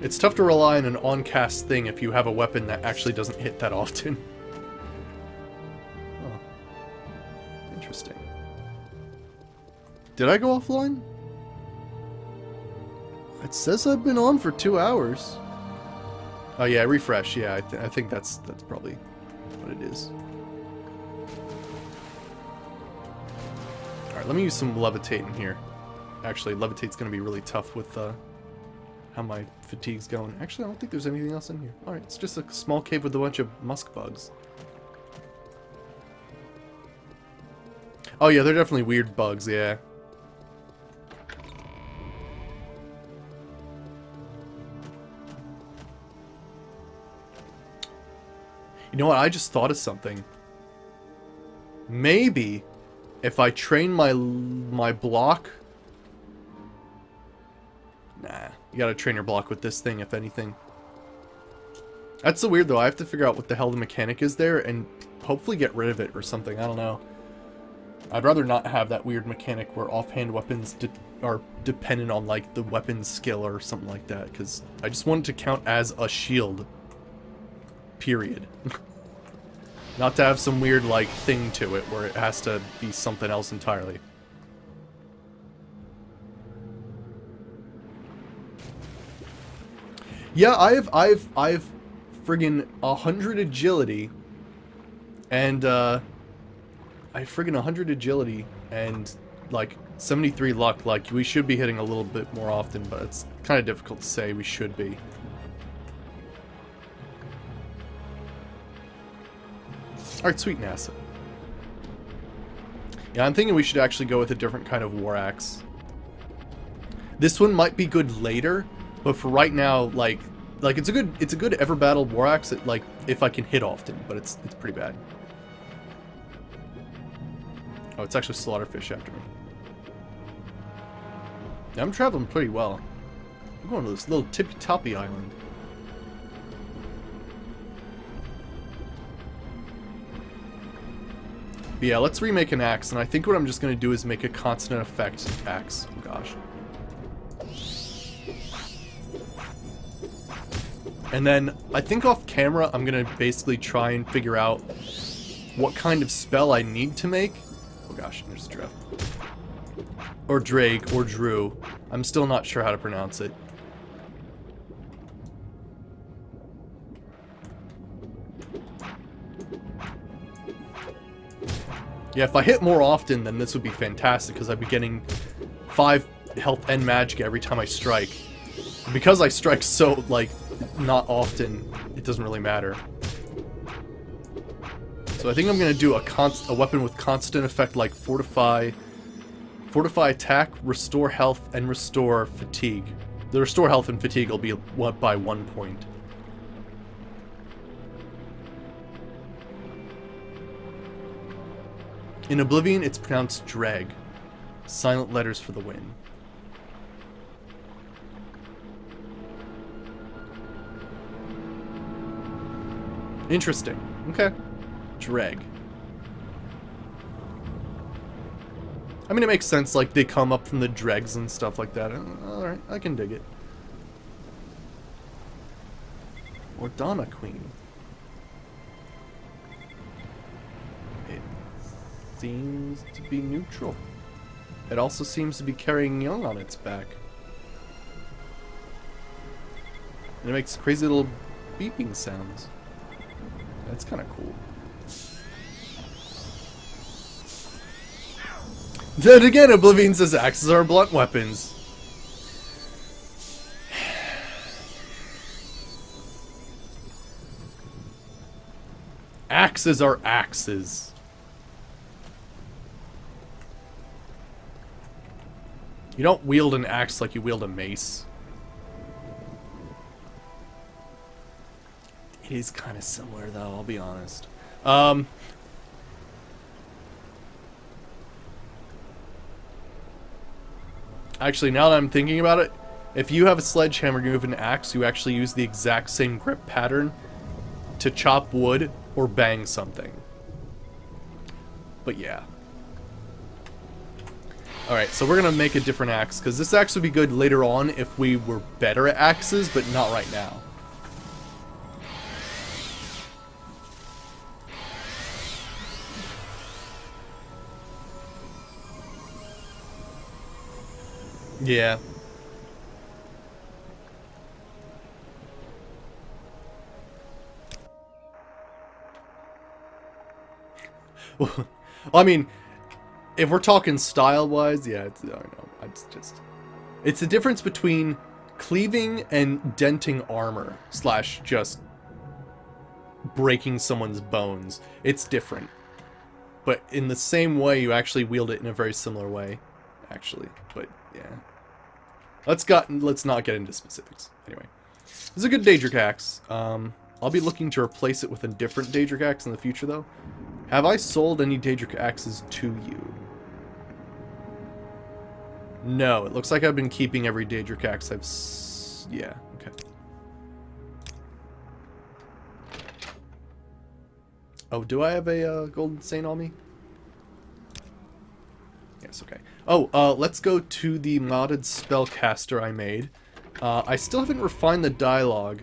It's tough to rely on an on-cast thing if you have a weapon that actually doesn't hit that often. Oh. Interesting. Did I go offline? It says I've been on for 2 hours. Oh yeah, refresh. Yeah, I think that's probably what it is. Alright, let me use some levitate in here. Actually, levitate's gonna be really tough with how my fatigue's going. Actually, I don't think there's anything else in here. Alright, it's just a small cave with a bunch of musk bugs. Oh yeah, they're definitely weird bugs, yeah. You know what, I just thought of something. Maybe if I train my block... Nah, you gotta train your block with this thing, if anything. That's so weird, though. I have to figure out what the hell the mechanic is there, and hopefully get rid of it or something. I don't know. I'd rather not have that weird mechanic where offhand weapons are dependent on, like, the weapon's skill or something like that, because I just want it to count as a shield. Period. Not to have some weird, like, thing to it where it has to be something else entirely. Yeah, I've friggin' 100 agility And, I friggin' 100 agility and, like, 73 luck. Like, we should be hitting a little bit more often, but it's kind of difficult to say we should be. Alright, sweet NASA. Yeah, I'm thinking we should actually go with a different kind of war axe. This one might be good later, but for right now, like it's a good ever battle war axe that, like, if I can hit often, but it's pretty bad. Oh, it's actually Slaughterfish after me. Yeah, I'm traveling pretty well. I'm going to this little tippy-toppy island. But yeah, let's remake an axe, and I think what I'm just going to do is make a constant effect axe. Oh gosh. And then, I think off camera, I'm going to basically try and figure out what kind of spell I need to make. Oh gosh, there's Drev. Or Drake, or Drew. I'm still not sure how to pronounce it. Yeah, if I hit more often, then this would be fantastic, because I'd be getting 5 health and magic every time I strike. Because I strike so, like, not often, it doesn't really matter. So I think I'm going to do a weapon with constant effect like Fortify attack, restore health, and restore fatigue. The restore health and fatigue will be by 1 point. In Oblivion, it's pronounced drag. Silent letters for the win. Interesting. Okay. Drag. I mean, it makes sense, like, they come up from the dregs and stuff like that. Alright, I can dig it. Ordana Queen. It seems to be neutral. It also seems to be carrying young on its back. And it makes crazy little beeping sounds. That's kind of cool. Then again, Oblivion says axes are blunt weapons. Axes are axes. You don't wield an axe like you wield a mace. It is kind of similar, though, I'll be honest. Actually, now that I'm thinking about it, if you have a sledgehammer and you have an axe, you actually use the exact same grip pattern to chop wood or bang something. But yeah. Alright, so we're going to make a different axe, because this axe would be good later on if we were better at axes, but not right now. Yeah. Well, I mean, if we're talking style-wise, yeah, I don't know. It's the difference between cleaving and denting armor / just breaking someone's bones. It's different. But in the same way, you actually wield it in a very similar way, actually. But yeah. Let's not get into specifics. Anyway, this is a good Daedric axe. I'll be looking to replace it with a different Daedric axe in the future, though. Have I sold any Daedric axes to you? No, it looks like I've been keeping every Daedric axe yeah, okay. Oh, do I have a Golden Saint on me? Yes, okay. Oh, let's go to the modded spellcaster I made. I still haven't refined the dialogue.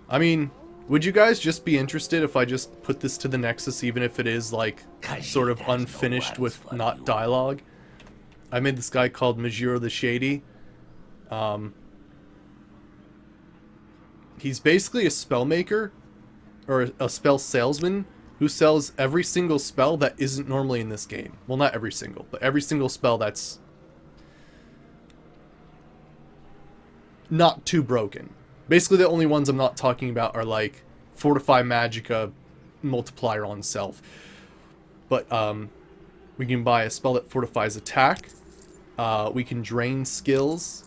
I mean, would you guys just be interested if I just put this to the Nexus, even if it is, like, sort of unfinished with not dialogue? I made this guy called Majiro the Shady. He's basically a spell maker, or a spell salesman, who sells every single spell that isn't normally in this game. Well, not every single, but every single spell that's not too broken. Basically, the only ones I'm not talking about are like Fortify Magicka multiplier on self. But we can buy a spell that fortifies attack. We can drain skills.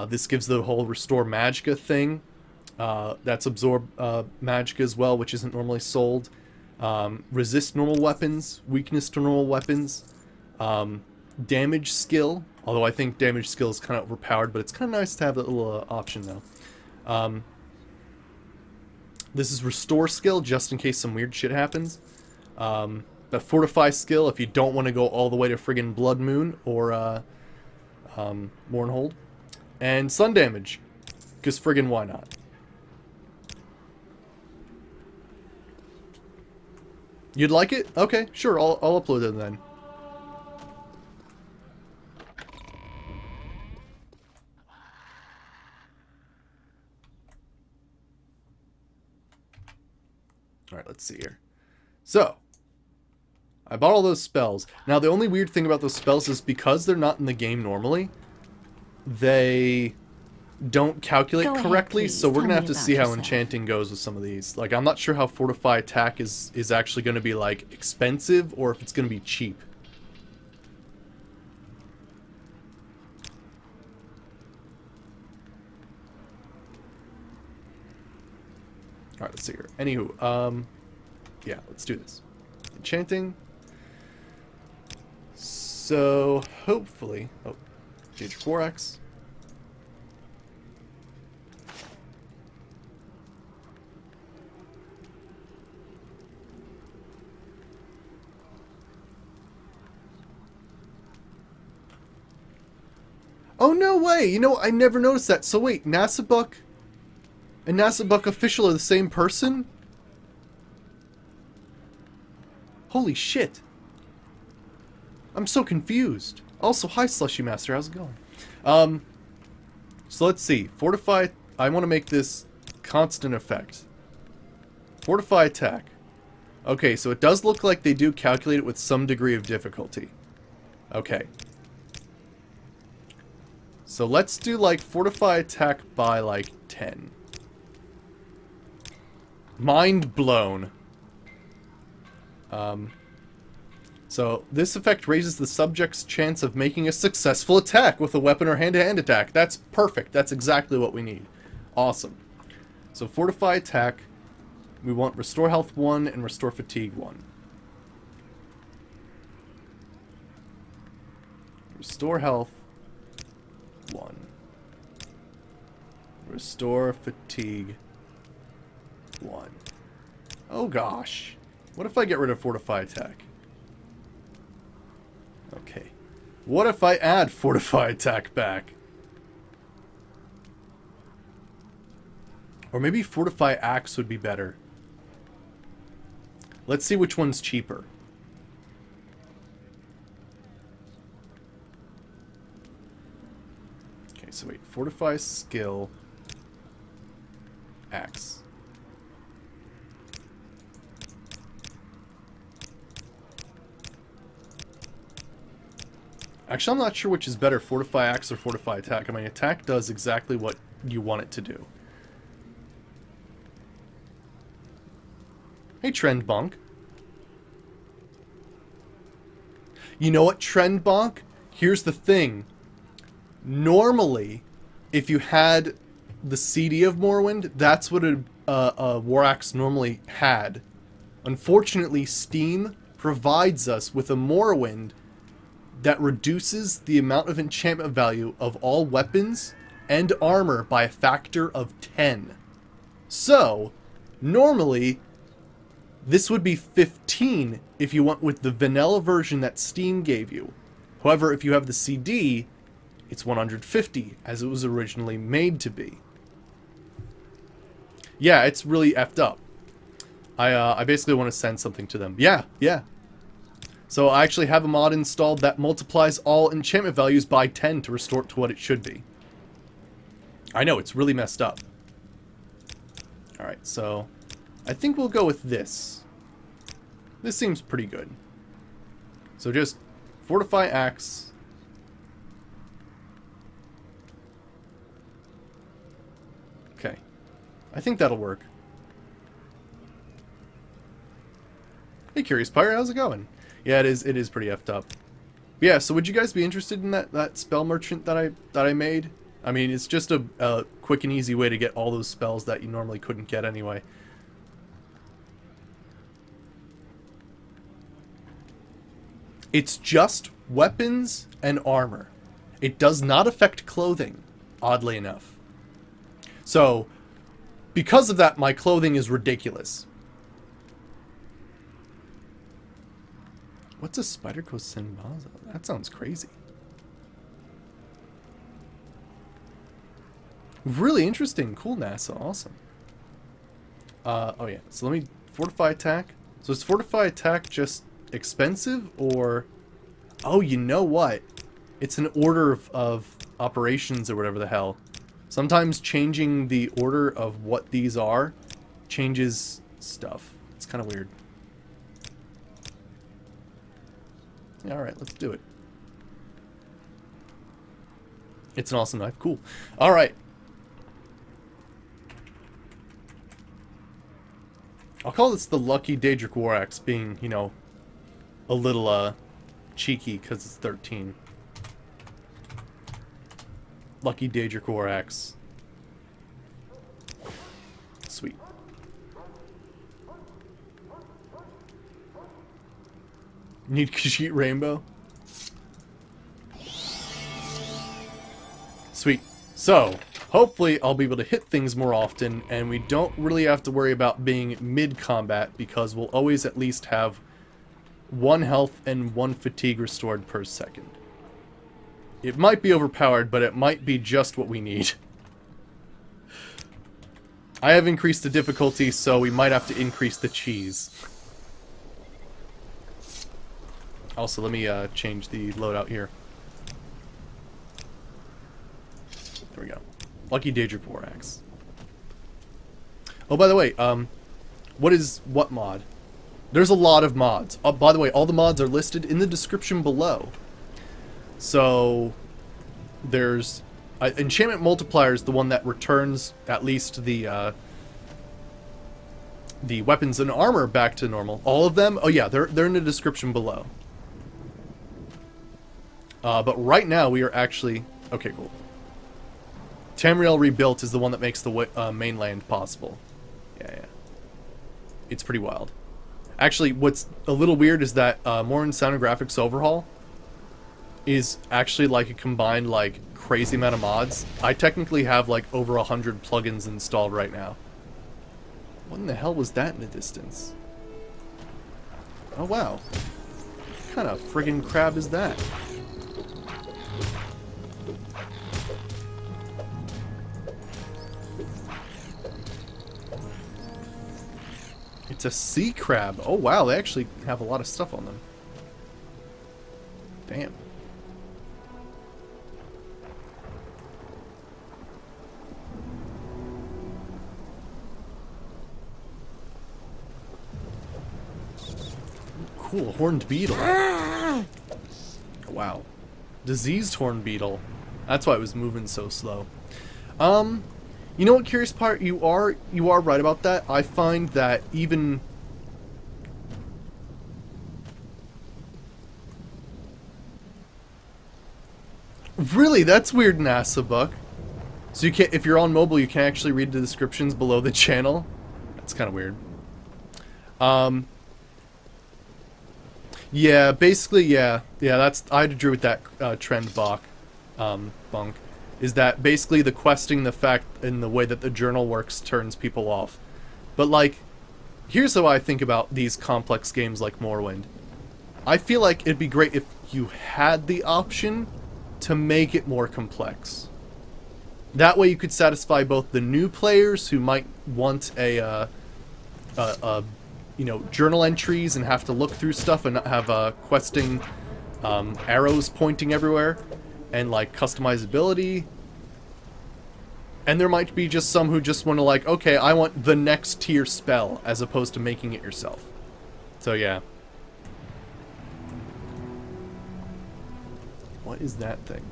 This gives the whole restore Magicka thing. That's absorb Magicka as well, which isn't normally sold. Resist normal weapons, weakness to normal weapons, damage skill, although I think damage skill is kind of overpowered, but it's kind of nice to have that little option though. This is restore skill, just in case some weird shit happens. The fortify skill, if you don't want to go all the way to friggin' Blood Moon or Mournhold. And sun damage, because friggin' why not? You'd like it? Okay, sure, I'll upload it then. Alright, let's see here. So, I bought all those spells. Now, the only weird thing about those spells is because they're not in the game normally, they don't calculate Go ahead, correctly, please. so we're Tell gonna me have to about see how yourself. enchanting goes with some of these. Like, I'm not sure how Fortify Attack is actually gonna be, like, expensive, or if it's gonna be cheap. Alright, let's see here. Anywho, yeah, let's do this. Enchanting. So, hopefully... Oh, change 4x. Oh, no way! You know, I never noticed that. So wait, Nasabuck and Nasabuck Official are the same person? Holy shit. I'm so confused. Also, hi Slushy Master, how's it going? So let's see. Fortify, I want to make this constant effect. Fortify attack. Okay, so it does look like they do calculate it with some degree of difficulty. Okay. So let's do like fortify attack by like 10. Mind blown. So this effect raises the subject's chance of making a successful attack with a weapon or hand-to-hand attack. That's perfect. That's exactly what we need. Awesome. So fortify attack. We want restore health 1 and restore fatigue 1. Restore health 1. Restore fatigue 1. Oh gosh. What if I get rid of fortify attack? Okay. What if I add fortify attack back? Or maybe fortify axe would be better. Let's see which one's cheaper. Okay, so wait. Fortify skill. Axe. Actually, I'm not sure which is better, fortify axe or fortify attack. I mean, attack does exactly what you want it to do. Hey, Trend Bonk. You know what, Trend Bonk? Here's the thing. Normally, if you had the CD of Morrowind, that's what a War Axe normally had. Unfortunately, Steam provides us with a Morrowind that reduces the amount of enchantment value of all weapons and armor by a factor of 10. So, normally, this would be 15 if you went with the vanilla version that Steam gave you. However, if you have the CD, it's 150, as it was originally made to be. Yeah, it's really effed up. I basically want to send something to them. Yeah. So I actually have a mod installed that multiplies all enchantment values by 10 to restore it to what it should be. I know, it's really messed up. Alright, so I think we'll go with this. This seems pretty good. So just fortify axe. Okay. I think that'll work. Hey, Curious Pyre, how's it going? Yeah, it is pretty effed up. Yeah, so would you guys be interested in that spell merchant that I made? I mean, it's just a quick and easy way to get all those spells that you normally couldn't get anyway. It's just weapons and armor. It does not affect clothing, oddly enough. So, because of that, my clothing is ridiculous. What's a Spider Coast Senbaza? That sounds crazy. Really interesting. Cool, NASA. Awesome. Oh yeah. So let me fortify attack. So is fortify attack just expensive or... Oh, you know what? It's an order of operations or whatever the hell. Sometimes changing the order of what these are changes stuff. It's kind of weird. Yeah, alright, let's do it. It's an awesome knife. Cool. Alright. I'll call this the Lucky Daedric War Axe, being, you know, a little, cheeky, because it's 13. Lucky Daedric War Axe. Sweet. Need Khajiit Rainbow? Sweet. So, hopefully I'll be able to hit things more often, and we don't really have to worry about being mid-combat, because we'll always at least have 1 health and 1 fatigue restored per second. It might be overpowered, but it might be just what we need. I have increased the difficulty, so we might have to increase the cheese. Also, let me change the loadout here. There we go. Lucky Daedric War Axe. Oh, by the way, what mod? There's a lot of mods. By the way, all the mods are listed in the description below. So, there's... Enchantment Multiplier is the one that returns at least the weapons and armor back to normal. All of them? Oh yeah, they're in the description below. But right now we are actually... Okay, cool. Tamriel Rebuilt is the one that makes the mainland possible. Yeah. It's pretty wild. Actually, what's a little weird is that Morrowind Sound and Graphics Overhaul is actually like a combined, like, crazy amount of mods. I technically have, like, over 100 plugins installed right now. What in the hell was that in the distance? Oh, wow. What kind of friggin' crab is that? It's a sea crab. Oh, wow. They actually have a lot of stuff on them. Damn. Cool, horned beetle. Wow. Diseased horned beetle. That's why it was moving so slow. You know what, Curious Part? You are right about that. I find that even... Really? That's weird, NASA Buck. So you can't, if you're on mobile, you can actually read the descriptions below the channel? That's kind of weird. Yeah, basically, yeah. Yeah, that's... I'd agree with that trend, Bunk. Is that basically the questing, the fact, and the way that the journal works turns people off. But, like, here's how I think about these complex games like Morrowind. I feel like it'd be great if you had the option to make it more complex. That way you could satisfy both the new players who might want a you know, journal entries and have to look through stuff and not have questing arrows pointing everywhere, and like customizability. And there might be just some who just want to, like, okay, I want the next tier spell as opposed to making it yourself. So yeah. What is that thing?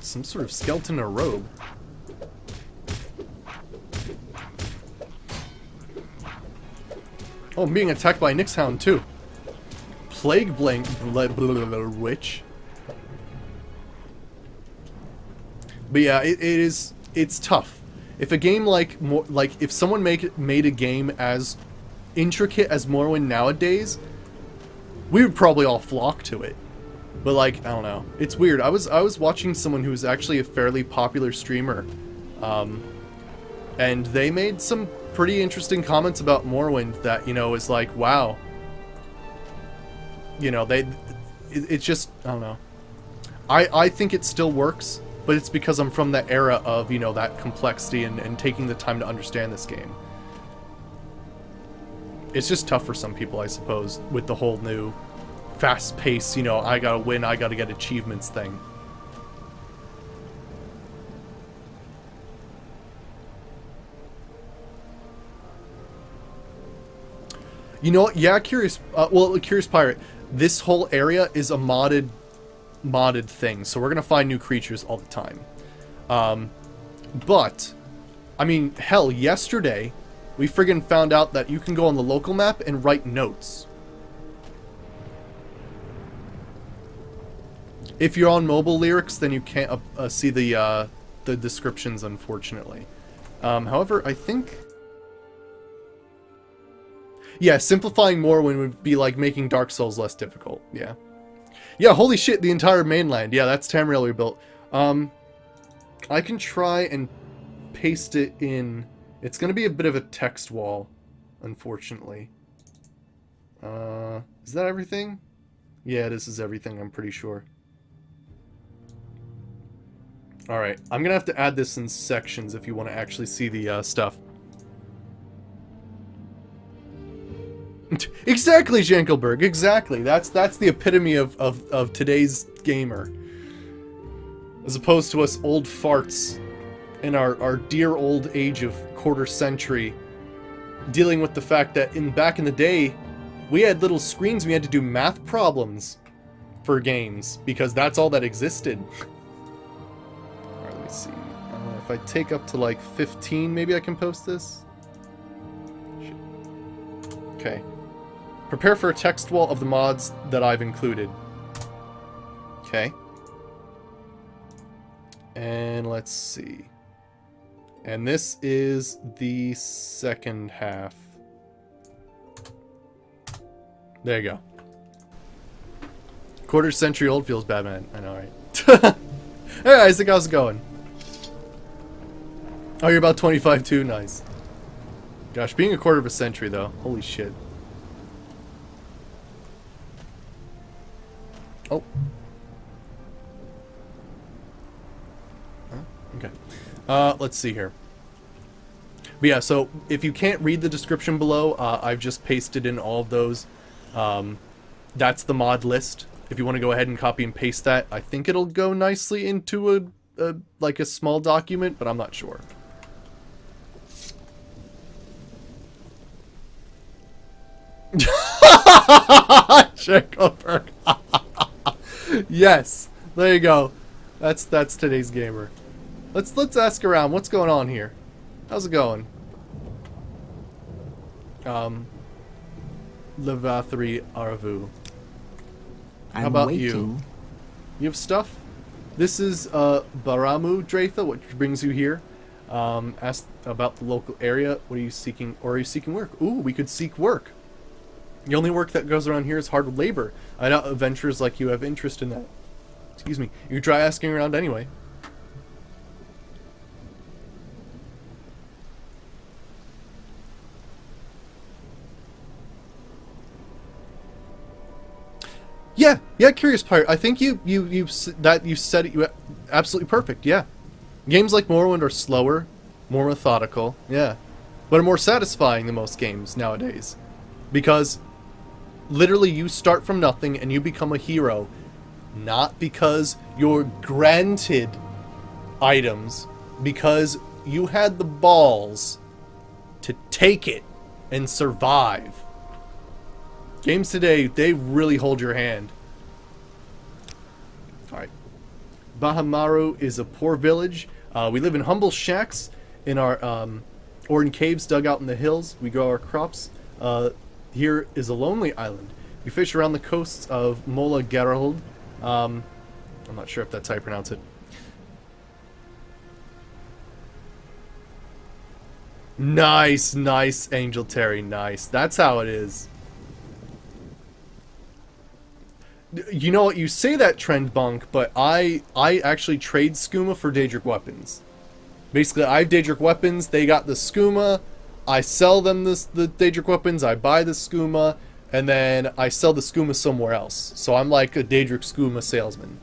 Some sort of skeleton in a robe. Oh, I'm being attacked by a Nixhound too. Plague blank witch. But yeah, it's tough. If a game like if someone made a game as intricate as Morrowind nowadays, we would probably all flock to it. But like, I don't know. It's weird. I was watching someone who was actually a fairly popular streamer, and they made some pretty interesting comments about Morrowind that, you know, is like, wow. You know, it's just, I don't know. I think it still works, but it's because I'm from that era of, you know, that complexity and taking the time to understand this game. It's just tough for some people, I suppose, with the whole new fast pace, you know, I gotta win, I gotta get achievements thing. You know what? Yeah, Curious Pirate. This whole area is a modded thing, so we're gonna find new creatures all the time. But, I mean, hell, yesterday we friggin' found out that you can go on the local map and write notes. If you're on mobile lyrics, then you can't see the descriptions, unfortunately. However, I think... Yeah, simplifying Morrowind would be like making Dark Souls less difficult. Yeah. Yeah, holy shit, the entire mainland. Yeah, that's Tamriel rebuilt. I can try and paste it in. It's going to be a bit of a text wall, unfortunately. Is that everything? Yeah, this is everything, I'm pretty sure. Alright, I'm going to have to add this in sections if you want to actually see the stuff. Exactly, Jankelberg, exactly. That's the epitome of today's gamer. As opposed to us old farts in our dear old age of quarter century, dealing with the fact that back in the day, we had little screens, we had to do math problems for games, because that's all that existed. Alright, let me see. If I take up to like 15, maybe I can post this? Shit. Okay. Prepare for a text wall of the mods that I've included. Okay. And let's see. And this is the second half. There you go. Quarter century old feels bad, man. I know, right? Hey, Isaac, how's it going? Oh, you're about 25 too? Nice. Gosh, being a quarter of a century, though. Holy shit. Oh. Okay. Let's see here. But yeah, so if you can't read the description below, I've just pasted in all of those. That's the mod list. If you want to go ahead and copy and paste that, I think it'll go nicely into like a small document, but I'm not sure. Checkover. Yes, there you go. That's today's gamer. Let's ask around. What's going on here? How's it going? Levathri Aravu. How about you? You have stuff? This is Baramu Dratha, which brings you here. Ask about the local area. What are you seeking? Or are you seeking work? Ooh, we could seek work. The only work that goes around here is hard labor. I doubt adventurers like you have interest in that. Excuse me. You try asking around anyway. Yeah, Curious Pirate. I think you said it absolutely perfect. Yeah, games like Morrowind are slower, more methodical. Yeah, but are more satisfying than most games nowadays, because literally you start from nothing and you become a hero, not because you're granted items, because you had the balls to take it and survive. Games today, they really hold your hand. Alright. Bahamaru is a poor village. We live in humble shacks in our or in caves dug out in the hills. We grow our crops. Here is a lonely island. We fish around the coasts of Mola Gerald. I'm not sure if that's how you pronounce it. Nice, nice, Angel Terry, nice. That's how it is. You know what? You say that, Trend Bunk, but I actually trade skooma for Daedric weapons. Basically, I have Daedric weapons. They got the skooma. I sell them the Daedric weapons. I buy the skooma, and then I sell the skooma somewhere else. So I'm like a Daedric skooma salesman.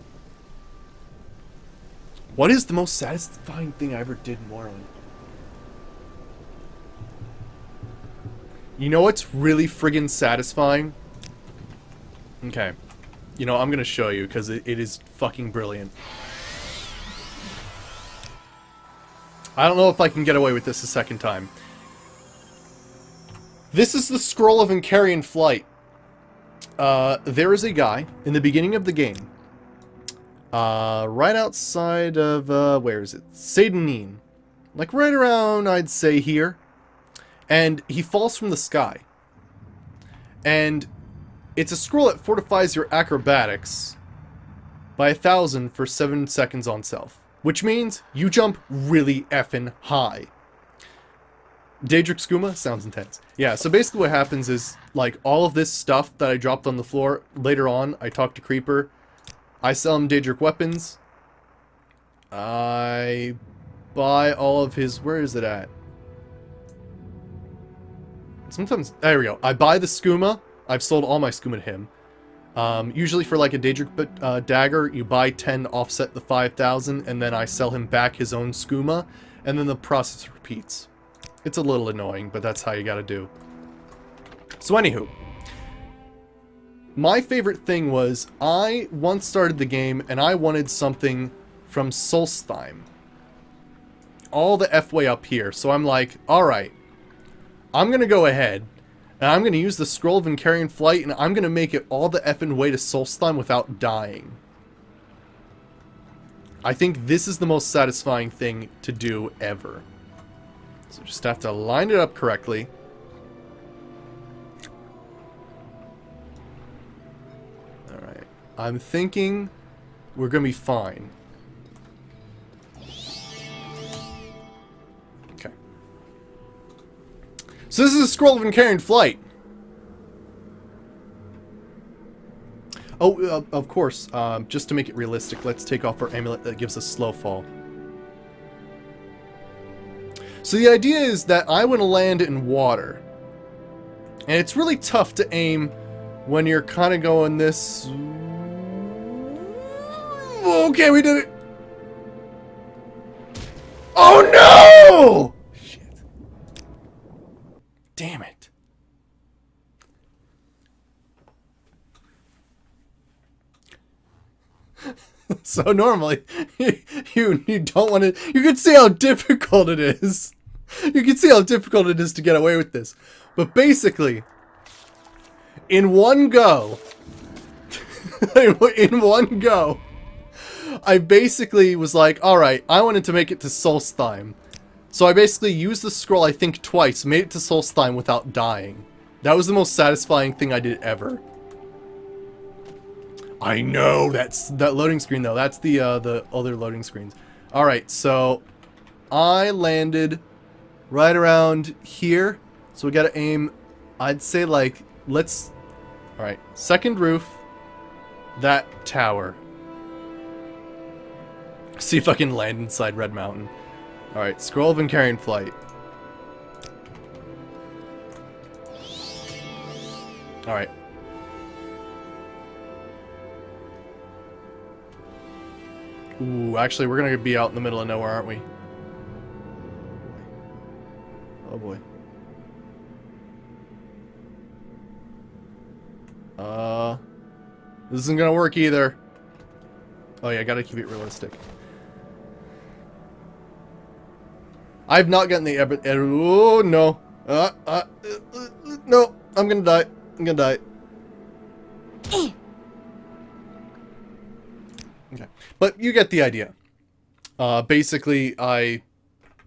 What is the most satisfying thing I ever did in Morrowind? You know what's really friggin' satisfying? Okay. You know, I'm gonna show you, because it is fucking brilliant. I don't know if I can get away with this a second time. This is the Scroll of Incarian Flight. There is a guy in the beginning of the game. Right outside of, where is it? Seydenine. Like right around, I'd say, here. And he falls from the sky. And it's a scroll that fortifies your acrobatics by 1,000 for 7 seconds on self. Which means you jump really effing high. Daedric skooma? Sounds intense. Yeah, so basically what happens is, like, all of this stuff that I dropped on the floor, later on, I talk to Creeper. I sell him Daedric weapons. I buy all of his... Where is it at? Sometimes... There we go. I buy the skooma. I've sold all my skooma to him. Usually for like a Daedric dagger, you buy 10 to offset the 5,000, and then I sell him back his own skooma, and then the process repeats. It's a little annoying, but that's how you gotta do. So anywho, my favorite thing was, I once started the game, and I wanted something from Solstheim. All the F-way up here, so I'm like, alright, I'm gonna go ahead, and I'm going to use the Scroll of Incarian Flight, and I'm going to make it all the effing way to Solstheim without dying. I think this is the most satisfying thing to do ever. So just have to line it up correctly. Alright. I'm thinking we're going to be fine. So this is a Scroll of Incarian Flight. Oh, of course, just to make it realistic, let's take off our amulet that gives us slow fall. So the idea is that I want to land in water. And it's really tough to aim when you're kind of going this... Okay, we did it! Oh no! Damn it. So normally, you don't want to... You can see how difficult it is. You can see how difficult it is to get away with this. But basically, in one go... in one go, I basically was like, alright, I wanted to make it to Solstheim. So I basically used the scroll, I think, twice, made it to Solstheim without dying. That was the most satisfying thing I did ever. I know, that's that loading screen though. That's the other loading screens. Alright, so I landed right around here. So we gotta aim, I'd say like, let's... Alright, second roof, that tower. See if I can land inside Red Mountain. Alright, Scroll of Incarian Flight. Alright. Ooh, actually, we're gonna be out in the middle of nowhere, aren't we? Oh boy. This isn't gonna work either. Oh yeah, I gotta keep it realistic. I've not gotten the oh no. No, I'm gonna die. I'm gonna die. Okay. But you get the idea. Basically, I,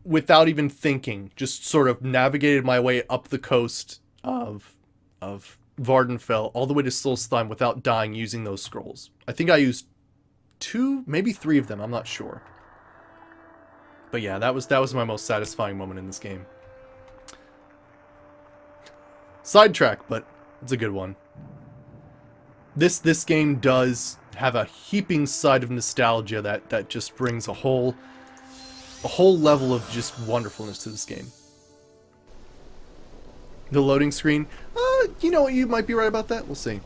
without even thinking, just sort of navigated my way up the coast of Vardenfell all the way to Solstheim without dying using those scrolls. I think I used 2, maybe 3 of them, I'm not sure. But yeah, that was my most satisfying moment in this game. Sidetrack, but it's a good one. This game does have a heaping side of nostalgia that just brings a whole level of just wonderfulness to this game. The loading screen, you know what, you might be right about that. We'll see.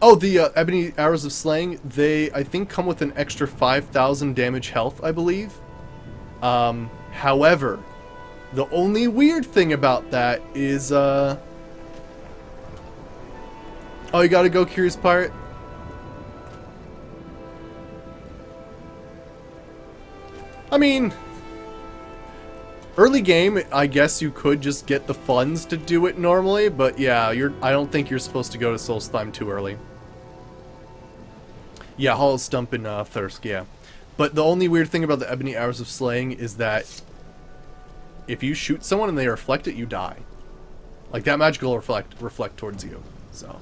Oh, the Ebony Arrows of Slaying, they, I think, come with an extra 5,000 damage health, I believe. However, the only weird thing about that is, oh, you gotta go, Curious Pirate? I mean, early game, I guess you could just get the funds to do it normally, but yeah, I don't think you're supposed to go to Solstheim too early. Yeah, Hollow Stump and Thirsk, yeah. But the only weird thing about the Ebony Arrows of Slaying is that if you shoot someone and they reflect it, you die. Like, that magic will reflect towards you. So,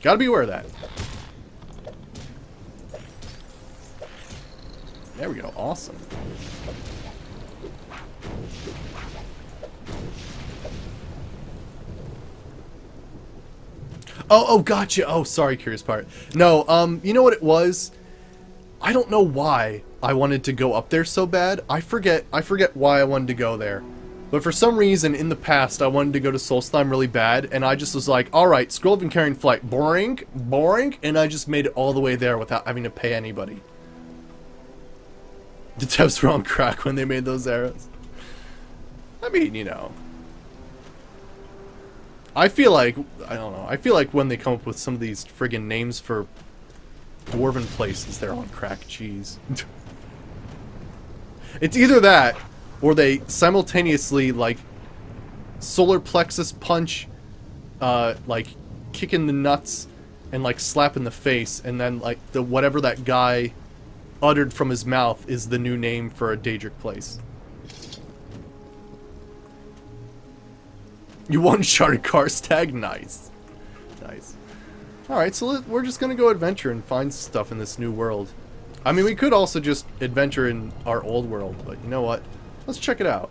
gotta be aware of that. There we go, awesome. Oh, gotcha. Oh, sorry, Curious Pirate. No, you know what it was? I don't know why I wanted to go up there so bad. I forget why I wanted to go there. But for some reason, in the past, I wanted to go to Solstheim really bad, and I just was like, alright, Scroll of Carrying Flight, boring, and I just made it all the way there without having to pay anybody. The devs were on crack when they made those arrows. I mean, you know. I feel like, I don't know, I feel like when they come up with some of these friggin' names for dwarven places, they're on crack, jeez. It's either that, or they simultaneously, like, solar plexus punch, like, kick in the nuts, and, like, slap in the face, and then, like, whatever that guy uttered from his mouth is the new name for a Daedric place. You won Uncharted Cars tag? Nice. Nice. Alright, so we're just gonna go adventure and find stuff in this new world. I mean, we could also just adventure in our old world, but you know what? Let's check it out.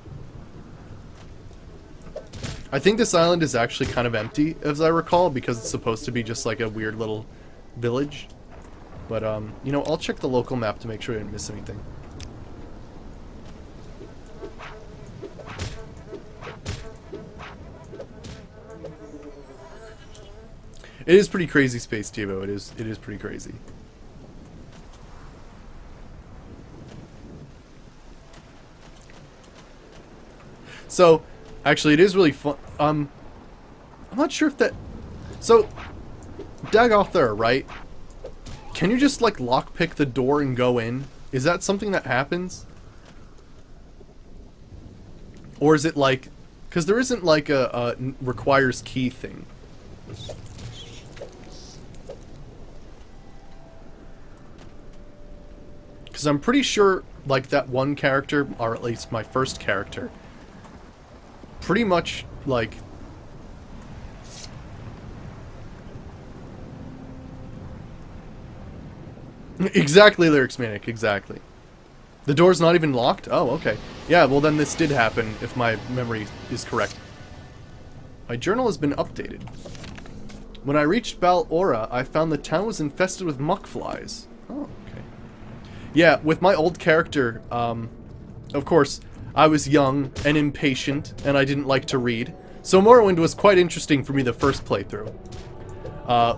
I think this island is actually kind of empty, as I recall, because it's supposed to be just like a weird little village. But, you know, I'll check the local map to make sure I didn't miss anything. It is pretty crazy space, Tivo. It is pretty crazy. So, actually, it is really fun. I'm not sure if that... So, Dagothr, right? Can you just, like, lockpick the door and go in? Is that something that happens? Or is it, like... Because there isn't, like, a requires key thing. Because I'm pretty sure, like, that one character, or at least my first character, pretty much, like... Exactly, Lyrics Manic, exactly. The door's not even locked? Oh, okay. Yeah, well then this did happen, if my memory is correct. My journal has been updated. When I reached Bal Ora, I found the town was infested with muck flies. Oh, okay. Yeah, with my old character, of course, I was young and impatient, and I didn't like to read. So Morrowind was quite interesting for me the first playthrough.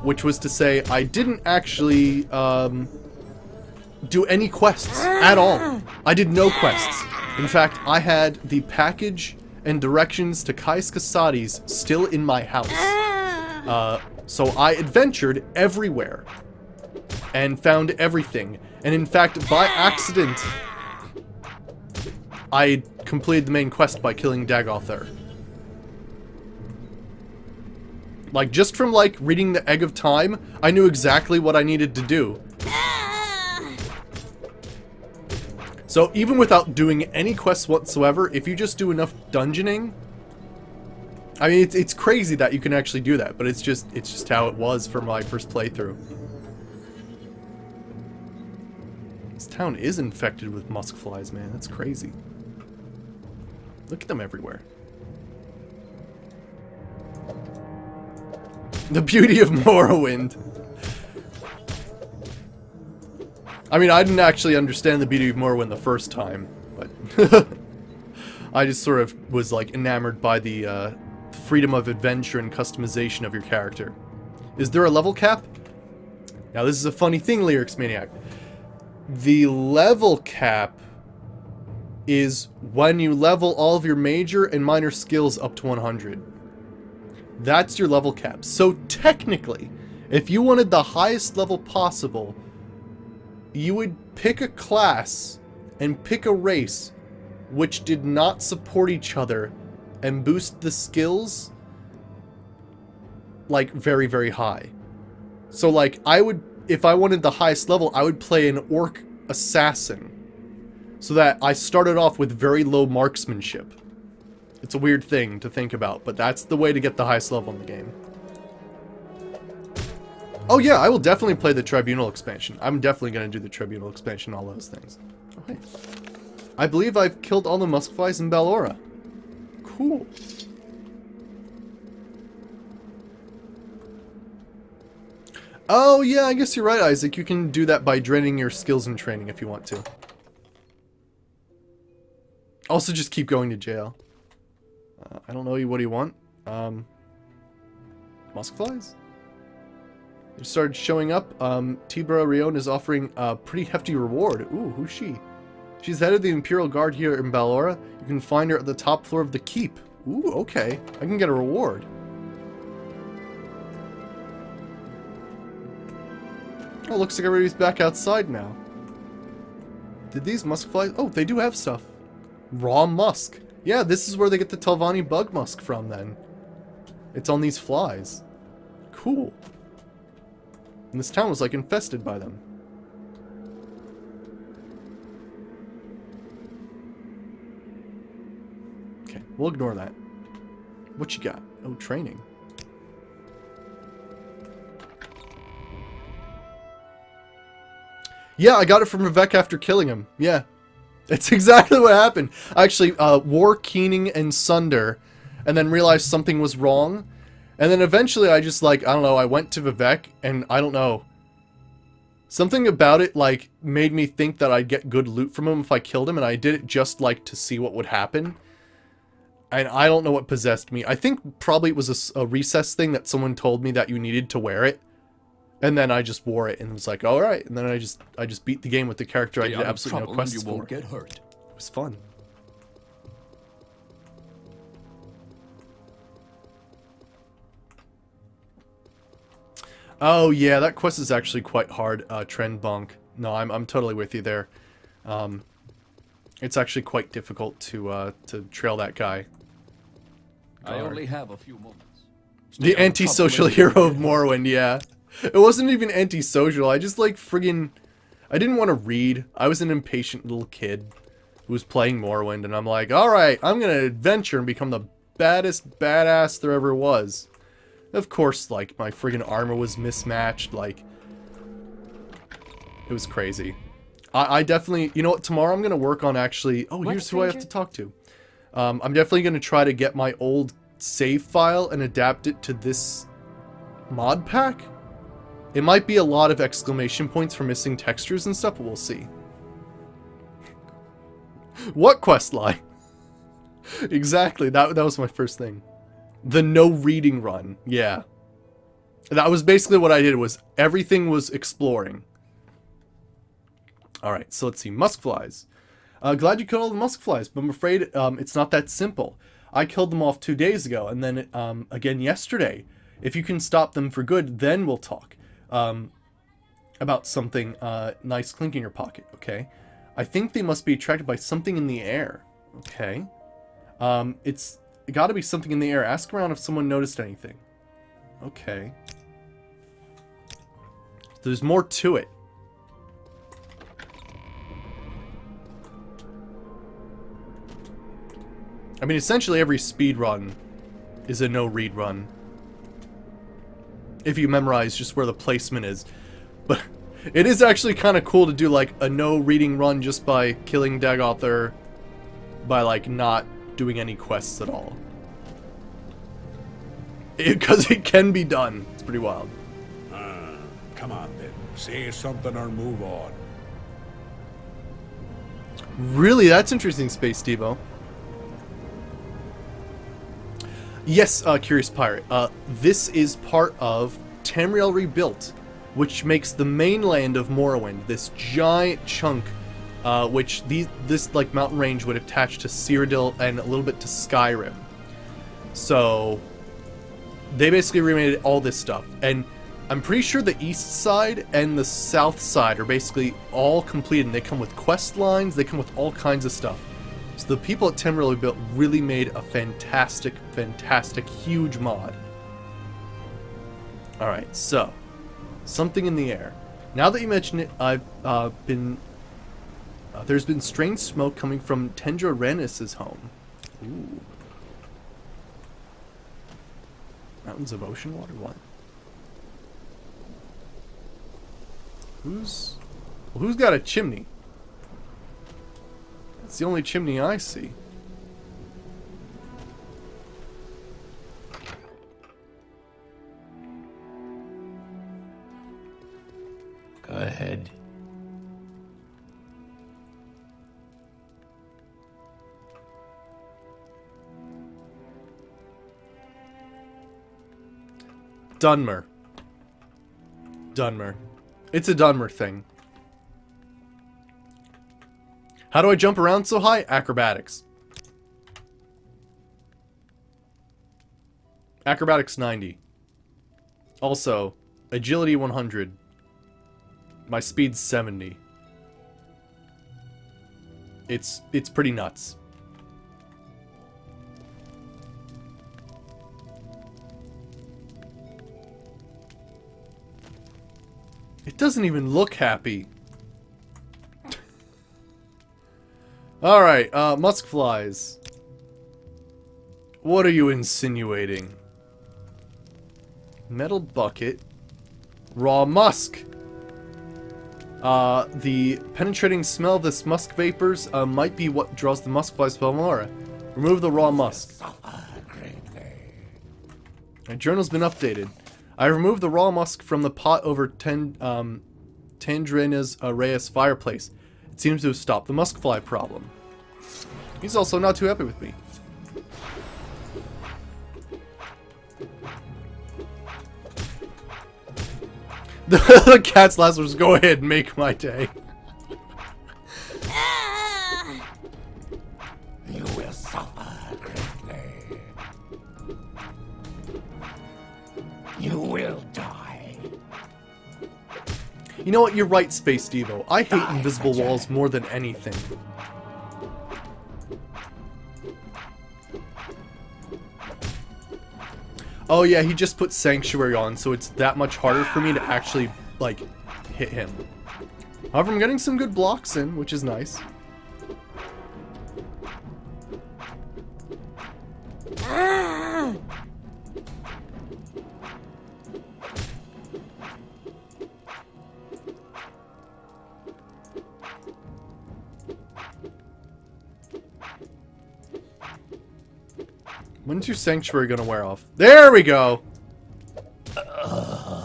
Which was to say, I didn't actually, do any quests at all. I did no quests. In fact, I had the package and directions to Kais Kasadi's still in my house. So I adventured everywhere and found everything. And in fact, by accident, I completed the main quest by killing Dagothr. Like, just from, like, reading the Egg of Time, I knew exactly what I needed to do. So, even without doing any quests whatsoever, if you just do enough dungeoning... I mean, it's crazy that you can actually do that, but it's just how it was for my first playthrough. This town is infected with musk flies, man. That's crazy. Look at them everywhere. The beauty of Morrowind. I mean, I didn't actually understand the beauty of Morrowind the first time, but I just sort of was like enamored by the freedom of adventure and customization of your character. Is there a level cap? Now this is a funny thing, Lyrics Maniac. The level cap is when you level all of your major and minor skills up to 100. That's your level cap. So technically, if you wanted the highest level possible, you would pick a class and pick a race which did not support each other and boost the skills like very, very high. So like I would, if I wanted the highest level, I would play an orc assassin so that I started off with very low marksmanship. It's a weird thing to think about, but that's the way to get the highest level in the game. Oh yeah, I will definitely play the Tribunal expansion. I'm definitely going to do the Tribunal expansion, all those things. Okay. I believe I've killed all the muskflies in Ballora. Cool. Oh yeah, I guess you're right, Isaac. You can do that by draining your skills and training if you want to. Also, just keep going to jail. I don't know what you want. Muskflies? They started showing up. Tibra Rion is offering a pretty hefty reward. Ooh, who's she? She's head of the Imperial Guard here in Ballora. You can find her at the top floor of the keep. Ooh, okay. I can get a reward. Oh, looks like everybody's back outside now. Did these muskflies... Oh, they do have stuff. Raw musk. Yeah, this is where they get the Telvanni bug musk from, then. It's on these flies. Cool. And this town was, like, infested by them. Okay, we'll ignore that. What you got? Oh, training. Yeah, I got it from Vivek after killing him. Yeah. It's exactly what happened. I actually wore Keening and Sunder, and then realized something was wrong. And then eventually I just, like, I don't know, I went to Vivek, and I don't know. Something about it, like, made me think that I'd get good loot from him if I killed him, and I did it just, like, to see what would happen. And I don't know what possessed me. I think probably it was a recess thing that someone told me that you needed to wear it. And then I just wore it and was like, all right. And then I just beat the game with the character I did absolutely no quests for. You won't get hurt. It was fun. Oh yeah, that quest is actually quite hard. Trend Bonk. No, I'm totally with you there. It's actually quite difficult to trail that guy. I only have a few moments. The antisocial hero of Morrowind, yeah. It wasn't even antisocial, I just like friggin... I didn't want to read. I was an impatient little kid who was playing Morrowind, and I'm like, alright, I'm gonna adventure and become the baddest badass there ever was. Of course, like, my friggin' armor was mismatched, like... It was crazy. I definitely... You know what, tomorrow I'm gonna work on actually... Oh, here's who I have to talk to. I'm definitely gonna try to get my old save file and adapt it to this mod pack. It might be a lot of exclamation points for missing textures and stuff, but we'll see. What quest line? Exactly, that was my first thing. The no reading run, yeah. That was basically what I did, was everything was exploring. Alright, so let's see, muskflies. Glad you killed all the muskflies, but I'm afraid it's not that simple. I killed them off 2 days ago, and then again yesterday. If you can stop them for good, then we'll talk about something nice clinking your pocket, okay? I think they must be attracted by something in the air, okay? It's got to be something in the air. Ask around if someone noticed anything. Okay. There's more to it. I mean, essentially every speed run is a no-read run. If you memorize just where the placement is. But it is actually kind of cool to do like a no-reading run just by killing Dagothar by like not doing any quests at all. Because it can be done. It's pretty wild. Come on then. Say something or move on. Really? That's interesting, Space Devo. Yes, Curious Pirate. This is part of Tamriel Rebuilt, which makes the mainland of Morrowind this giant chunk, which this like mountain range would attach to Cyrodiil and a little bit to Skyrim. So they basically remade all this stuff, and I'm pretty sure the east side and the south side are basically all completed, and they come with quest lines, they come with all kinds of stuff. So the people at Tamriel Rebuilt really made a fantastic, fantastic, huge mod. Alright, so, something in the air. Now that you mention it, I've there's been strange smoke coming from Tendra Renis's home. Ooh. Mountains of ocean water? What? Who's got a chimney? That's the only chimney I see. Go ahead. Dunmer. Dunmer. It's a Dunmer thing. How do I jump around so high? Acrobatics. Acrobatics 90. Also, agility 100. My speed's 70. It's pretty nuts. It doesn't even look happy. Alright, musk flies. What are you insinuating? Metal bucket. Raw musk. The penetrating smell of this musk vapors might be what draws the musk flies to Palmora. Remove the raw musk. My journal's been updated. I removed the raw musk from the pot over Tandrina's Reyes fireplace. It seems to have stopped the musk fly problem. He's also not too happy with me. The cat's last words, go ahead and make my day. You will suffer greatly. You will die. You know what? You're right, Space Devo. I hate invisible walls more than anything. Oh yeah, he just put Sanctuary on, so it's that much harder for me to actually, like, hit him. However, I'm getting some good blocks in, which is nice. When's your Sanctuary gonna wear off? There we go!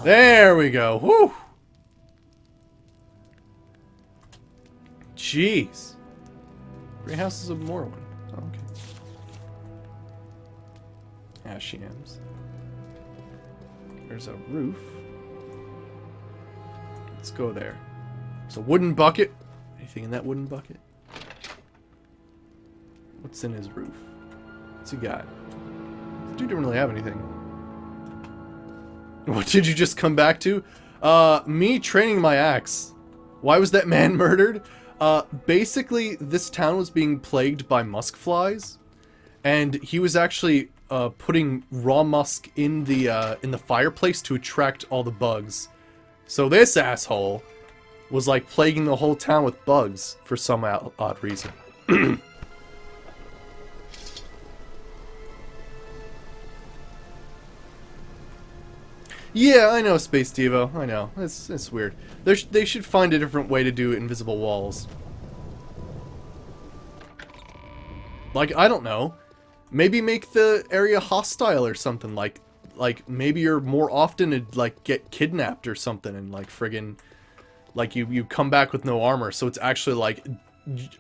There we go. Whew! Jeez. Three Houses of Morrowind. Oh, okay. Ashiams. There's a roof. Let's go there. There's a wooden bucket. Anything in that wooden bucket? What's in his roof? What's he got? This dude didn't really have anything. What did you just come back to? Me training my axe. Why was that man murdered? Basically, this town was being plagued by musk flies, and he was actually putting raw musk in the fireplace to attract all the bugs. So this asshole was like plaguing the whole town with bugs for some odd reason. Yeah, I know, Space Devo. I know. It's weird. They should find a different way to do invisible walls. Like, I don't know. Maybe make the area hostile or something. Like maybe you're more often to, like, get kidnapped or something and, like, friggin'... Like, you come back with no armor, so it's actually, like,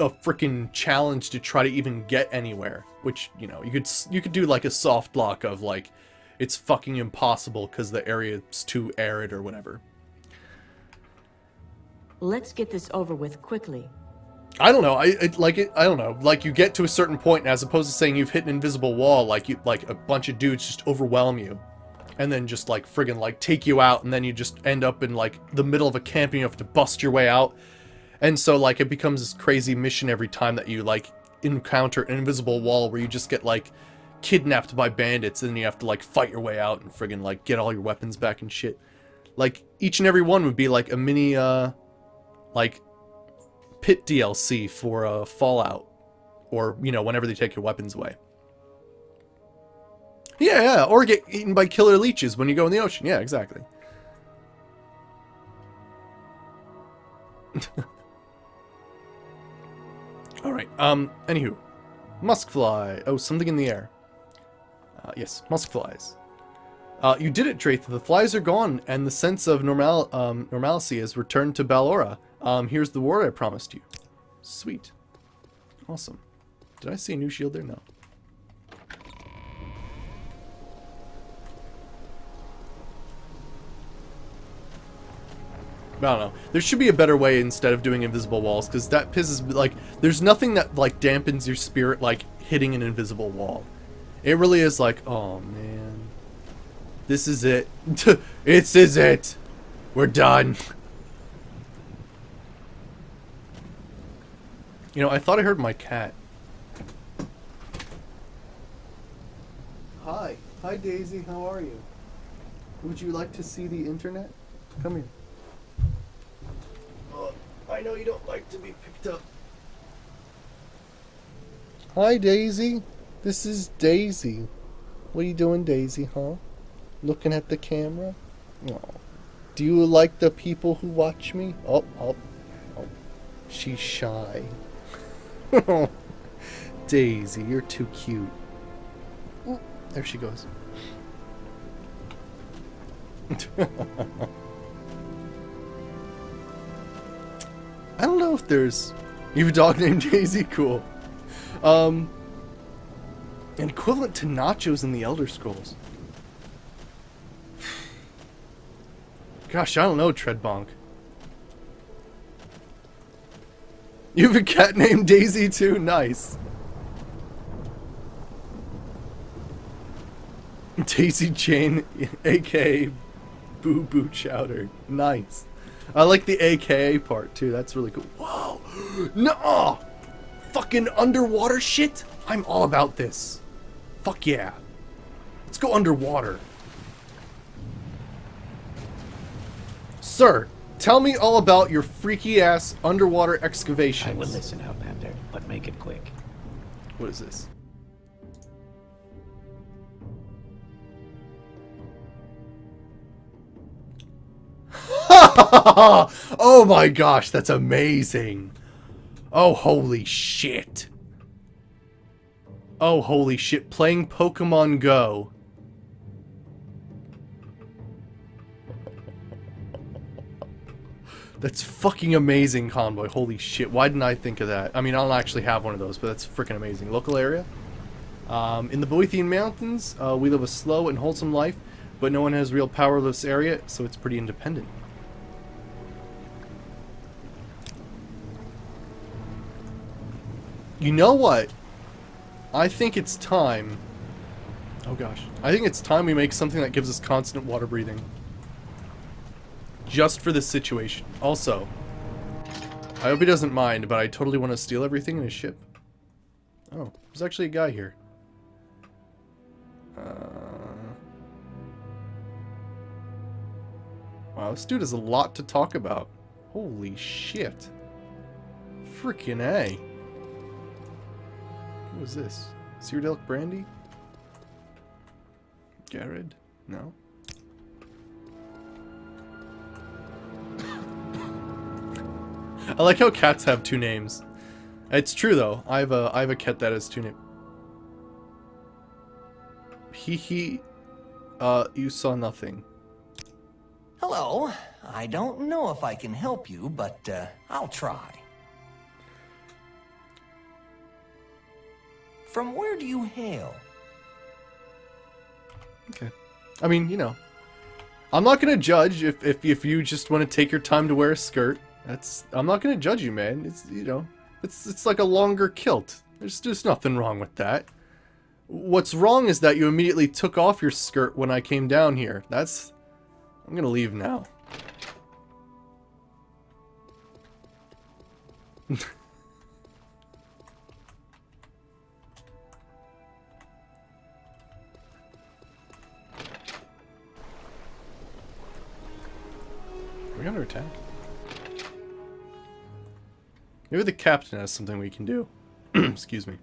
a freaking challenge to try to even get anywhere. Which, you know, you could do, like, a soft lock of, like... It's fucking impossible because the area is too arid or whatever. Let's get this over with quickly. I don't know. I don't know. Like, you get to a certain point, and as opposed to saying you've hit an invisible wall, like a bunch of dudes just overwhelm you, and then just like friggin' like take you out, and then you just end up in like the middle of a camp, and you have to bust your way out, and so like it becomes this crazy mission every time that you like encounter an invisible wall where you just get like kidnapped by bandits, and then you have to like fight your way out and friggin' like get all your weapons back and shit. Like each and every one would be like a mini like pit DLC for Fallout, or you know, whenever they take your weapons away. Yeah, or get eaten by killer leeches when you go in the ocean. Yeah, exactly. All right. Anywho, muskfly. Oh, something in the air. Yes, muskflies. You did it, Draith. The flies are gone, and the sense of normalcy has returned to Balora. Here's the ward I promised you. Sweet. Awesome. Did I see a new shield there? No. I don't know. There should be a better way instead of doing invisible walls, because that pisses me. Like, there's nothing that, like, dampens your spirit like hitting an invisible wall. It really is like, oh, man. This is it. This is it. We're done. You know, I thought I heard my cat. Hi. Hi, Daisy. How are you? Would you like to see the internet? Come here. Oh, I know you don't like to be picked up. Hi, Daisy. This is Daisy. What are you doing, Daisy, huh? Looking at the camera? Oh. Do you like the people who watch me? Oh. She's shy. Daisy, you're too cute. Ooh, there she goes. I don't know if there's... You have a dog named Daisy? Cool. An equivalent to nachos in the Elder Scrolls. Gosh, I don't know, Treadbonk. You have a cat named Daisy too? Nice. Daisy Jane, aka Boo Boo Chowder. Nice. I like the AKA part too, that's really cool. Whoa! No! Fucking underwater shit? I'm all about this. Fuck yeah. Let's go underwater. Sir, tell me all about your freaky ass underwater excavations. I will listen, Outlander, but make it quick. What is this? Oh my gosh, that's amazing. Oh, holy shit. Oh, holy shit. Playing Pokemon Go. That's fucking amazing, Convoy. Holy shit. Why didn't I think of that? I mean, I don't actually have one of those, but that's freaking amazing. Local area. In the Boethian Mountains, we live a slow and wholesome life, but no one has real power in this area, so it's pretty independent. You know what? I think it's time... Oh gosh. I think it's time we make something that gives us constant water breathing. Just for this situation. Also, I hope he doesn't mind, but I totally want to steal everything in his ship. Oh, there's actually a guy here. Wow, this dude has a lot to talk about. Holy shit. Freaking A. What was this? Cyrodiilic brandy? Jared? No. I like how cats have two names. It's true though. I have a cat that has two names. You saw nothing. Hello. I don't know if I can help you, but I'll try. From where do you hail? Okay. I mean, you know, I'm not gonna judge if you just want to take your time to wear a skirt. I'm not gonna judge you, man. It's, you know, it's like a longer kilt. There's nothing wrong with that. What's wrong is that you immediately took off your skirt when I came down here. I'm gonna leave now. Are we under attack? Maybe the captain has something we can do. Excuse me.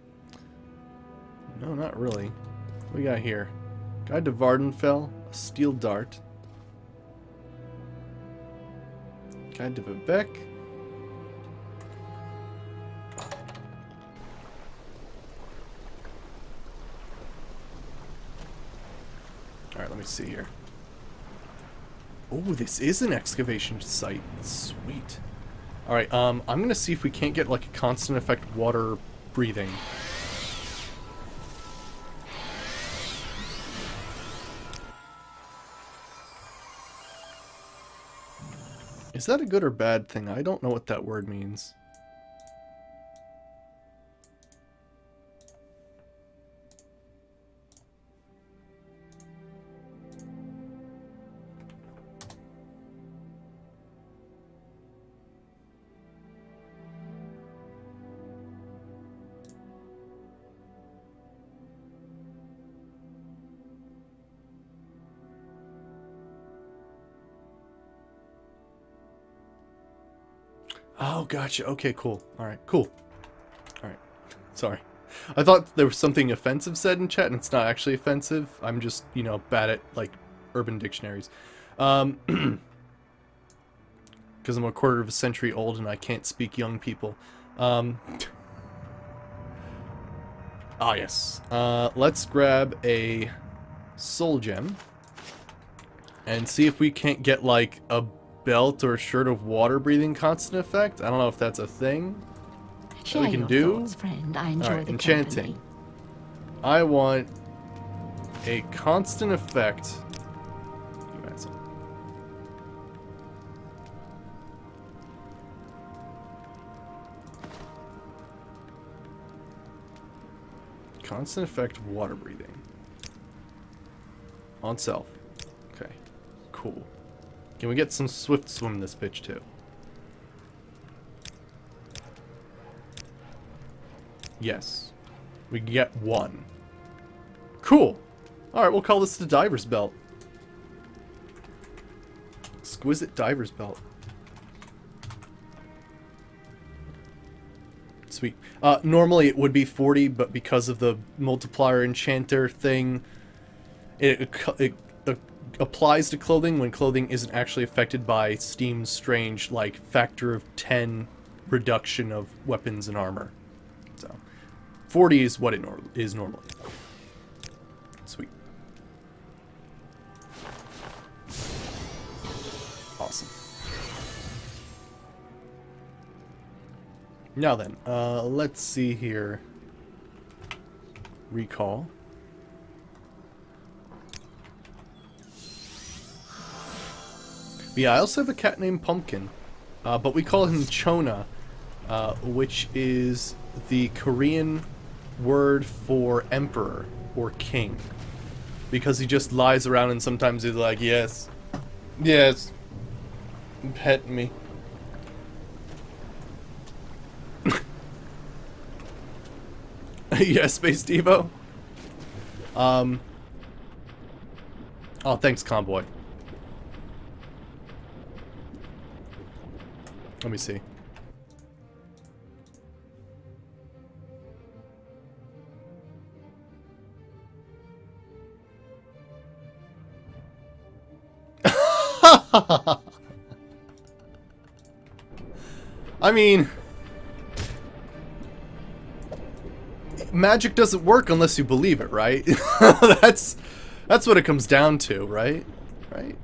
No, not really. What we got here? Guide to Vardenfell, a steel dart. Guide to Vivek. Alright, let me see here. Oh, this is an excavation site. Sweet. Alright, I'm gonna see if we can't get like a constant effect water breathing. Is that a good or bad thing? I don't know what that word means. Oh, gotcha. Okay, cool. Alright, cool. Alright. Sorry. I thought there was something offensive said in chat, and it's not actually offensive. I'm just, you know, bad at, like, urban dictionaries. Because I'm a quarter of a century old and I can't speak young people. Ah, yes. Let's grab a soul gem and see if we can't get, like, a belt or shirt of water breathing constant effect. I don't know if that's a thing Share that we can your do. thoughts, friend. I enjoy Alright, the enchanting. company. I want a constant effect. You add some. Constant effect of water breathing. On self. Okay. Cool. Can we get some swift swim in this bitch too? Yes. We can get one. Cool. Alright, we'll call this the diver's belt. Exquisite diver's belt. Sweet. Normally it would be 40, but because of the multiplier enchanter thing, it applies to clothing when clothing isn't actually affected by Steam's strange, like, factor of 10 reduction of weapons and armor. So, 40 is what it is normally. Sweet. Awesome. Now then, let's see here. Recall. Yeah, I also have a cat named Pumpkin, but we call him Chona, which is the Korean word for emperor or king, because he just lies around and sometimes he's like, yes, yes, pet me. Yes, Space Devo. Oh, thanks, Convoy. Let me see. I mean, magic doesn't work unless you believe it, right? That's what it comes down to, right? Right?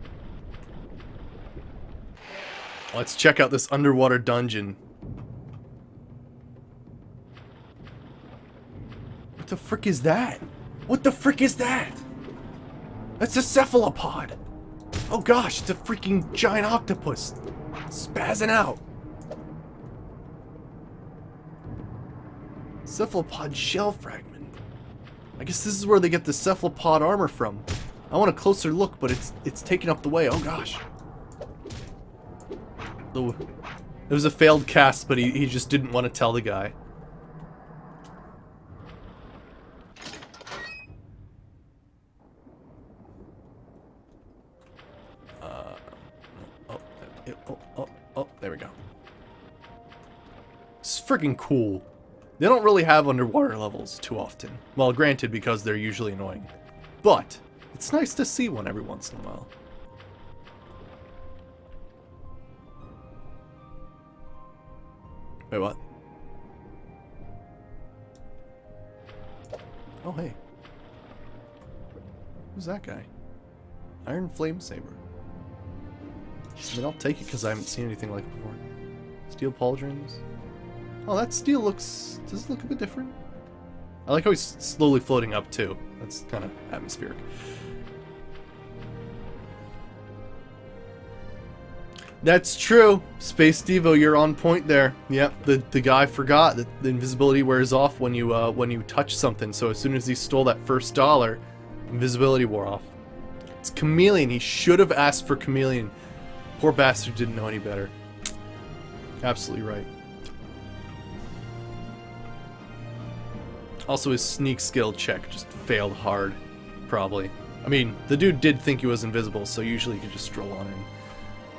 Let's check out this underwater dungeon. What the frick is that? What the frick is that? That's a cephalopod. Oh gosh, it's a freaking giant octopus. Spazzing out. Cephalopod shell fragment. I guess this is where they get the cephalopod armor from. I want a closer look, but it's taking up the way. Oh gosh. It was a failed cast, but he just didn't want to tell the guy. Oh, there we go. It's freaking cool. They don't really have underwater levels too often. Well, granted, because they're usually annoying. But it's nice to see one every once in a while. Wait, what? Oh, hey. Who's that guy? Iron Flame Saber. I mean, I'll take it because I haven't seen anything like it before. Steel pauldrons. Oh, that steel looks... does it look a bit different? I like how he's slowly floating up, too. That's kind of atmospheric. That's true. Space Devo, you're on point there. Yep, the guy forgot that the invisibility wears off when you touch something. So as soon as he stole that first $1, invisibility wore off. It's Chameleon. He should have asked for Chameleon. Poor bastard didn't know any better. Absolutely right. Also, his sneak skill check just failed hard. Probably. I mean, the dude did think he was invisible, so usually you could just stroll on in.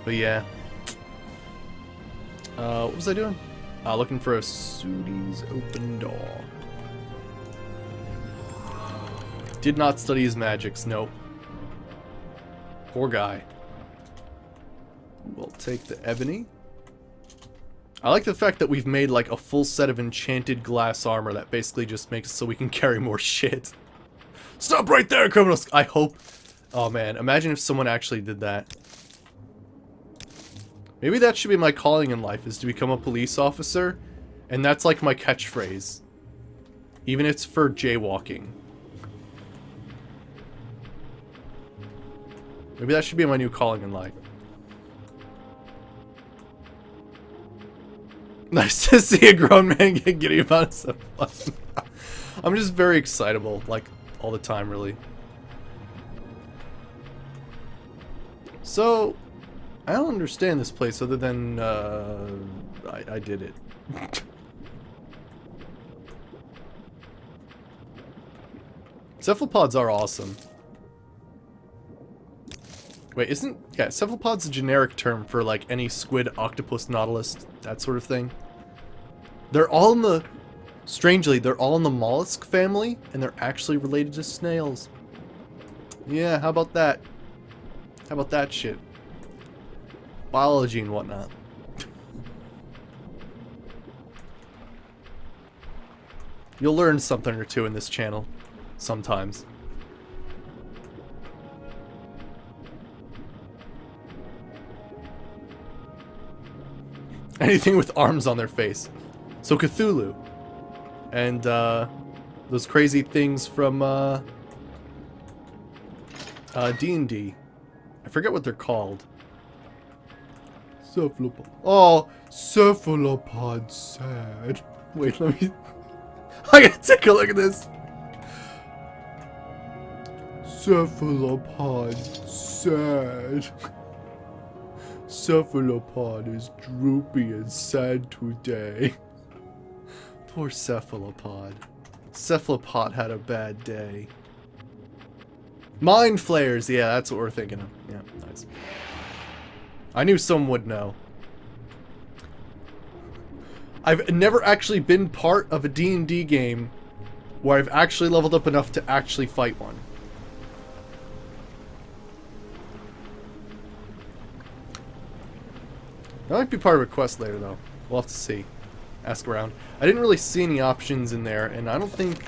But yeah. What was I doing? Looking for a Sudi's open door. Did not study his magics, nope. Poor guy. We'll take the ebony. I like the fact that we've made like a full set of enchanted glass armor that basically just makes it so we can carry more shit. Stop right there, criminals! I hope... Oh man, imagine if someone actually did that. Maybe that should be my calling in life, is to become a police officer. And that's like my catchphrase. Even if it's for jaywalking. Maybe that should be my new calling in life. Nice to see a grown man get giddy about some fun. I'm just very excitable, like, all the time, really. So, I don't understand this place other than, I did it. Cephalopods are awesome. Wait, yeah, cephalopod's a generic term for, like, any squid, octopus, nautilus, that sort of thing. They're all in the... Strangely, they're all in the mollusk family, and they're actually related to snails. Yeah, how about that? How about that shit? Biology and whatnot. You'll learn something or two in this channel. Sometimes. Anything with arms on their face. So Cthulhu. And, those crazy things from, D&D. I forget what they're called. Cephalopod. Oh, cephalopod sad. Wait, let me... I gotta take a look at this. Cephalopod sad. Cephalopod is droopy and sad today. Poor cephalopod. Cephalopod had a bad day. Mind flayers, yeah, that's what we're thinking of. Yeah, nice. I knew someone would know. I've never actually been part of a D&D game where I've actually leveled up enough to actually fight one. That might be part of a quest later, though. We'll have to see. Ask around. I didn't really see any options in there, and I don't think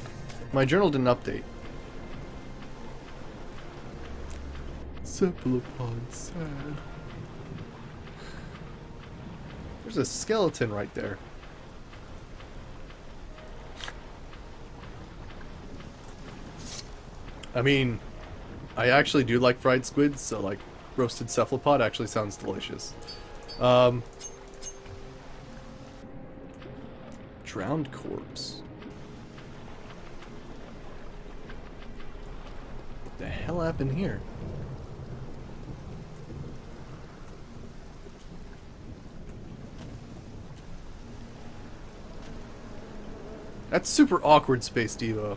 my journal didn't update. Cephalopod, sad. There's a skeleton right there. I mean, I actually do like fried squids, so like roasted cephalopod actually sounds delicious. Drowned corpse. What the hell happened here? That's super awkward, Space Devo.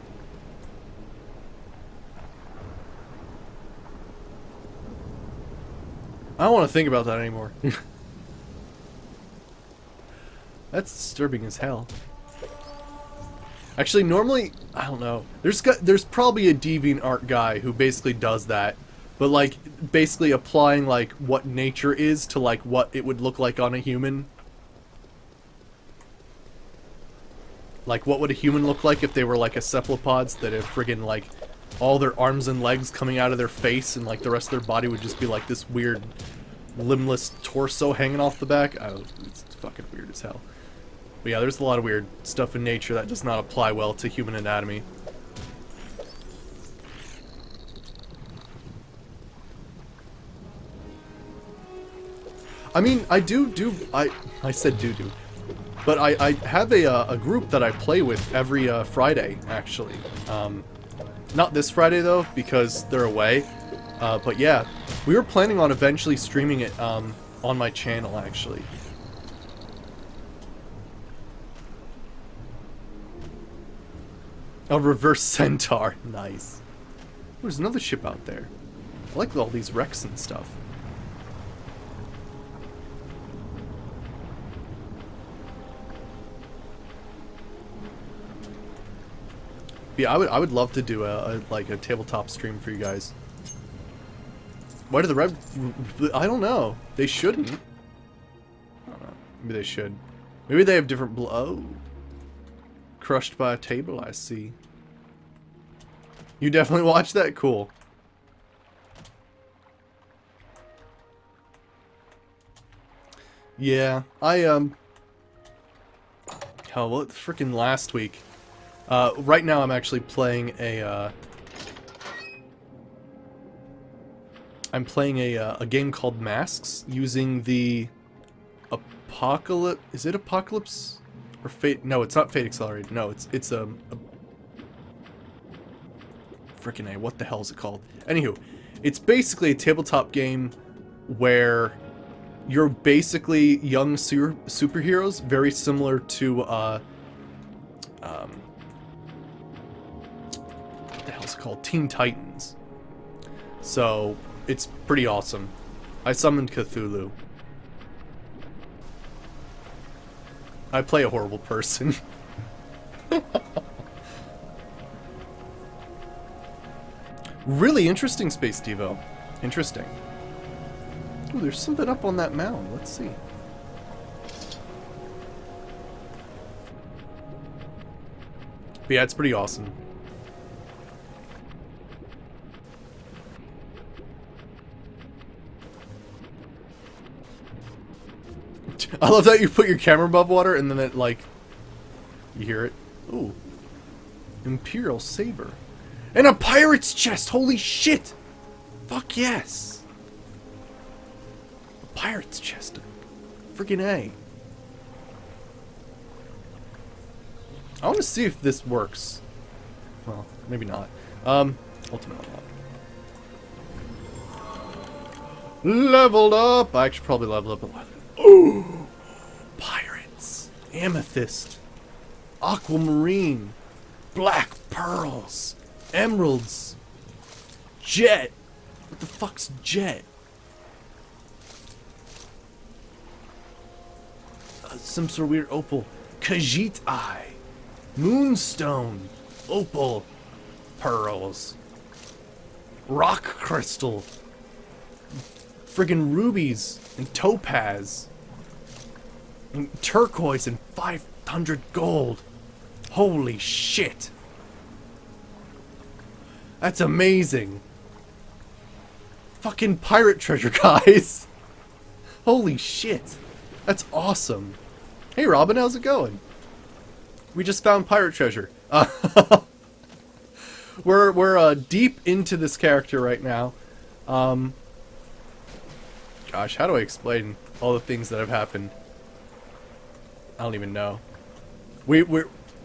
I don't want to think about that anymore. That's disturbing as hell. Actually, normally, I don't know. There's probably a DeviantArt guy who basically does that, but like basically applying like what nature is to like what it would look like on a human. Like what would a human look like if they were like a cephalopods that have friggin' like all their arms and legs coming out of their face and like the rest of their body would just be like this weird limbless torso hanging off the back. Oh, it's fucking weird as hell. But yeah, there's a lot of weird stuff in nature that does not apply well to human anatomy. I mean, I said do. But I have a group that I play with every Friday, actually. Not this Friday, though, because they're away. But yeah, we were planning on eventually streaming it on my channel, actually. A reverse centaur. Nice. There's another ship out there. I like all these wrecks and stuff. Yeah, I would love to do a tabletop stream for you guys. Why do the red... I don't know. They shouldn't. I don't know. Maybe they should. Maybe they have different... Oh. Crushed by a table, I see. You definitely watched that? Cool. Yeah, hell, what freaking last week? Right now I'm actually playing a, a game called Masks using the Apocalypse... Is it Apocalypse? Or Fate... No, it's not Fate Accelerated. No, it's a frickin' A, what the hell is it called? Anywho, it's basically a tabletop game where you're basically young superheroes, very similar to, what the hell is it called? Teen Titans. So, it's pretty awesome. I summoned Cthulhu. I play a horrible person. Really interesting, Space Devo. Interesting. Ooh, there's something up on that mound. Let's see. But yeah, it's pretty awesome. I love that you put your camera above water and then it, like, you hear it. Ooh. Imperial Saber. And a pirate's chest! Holy shit! Fuck yes! A pirate's chest. Freaking A. I want to see if this works. Well, maybe not. Ultimate unlock. Leveled up! I actually probably leveled up a lot. Ooh! Pirates. Amethyst. Aquamarine. Black pearls. Emeralds. Jet! What the fuck's jet? Some sort of weird opal. Khajiit eye. Moonstone. Opal. Pearls. Rock crystal. Friggin' rubies. And topaz. And turquoise and 500 gold. Holy shit. That's amazing. Fucking pirate treasure, guys. Holy shit. That's awesome. Hey Robin, how's it going? We just found pirate treasure. We're deep into this character right now. Gosh, how do I explain all the things that have happened? I don't even know.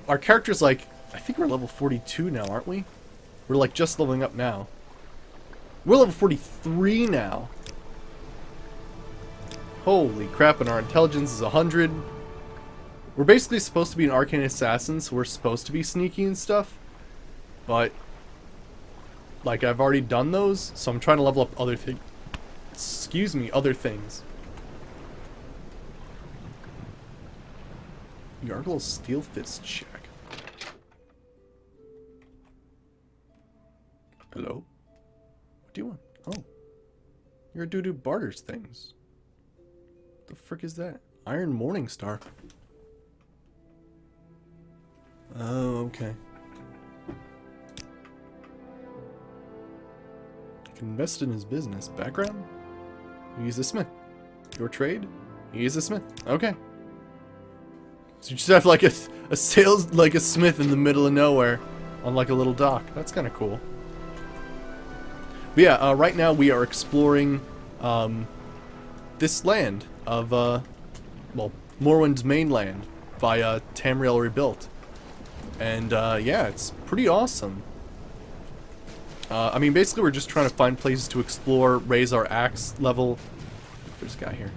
Our character's like, I think we're level 42 now, aren't we? We're like just leveling up now. We're level 43 now. Holy crap, and our intelligence is 100. We're basically supposed to be an Arcane Assassin, so we're supposed to be sneaky and stuff. But, like, I've already done those, so I'm trying to level up other things. Excuse me, other things. Yargle Steel Fist check. Hello? What do you want? Oh. You're a dude who barters things. The frick is that? Iron Morning Star. Oh, okay. I can invest in his business. Background? He's a smith. Your trade? He's a smith. Okay. So you just have like a sales, like a smith in the middle of nowhere on like a little dock. That's kind of cool. But yeah, right now we are exploring this land of, well, Morrowind's mainland by Tamriel Rebuilt. And yeah, it's pretty awesome. I mean, basically we're just trying to find places to explore, raise our axe level. There's a guy here.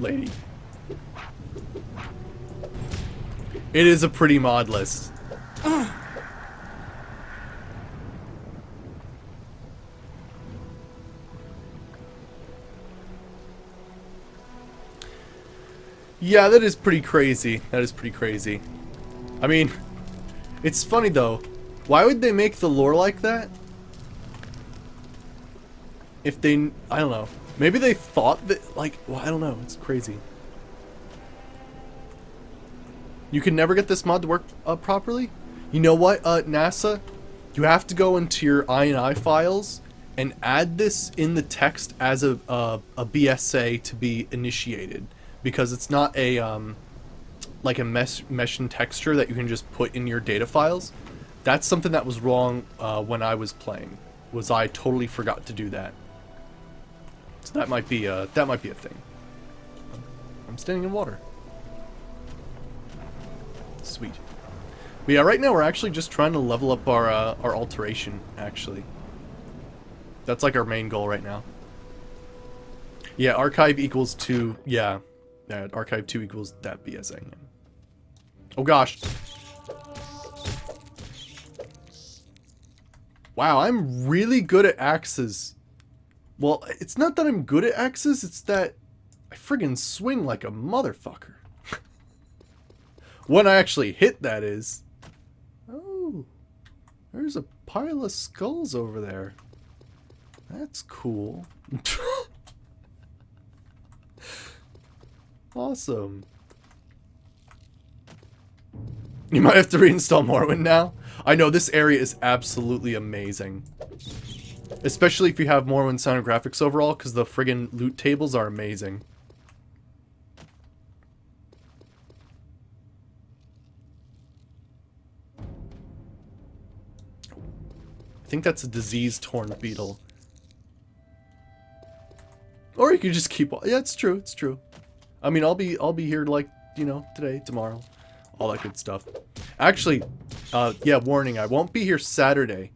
Lady. It is a pretty mod list. Yeah, that is pretty crazy. That is pretty crazy. I mean, it's funny though. Why would they make the lore like that? If they, I don't know. Maybe they thought that, like, well, I don't know. It's crazy. You can never get this mod to work properly? You know what, NASA? You have to go into your INI files and add this in the text as a BSA to be initiated. Because it's not a, like a mesh and texture that you can just put in your data files. That's something that was wrong when I was playing. Was I totally forgot to do that. So that might be a thing. I'm standing in water. Sweet. But yeah, right now we're actually just trying to level up our alteration, actually. That's like our main goal right now. Yeah, archive equals 2, yeah, archive 2 equals that BSA. Oh gosh. Wow, I'm really good at axes. Well, it's not that I'm good at axes, it's that I friggin' swing like a motherfucker. When I actually hit, that is. Oh, there's a pile of skulls over there. That's cool. Awesome. You might have to reinstall Morrowind now. I know, this area is absolutely amazing. Especially if you have Morrowind sound and graphics overall, because the friggin' loot tables are amazing. I think that's a disease-torn beetle. Or you could just keep... Yeah, it's true, it's true. I mean, I'll be here, like, you know, today, tomorrow. All that good stuff. Actually, yeah, warning, I won't be here Saturday.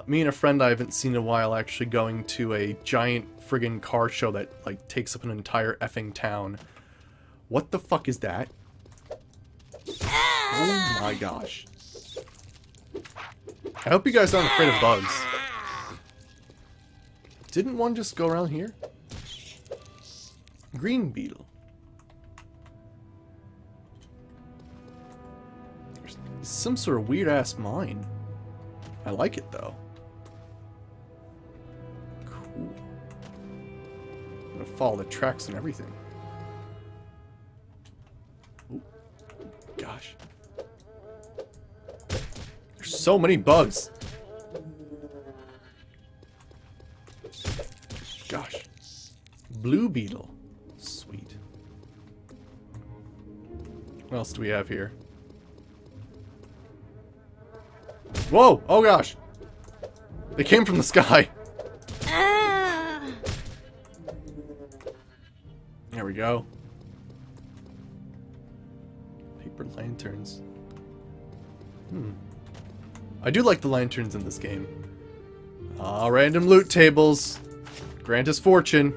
Me and a friend I haven't seen in a while actually going to a giant friggin' car show that, like, takes up an entire effing town. What the fuck is that? Oh my gosh. I hope you guys aren't afraid of bugs. Didn't one just go around here? Green beetle. There's some sort of weird ass mine. I like it though. Cool. I'm gonna follow the tracks and everything. Ooh. Gosh. There's so many bugs. Gosh. Blue beetle. Sweet. What else do we have here? Whoa! Oh gosh! They came from the sky. There we go. Paper lanterns. I do like the lanterns in this game. Random loot tables. Grant us fortune.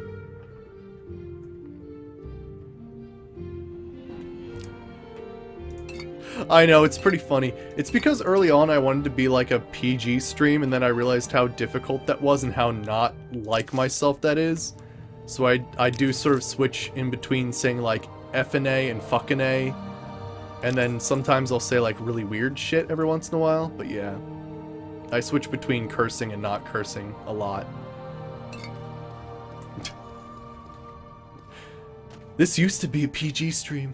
I know, it's pretty funny. It's because early on I wanted to be like a PG stream, and then I realized how difficult that was and how not like myself that is. So I do sort of switch in between saying like F&A and fucking A. And then sometimes I'll say like really weird shit every once in a while. But yeah, I switch between cursing and not cursing a lot. This used to be a PG stream.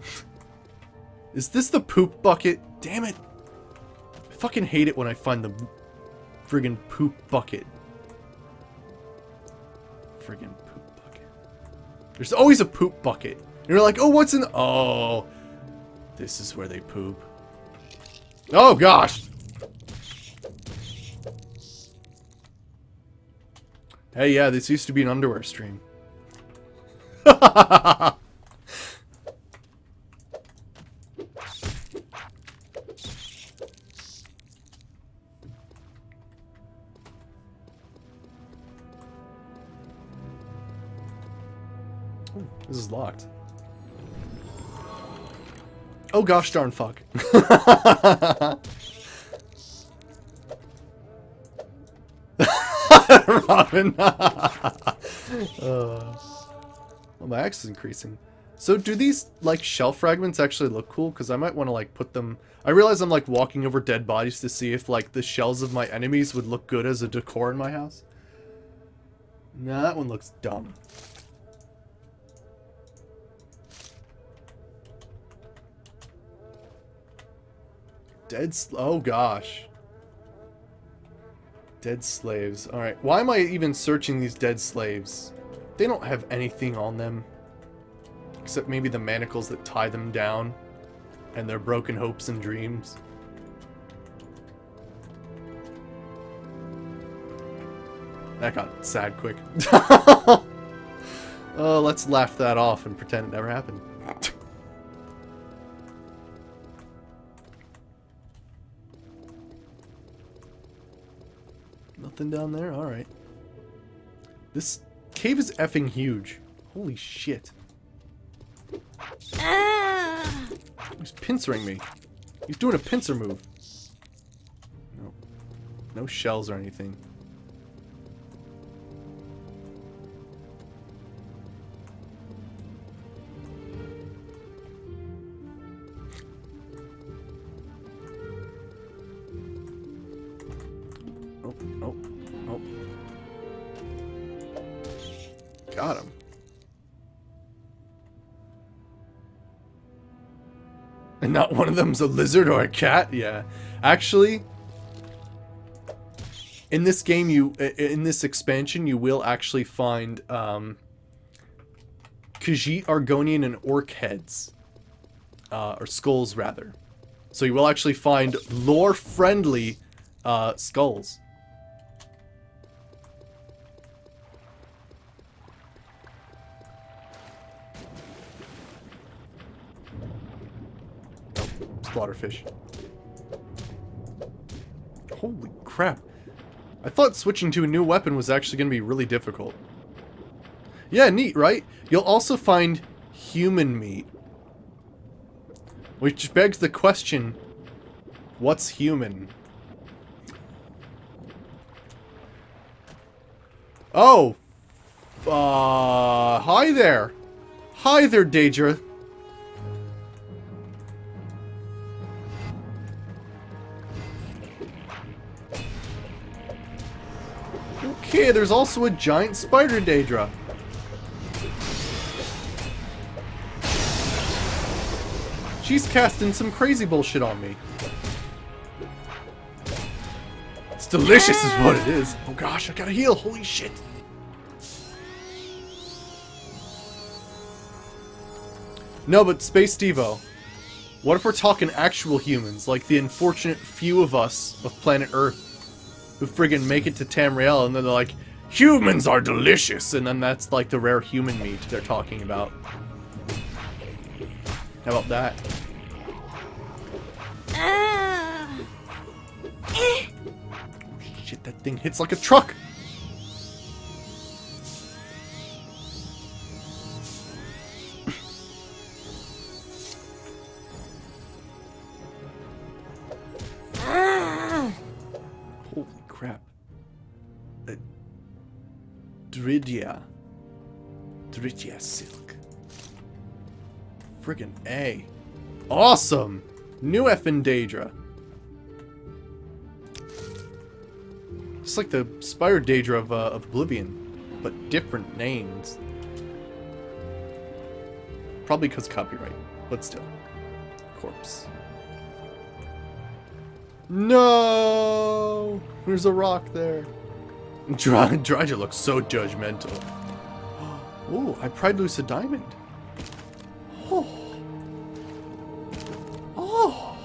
Is this the poop bucket? Damn it. I fucking hate it when I find the friggin' poop bucket. Friggin' poop bucket. There's always a poop bucket. And you're like, oh, what's in... Oh, this is where they poop. Oh, gosh. Hey, yeah, this used to be an underwear stream. This is locked. Oh gosh darn fuck. Robin. Well, my axe is increasing. So do these like shell fragments actually look cool? Because I might want to like put them... I realize I'm like walking over dead bodies to see if like the shells of my enemies would look good as a decor in my house. Nah, that one looks dumb. Oh gosh. Dead slaves. Alright, why am I even searching these dead slaves? They don't have anything on them. Except maybe the manacles that tie them down. And their broken hopes and dreams. That got sad quick. Oh, let's laugh that off and pretend it never happened. Nothing down there? Alright. This cave is effing huge. Holy shit. He's pincering me. He's doing a pincer move. No. No shells or anything. Oh. Got him. And not one of them's a lizard or a cat? Yeah. Actually, in this game, in this expansion, you will actually find Khajiit, Argonian, and Orc heads. Or skulls, rather. So you will actually find lore-friendly skulls. Slaughterfish. Holy crap. I thought switching to a new weapon was actually going to be really difficult. Yeah, neat, right? You'll also find human meat. Which begs the question, what's human? Oh! Hi there! Hi there, Daedra! Okay, there's also a giant spider Daedra. She's casting some crazy bullshit on me. It's delicious is what it is. Oh gosh, I gotta heal. Holy shit. No, but Space Devo. What if we're talking actual humans, like the unfortunate few of us of planet Earth who friggin' make it to Tamriel and then they're like, humans are delicious, and then that's like the rare human meat they're talking about. How about that? Shit, that thing hits like a truck! Holy crap. Drydia silk. Friggin' A. Awesome! New effing Daedra. It's like the Spire Daedra of Oblivion, but different names. Probably because copyright, but still. Corpse. No! There's a rock there. Dryja looks so judgmental. Oh, I pried loose a diamond. Oh. Oh.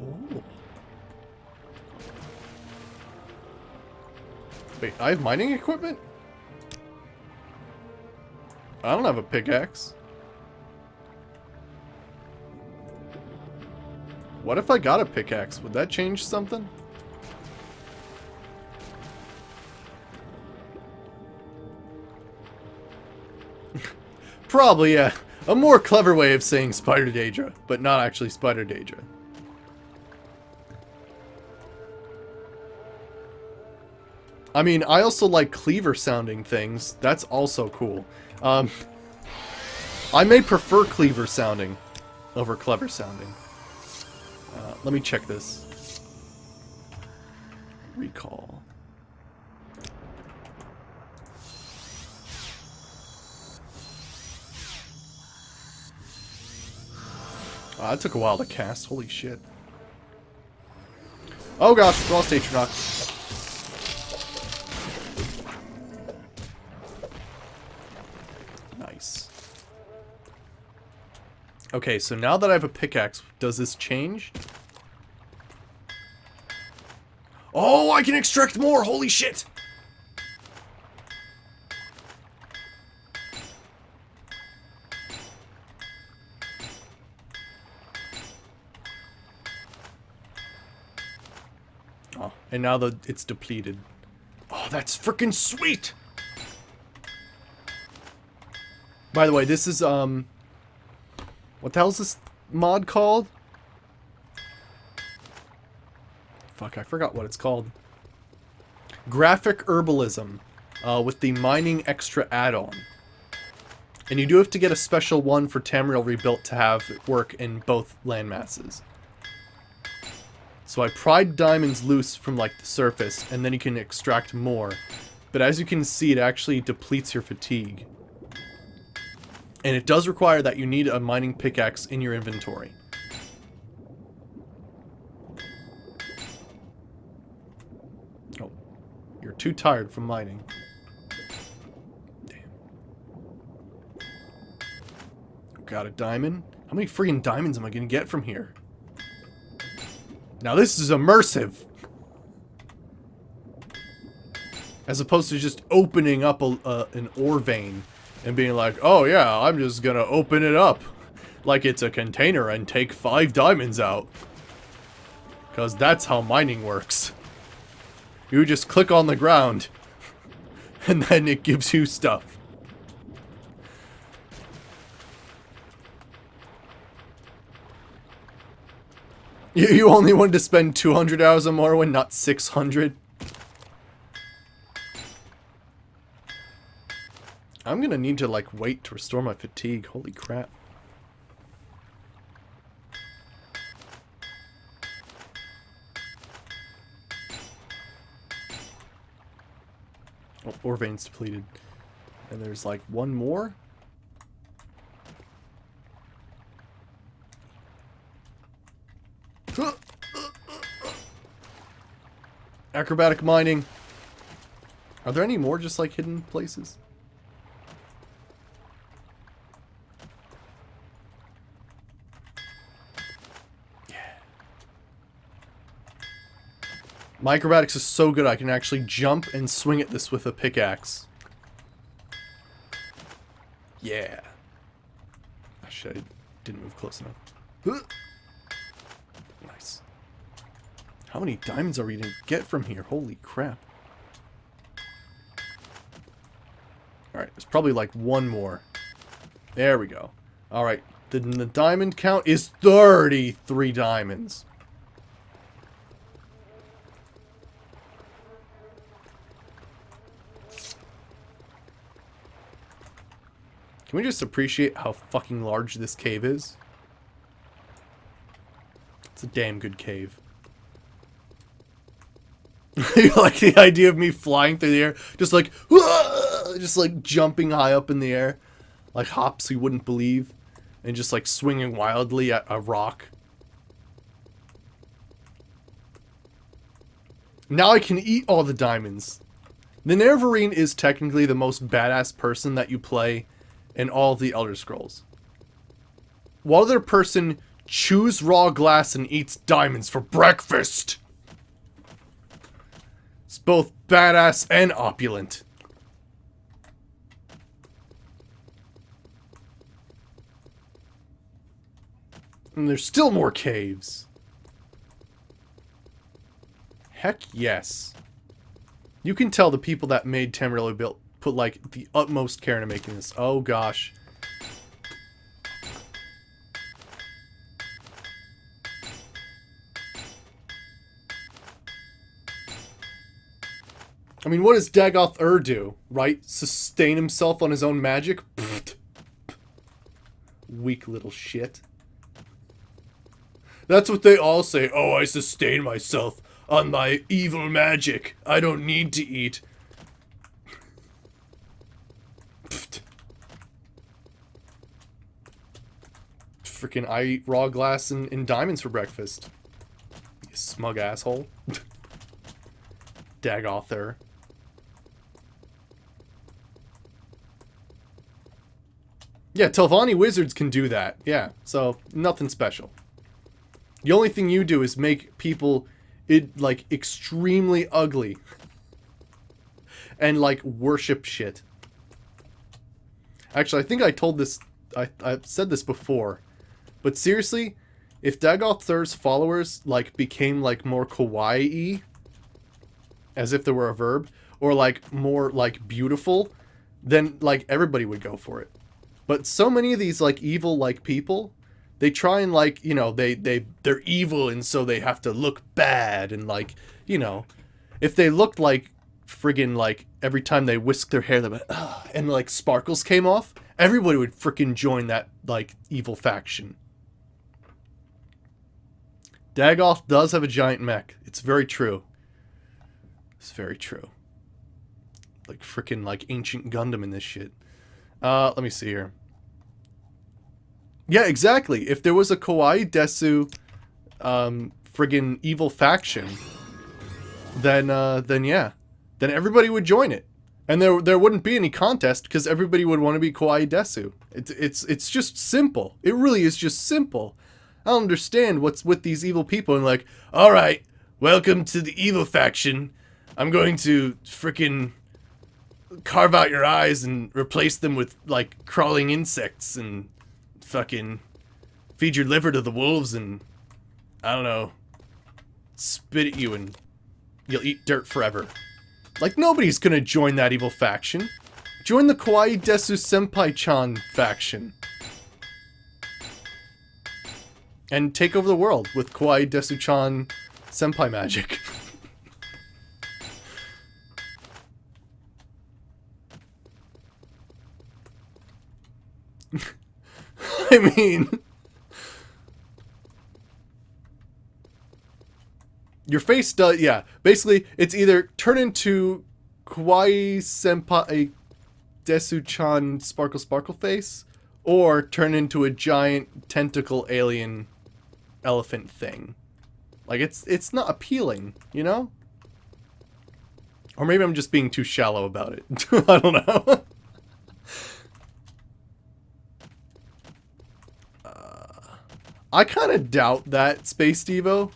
Oh. Wait, I have mining equipment? I don't have a pickaxe. What if I got a pickaxe? Would that change something? Probably, yeah. A more clever way of saying Spider Daedra, but not actually Spider Daedra. I mean, I also like cleaver sounding things. That's also cool. I may prefer cleaver sounding over clever sounding. Let me check this. Recall. That took a while to cast. Holy shit. Oh gosh, Raw Station Rock. Nice. Okay, so now that I have a pickaxe, does this change? Oh, I can extract more! Holy shit! Oh, and now that it's depleted. Oh, that's freaking sweet! By the way, this is, what the hell is this mod called? Fuck, I forgot what it's called. Graphic Herbalism, with the Mining Extra add-on. And you do have to get a special one for Tamriel Rebuilt to have it work in both landmasses. So I pried diamonds loose from, like, the surface, and then you can extract more. But as you can see, it actually depletes your fatigue. And it does require that you need a mining pickaxe in your inventory. Oh, you're too tired from mining. Damn. Got a diamond. How many freaking diamonds am I gonna get from here? Now this is immersive! As opposed to just opening up an ore vein and being like, oh yeah, I'm just gonna open it up like it's a container and take 5 diamonds out. Because that's how mining works. You just click on the ground and then it gives you stuff. You only wanted to spend 200 hours on Morrowind, not 600? I'm gonna need to, like, wait to restore my fatigue. Holy crap. Oh, ore veins depleted. And there's, like, one more? Acrobatic mining. Are there any more just like hidden places? Yeah. My acrobatics is so good I can actually jump and swing at this with a pickaxe. Yeah. Oh, shit, I didn't move close enough. Nice. How many diamonds are we gonna get from here? Holy crap. Alright, there's probably like one more. There we go. Alright, the diamond count is 33 diamonds. Can we just appreciate how fucking large this cave is? It's a damn good cave. You like the idea of me flying through the air? Just like, whoa! Just like jumping high up in the air. Like hops you wouldn't believe. And just like swinging wildly at a rock. Now I can eat all the diamonds. The Nerevarine is technically the most badass person that you play in all the Elder Scrolls. What other person chews raw glass and eats diamonds for breakfast? It's both badass and opulent. And there's still more caves. Heck yes. You can tell the people that made Tamarillo put like the utmost care into making this. Oh gosh. I mean, what does Dagoth Ur do, right? Sustain himself on his own magic? Pfft. Weak little shit. That's what they all say. Oh, I sustain myself on my evil magic. I don't need to eat. Pfft. Freaking I eat raw glass and diamonds for breakfast. You smug asshole. Dagoth Ur. Yeah, Telvanni wizards can do that. Yeah, so nothing special. The only thing you do is make people, like, extremely ugly. And, like, worship shit. Actually, I think I told this, I've said this before. But seriously, if Dagoth Ur's followers, like, became, like, more kawaii-y, as if there were a verb, or, like, more, like, beautiful, then, like, everybody would go for it. But so many of these, like, evil, like, people, they try and, like, you know, they're evil and so they have to look bad and, like, you know, if they looked like friggin', like, every time they whisked their hair, they went, ugh, and, like, sparkles came off, everybody would frickin' join that, like, evil faction. Dagoth does have a giant mech. It's very true. It's very true. Like, frickin', like, ancient Gundam in this shit. Let me see here. Yeah, exactly. If there was a Kawaii Desu, friggin' evil faction, then yeah. Then everybody would join it. And there wouldn't be any contest, because everybody would want to be Kawaii Desu. It's just simple. It really is just simple. I don't understand what's with these evil people and like, alright, welcome to the evil faction. I'm going to frickin' carve out your eyes and replace them with, like, crawling insects and fucking feed your liver to the wolves and, I don't know, spit at you and you'll eat dirt forever. Like, nobody's gonna join that evil faction. Join the Kawaii Desu Senpai-chan faction. and take over the world with Kawaii Desu-chan senpai magic. I mean, your face does, yeah. Basically, it's either turn into Kawaii Senpai Desu-chan Sparkle Sparkle face, or turn into a giant tentacle alien elephant thing. Like, it's not appealing, you know? Or maybe I'm just being too shallow about it. I don't know. I kind of doubt that, Space Devo.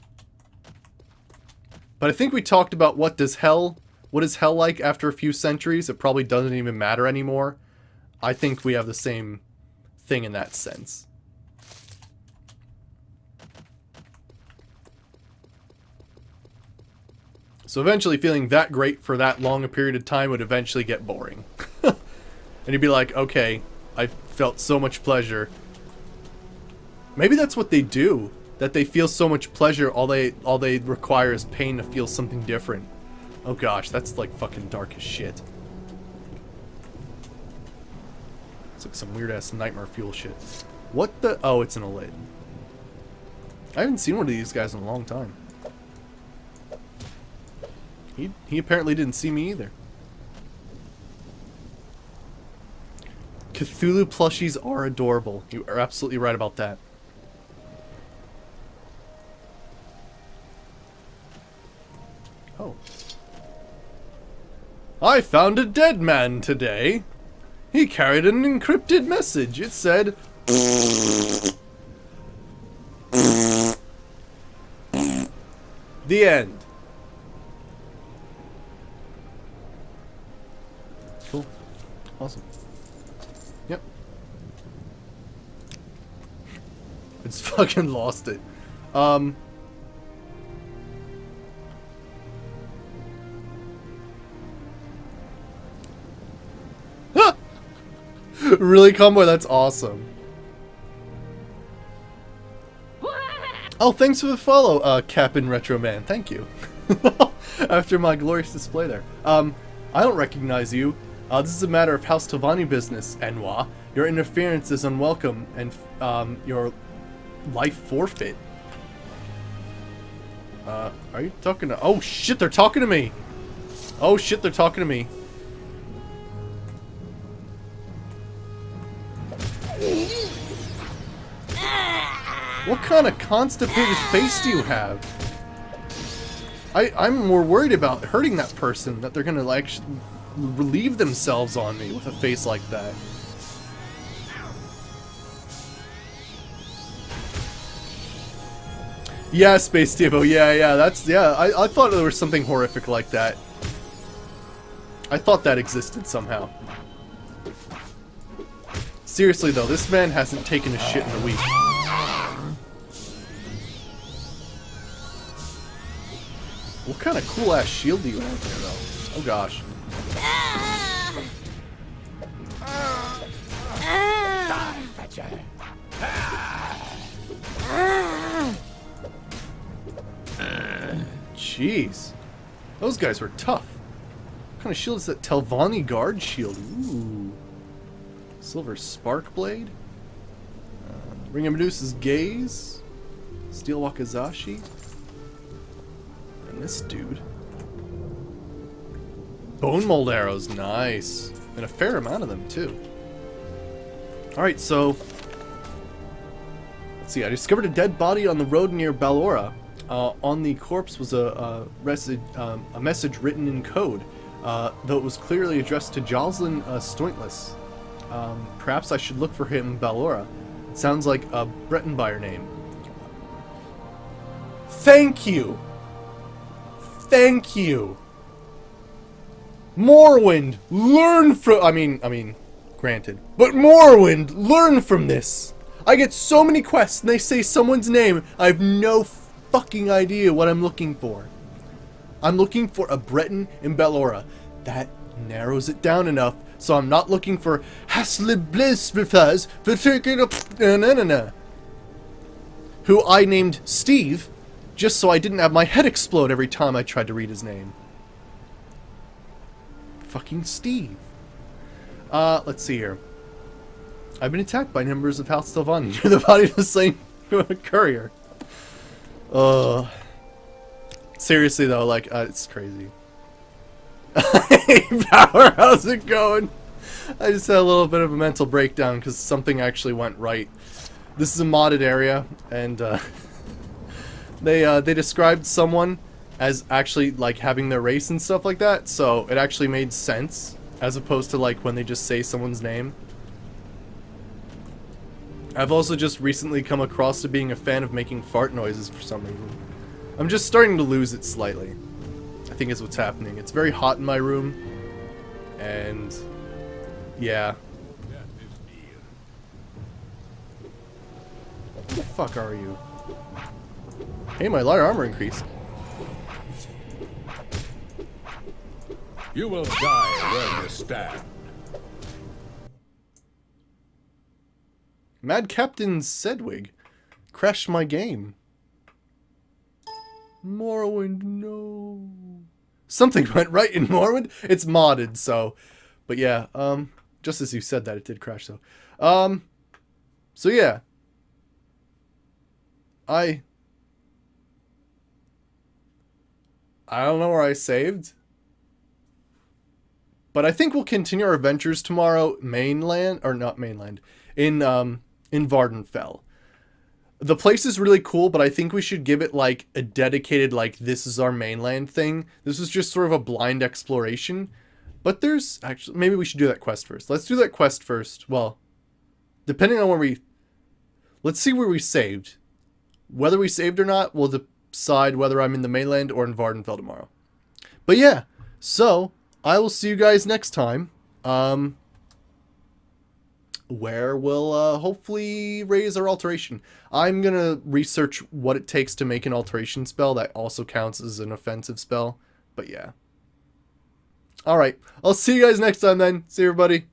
But I think we talked about what is hell like after a few centuries. It probably doesn't even matter anymore. I think we have the same thing in that sense. So eventually feeling that great for that long a period of time would eventually get boring. And you'd be like, okay, I felt so much pleasure. Maybe that's what they do. That they feel so much pleasure, all they require is pain to feel something different. Oh gosh, that's like fucking dark as shit. It's like some weird ass nightmare fuel shit. What the? Oh, it's an Elid. I haven't seen one of these guys in a long time. He apparently didn't see me either. Cthulhu plushies are adorable. You are absolutely right about that. Oh. I found a dead man today. He carried an encrypted message. It said... The end. Cool. Awesome. Yep. It's fucking lost it. Really, Comboy? That's awesome. Oh, thanks for the follow, Captain Retro Man. Thank you. After my glorious display there. I don't recognize you. This is a matter of House Tavani business, Enwa. Your interference is unwelcome, and your life forfeit. Are you talking to... Oh, shit, they're talking to me! Oh, shit, they're talking to me. What kind of constipated face do you have? I'm more worried about hurting that person, that they're gonna like relieve themselves on me with a face like that. Yeah, Space Devo, yeah, that's, yeah, I thought there was something horrific like that. I thought that existed somehow. Seriously though, this man hasn't taken a shit in a week. What kind of cool ass shield do you have there though? Oh gosh. Jeez. Those guys were tough. What kind of shield is that? Telvanni Guard shield. Ooh. Silver Spark Blade. Ring of Medusa's Gaze. Steel Wakizashi. And this dude. Bone Mold Arrows. Nice. And a fair amount of them, too. Alright, so... Let's see. I discovered a dead body on the road near Ballora. On the corpse was a message written in code. Though it was clearly addressed to Jocelyn Stointless. Perhaps I should look for him in Ballora. It sounds like a Bretonbuyer name. Thank you! Thank you! Morrowind, learn from... I mean, granted. But Morrowind, learn from this! I get so many quests and they say someone's name, I have no fucking idea what I'm looking for. I'm looking for a Breton in Ballora. That narrows it down enough. So I'm not looking for Haslib Bliss refers for taking up. No. who I named Steve, just so I didn't have my head explode every time I tried to read his name. Fucking Steve. Let's see here. I've been attacked by members of House Sylvani near the body of the slain courier. Seriously though, like, it's crazy. Hey, Power, how's it going? I just had a little bit of a mental breakdown because something actually went right. This is a modded area, and they described someone as actually like having their race and stuff like that, so it actually made sense as opposed to like when they just say someone's name. I've also just recently come across to being a fan of making fart noises for some reason. I'm just starting to lose it slightly, I think is what's happening. It's very hot in my room, and yeah. What the fuck are you? Hey, my light armor increased. You will die where you stand. Mad Captain Sedwig crashed my game. Morrowind, no. Something went right in Morrowind. It's modded, so. But yeah, just as you said that, it did crash, though. So yeah. I don't know where I saved. But I think we'll continue our adventures tomorrow, mainland, or not mainland, in Vardenfell. The place is really cool, but I think we should give it like a dedicated, like, this is our mainland thing. This is just sort of a blind exploration. But there's actually, maybe we should do that quest first. Let's do that quest first. Well, depending on where we, let's see where we saved. Whether we saved or not will decide whether I'm in the mainland or in Vardenfell tomorrow. But yeah, so I will see you guys next time. Where we'll hopefully raise our alteration. I'm gonna research what it takes to make an alteration spell that also counts as an offensive spell. But yeah. Alright, I'll see you guys next time then. See you, everybody.